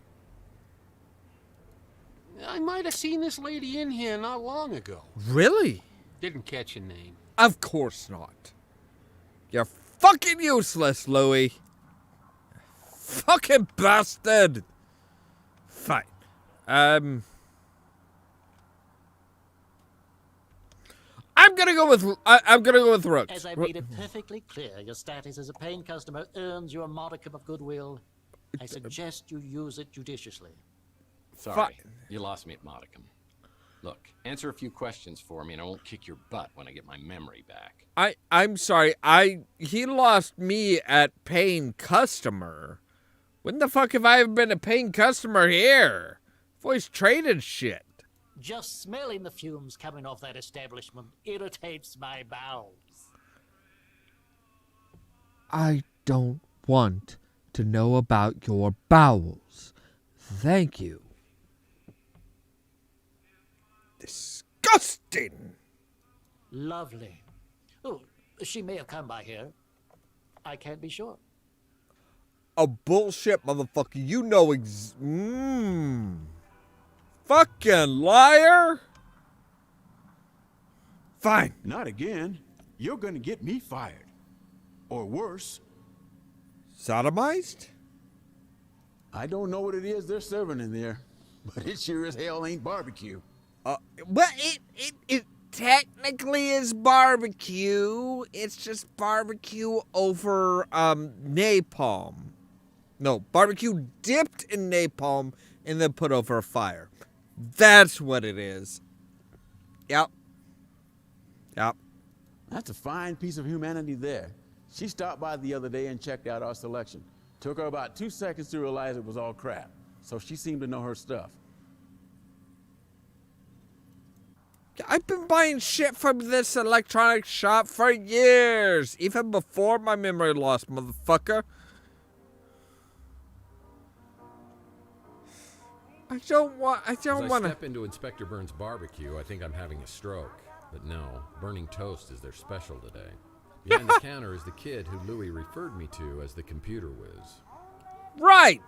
I might have seen this lady in here not long ago. Really? Didn't catch your name. Of course not. You're fucking useless, Louis. Fucking bastard. Fine. I'm gonna go with Rooks. As I made it perfectly clear, your status as a paying customer earns you a modicum of goodwill. I suggest you use it judiciously. Sorry, you lost me at modicum. Look, answer a few questions for me and I won't kick your butt when I get my memory back. I'm sorry, he lost me at paying customer. When the fuck have I ever been a paying customer here? I've always traded shit. Just smelling the fumes coming off that establishment irritates my bowels. I don't want to know about your bowels. Thank you. Disgusting! Lovely. Oh, she may have come by here. I can't be sure. A bullshit motherfucker. You know fucking liar! Fine. Not again. You're gonna get me fired. Or worse. Sodomized? I don't know what it is they're serving in there, but it sure as hell ain't barbecue. Well, it technically is barbecue. It's just barbecue over napalm. No, barbecue dipped in napalm and then put over a fire. That's what it is. Yep. That's a fine piece of humanity there. She stopped by the other day and checked out our selection. Took her about 2 seconds to realize it was all crap. So she seemed to know her stuff. I've been buying shit from this electronics shop for years. Even before my memory loss, motherfucker. I don't want As I to. step into Inspector Burns' barbecue, I think I'm having a stroke. But no, burning toast is their special today. Behind the counter is the kid who Louis referred me to as the computer whiz. Right!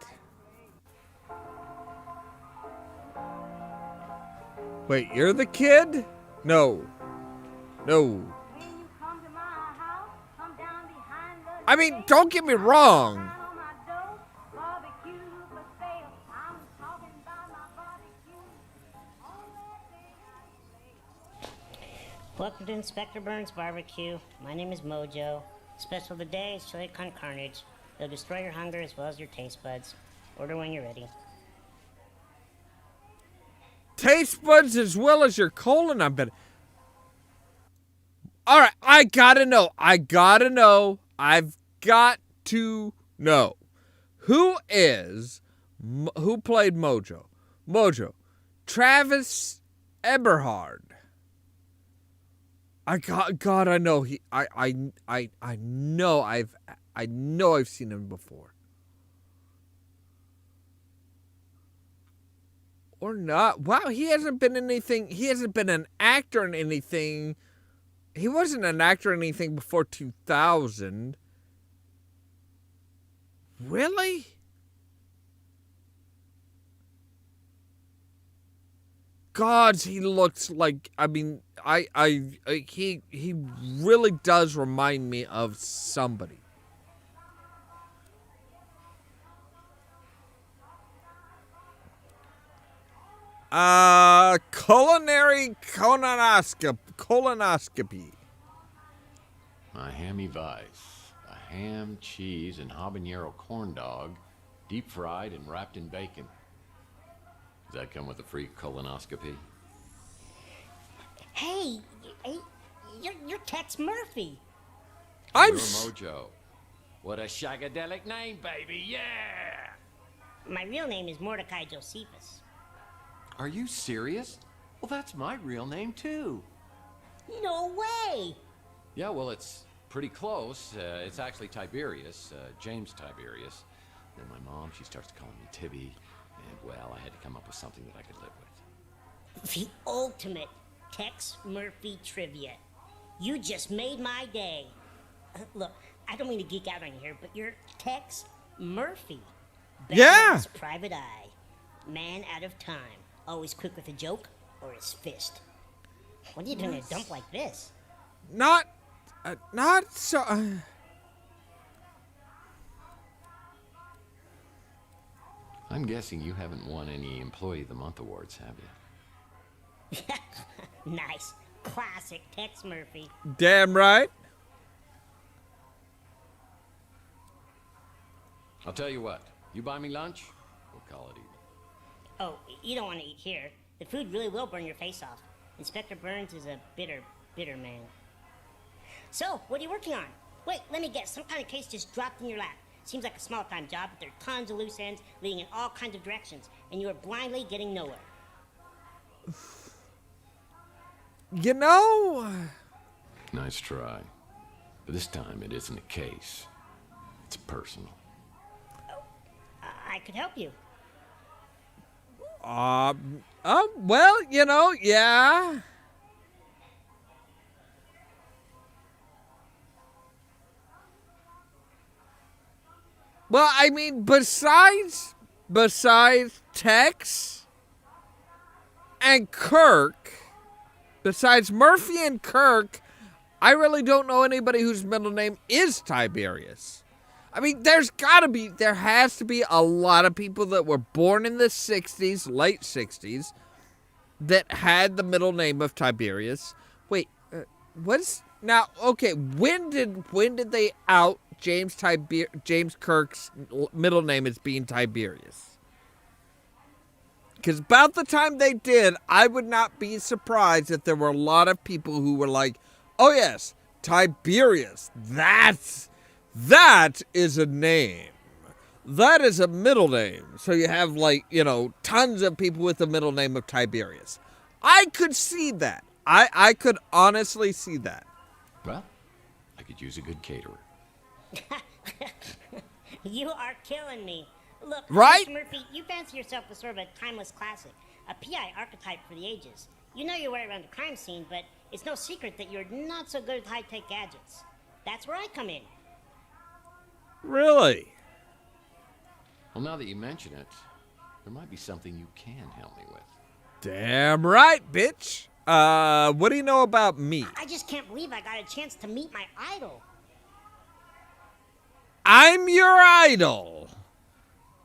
Wait, you're the kid? No. I mean, don't get me wrong. Welcome to Inspector Burns Barbecue. My name is Mojo. Special today is chili con carnage. It'll destroy your hunger as well as your taste buds. Order when you're ready. Taste buds as well as your colon, I bet. Alright, I gotta know. I've got to know. Who played Mojo? Travis Eberhard. I know I've seen him before. Or not. Wow, he hasn't been an actor in anything. He wasn't an actor in anything before 2000. Really? Gods, he looks like, I mean, he really does remind me of somebody. Culinary colonoscopy. Miami Vice. A ham, cheese, and habanero corn dog, deep fried and wrapped in bacon. Does that come with a free colonoscopy? Hey, you're Tex Murphy. You're Mojo. What a shagadelic name, baby, yeah! My real name is Mordecai Josephus. Are you serious? Well, that's my real name, too. No way! Yeah, well, it's pretty close. It's actually Tiberius, James Tiberius. Then my mom, she starts calling me Tibby. And, well, I had to come up with something that I could live with. The ultimate Tex Murphy trivia. You just made my day. Look, I don't mean to geek out on you here, but you're Tex Murphy. Batman's private eye. Man out of time. Always quick with a joke or his fist. What are you doing in a dump like this? Not so... I'm guessing you haven't won any Employee of the Month awards, have you? Nice. Classic Tex Murphy. Damn right. I'll tell you what. You buy me lunch, we'll call it even. Oh, you don't want to eat here. The food really will burn your face off. Inspector Burns is a bitter, bitter man. So, what are you working on? Wait, let me guess. Some kind of case just dropped in your lap. Seems like a small-time job, but there are tons of loose ends leading in all kinds of directions, and you are blindly getting nowhere. You know... Nice try. But this time it isn't a case. It's personal. I could help you. Well, you know, yeah. Well, I mean, besides Tex and Kirk, besides Murphy and Kirk, I really don't know anybody whose middle name is Tiberius. I mean, there has to be a lot of people that were born in the 60s, late 60s, that had the middle name of Tiberius. Wait, now, okay, when did they out James Kirk's middle name as being Tiberius? Because about the time they did, I would not be surprised if there were a lot of people who were like, oh yes, Tiberius, that is a name. That is a middle name. So you have, like, you know, tons of people with the middle name of Tiberius. I could see that. I could honestly see that. Well, I could use a good caterer. You are killing me. Look, right? Mr. Murphy, you fancy yourself as sort of a timeless classic, a PI archetype for the ages. You know your way around the crime scene, but it's no secret that you're not so good with high-tech gadgets. That's where I come in. Really? Well, now that you mention it, there might be something you can help me with. Damn right, bitch. What do you know about me? I just can't believe I got a chance to meet my idol. I'm your idol.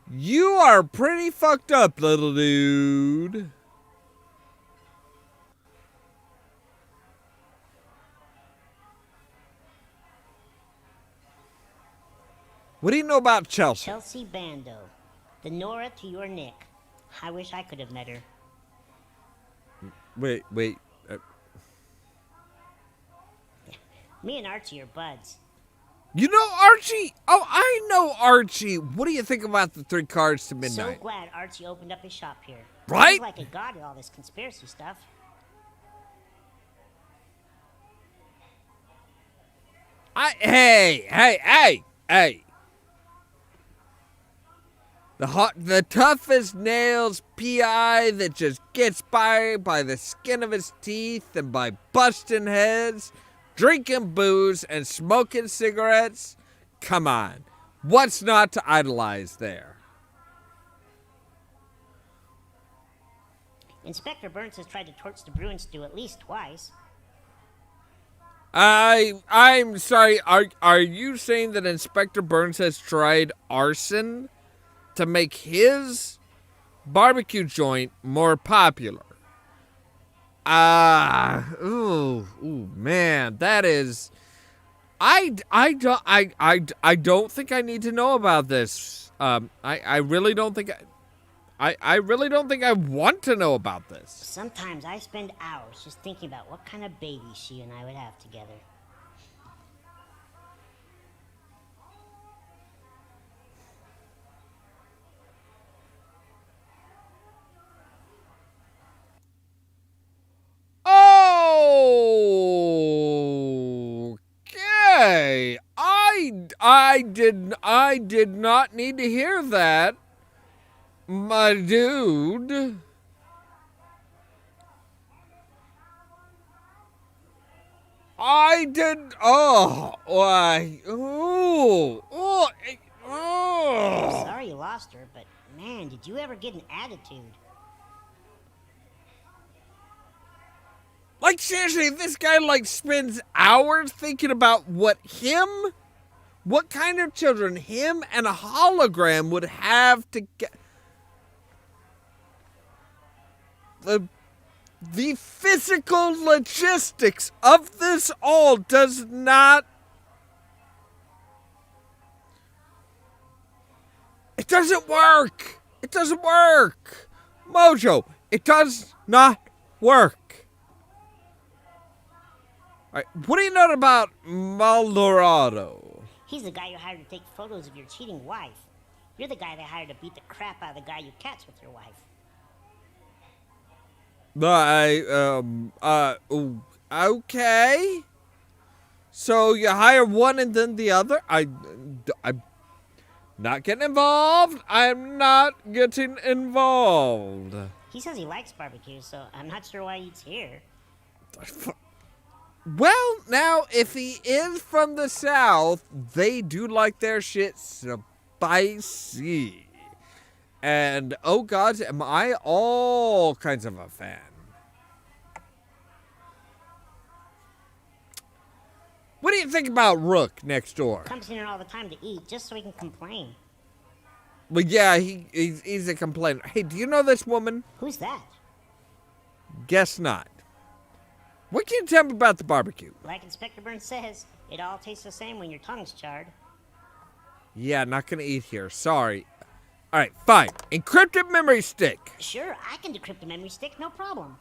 You are pretty fucked up, little dude. What do you know about Chelsea? Chelsea Bando. The Nora to your Nick. I wish I could have met her. Wait. Me and Archie are buds. You know Archie? Oh, I know Archie. What do you think about the 3 Cards to Midnight? So glad Archie opened up his shop here. Right? He's like a god at all this conspiracy stuff. Hey. The toughest nails PI that just gets by the skin of his teeth and by busting heads, drinking booze, and smoking cigarettes. Come on. What's not to idolize there? Inspector Burns has tried to torch the Bruin stew at least twice. I'm sorry. Are you saying that Inspector Burns has tried arson to make his barbecue joint more popular? Ooh, man, that is... I don't think I need to know about this. I really don't think I really don't think I want to know about this. Sometimes I spend hours just thinking about what kind of baby she and I would have together. Okay. I did not need to hear that, my dude. I did. Oh, why? Oh. I'm sorry you lost her, but man, did you ever get an attitude? Like, seriously, this guy, like, spends hours thinking about what kind of children him and a hologram would have to get. The physical logistics of this all does not. It doesn't work. It doesn't work. Mojo, it does not work. All right, what do you know about Maldorado? He's the guy you hired to take photos of your cheating wife. You're the guy they hired to beat the crap out of the guy you catch with your wife. Okay. So you hire one and then the other? I'm not getting involved. I'm not getting involved. He says he likes barbecue, so I'm not sure why he eats here. Well, now, if he is from the South, they do like their shit spicy. And, oh God, am I all kinds of a fan. What do you think about Rook next door? Comes in here all the time to eat, just so he can complain. Well, yeah, he's a complainer. Hey, do you know this woman? Who's that? Guess not. What can you tell me about the barbecue? Like Inspector Burns says, it all tastes the same when your tongue's charred. Yeah, not gonna eat here. Sorry. All right, fine. Encrypted memory stick. Sure, I can decrypt a memory stick, no problem.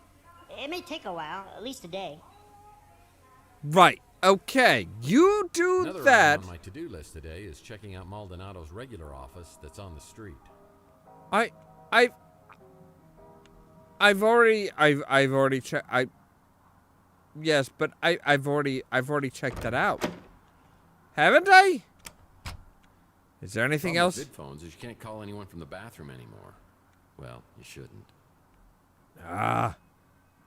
It may take a while, at least a day. Right. Okay. You do Another that. item on my to-do list today is checking out Maldonado's regular office that's on the street. I've already checked. Yes, but I've already checked that out. Haven't I? Is there anything else? Vid phones is you can't call anyone from the bathroom anymore. Well, you shouldn't.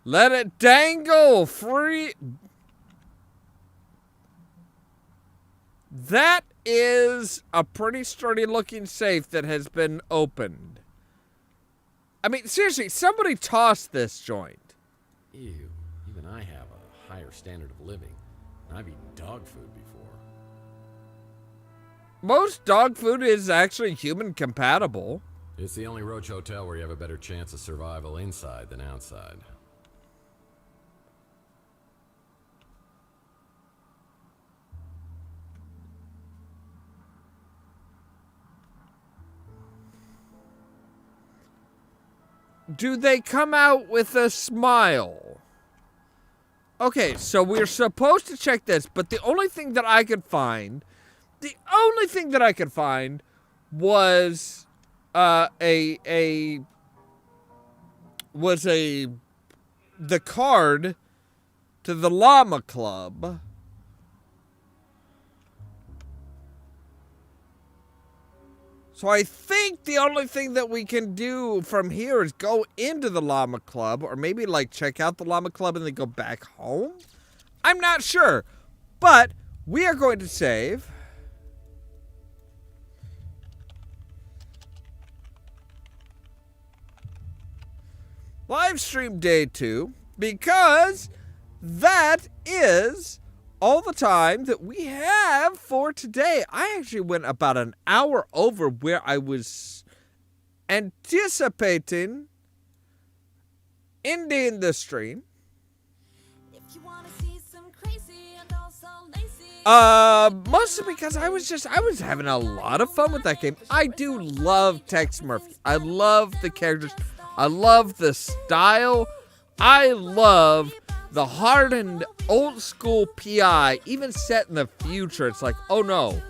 Let it dangle free. That is a pretty sturdy looking safe that has been opened. I mean, seriously, somebody tossed this joint. Ew, even I have a higher standard of living. I've eaten dog food before. Most dog food is actually human compatible. It's the only roach hotel where you have a better chance of survival inside than outside. Do they come out with a smile? Okay, so we're supposed to check this, but the only thing that I could find was the card to the Llama Club. So I think the only thing that we can do from here is go into the Llama Club, or maybe like check out the Llama Club and then go back home. I'm not sure, but we are going to save. Live stream day 2, because that is all the time that we have for today. I actually went about an hour over where I was anticipating ending the stream. If you want to see some crazy and also lazy Mostly because I was having a lot of fun with that game. I do love Tex Murphy. I love the characters. I love the style. I love the hardened old school PI, even set in the future. It's like, oh no,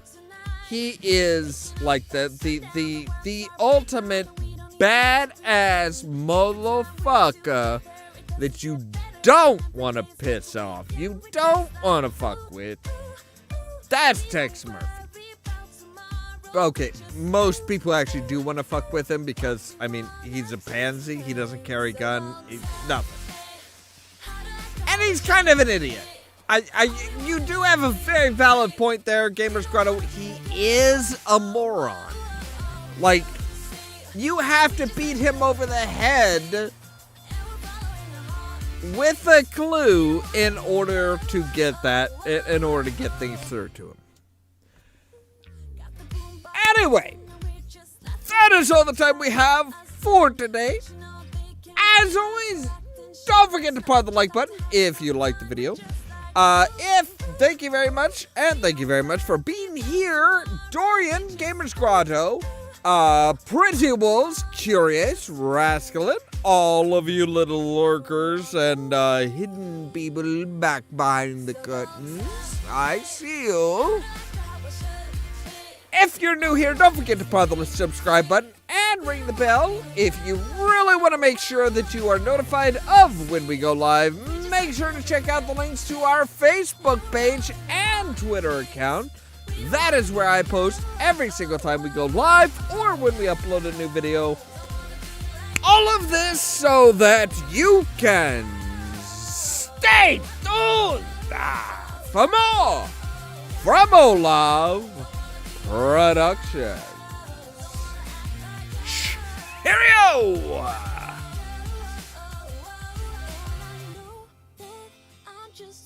he is like the ultimate badass motherfucker that you don't want to piss off. You don't want to fuck with. That's Tex Murphy. Okay, most people actually do want to fuck with him because, I mean, he's a pansy. He doesn't carry a gun. Nothing. And he's kind of an idiot. You do have a very valid point there, Gamers Grotto. He is a moron. Like, you have to beat him over the head with a clue in order to get things through to him. Anyway, that is all the time we have for today. As always, don't forget to press the like button if you liked the video. Thank you very much, and thank you very much for being here, Dorian, Gamers Grotto, Pretty Wolves, Curious, Rascalin, all of you little lurkers and hidden people back behind the curtains. I see you. If you're new here, don't forget to press the subscribe button and ring the bell. If you really want to make sure that you are notified of when we go live, make sure to check out the links to our Facebook page and Twitter account. That is where I post every single time we go live or when we upload a new video. All of this so that you can stay tuned for more from Ollamh Productions. Cheerio!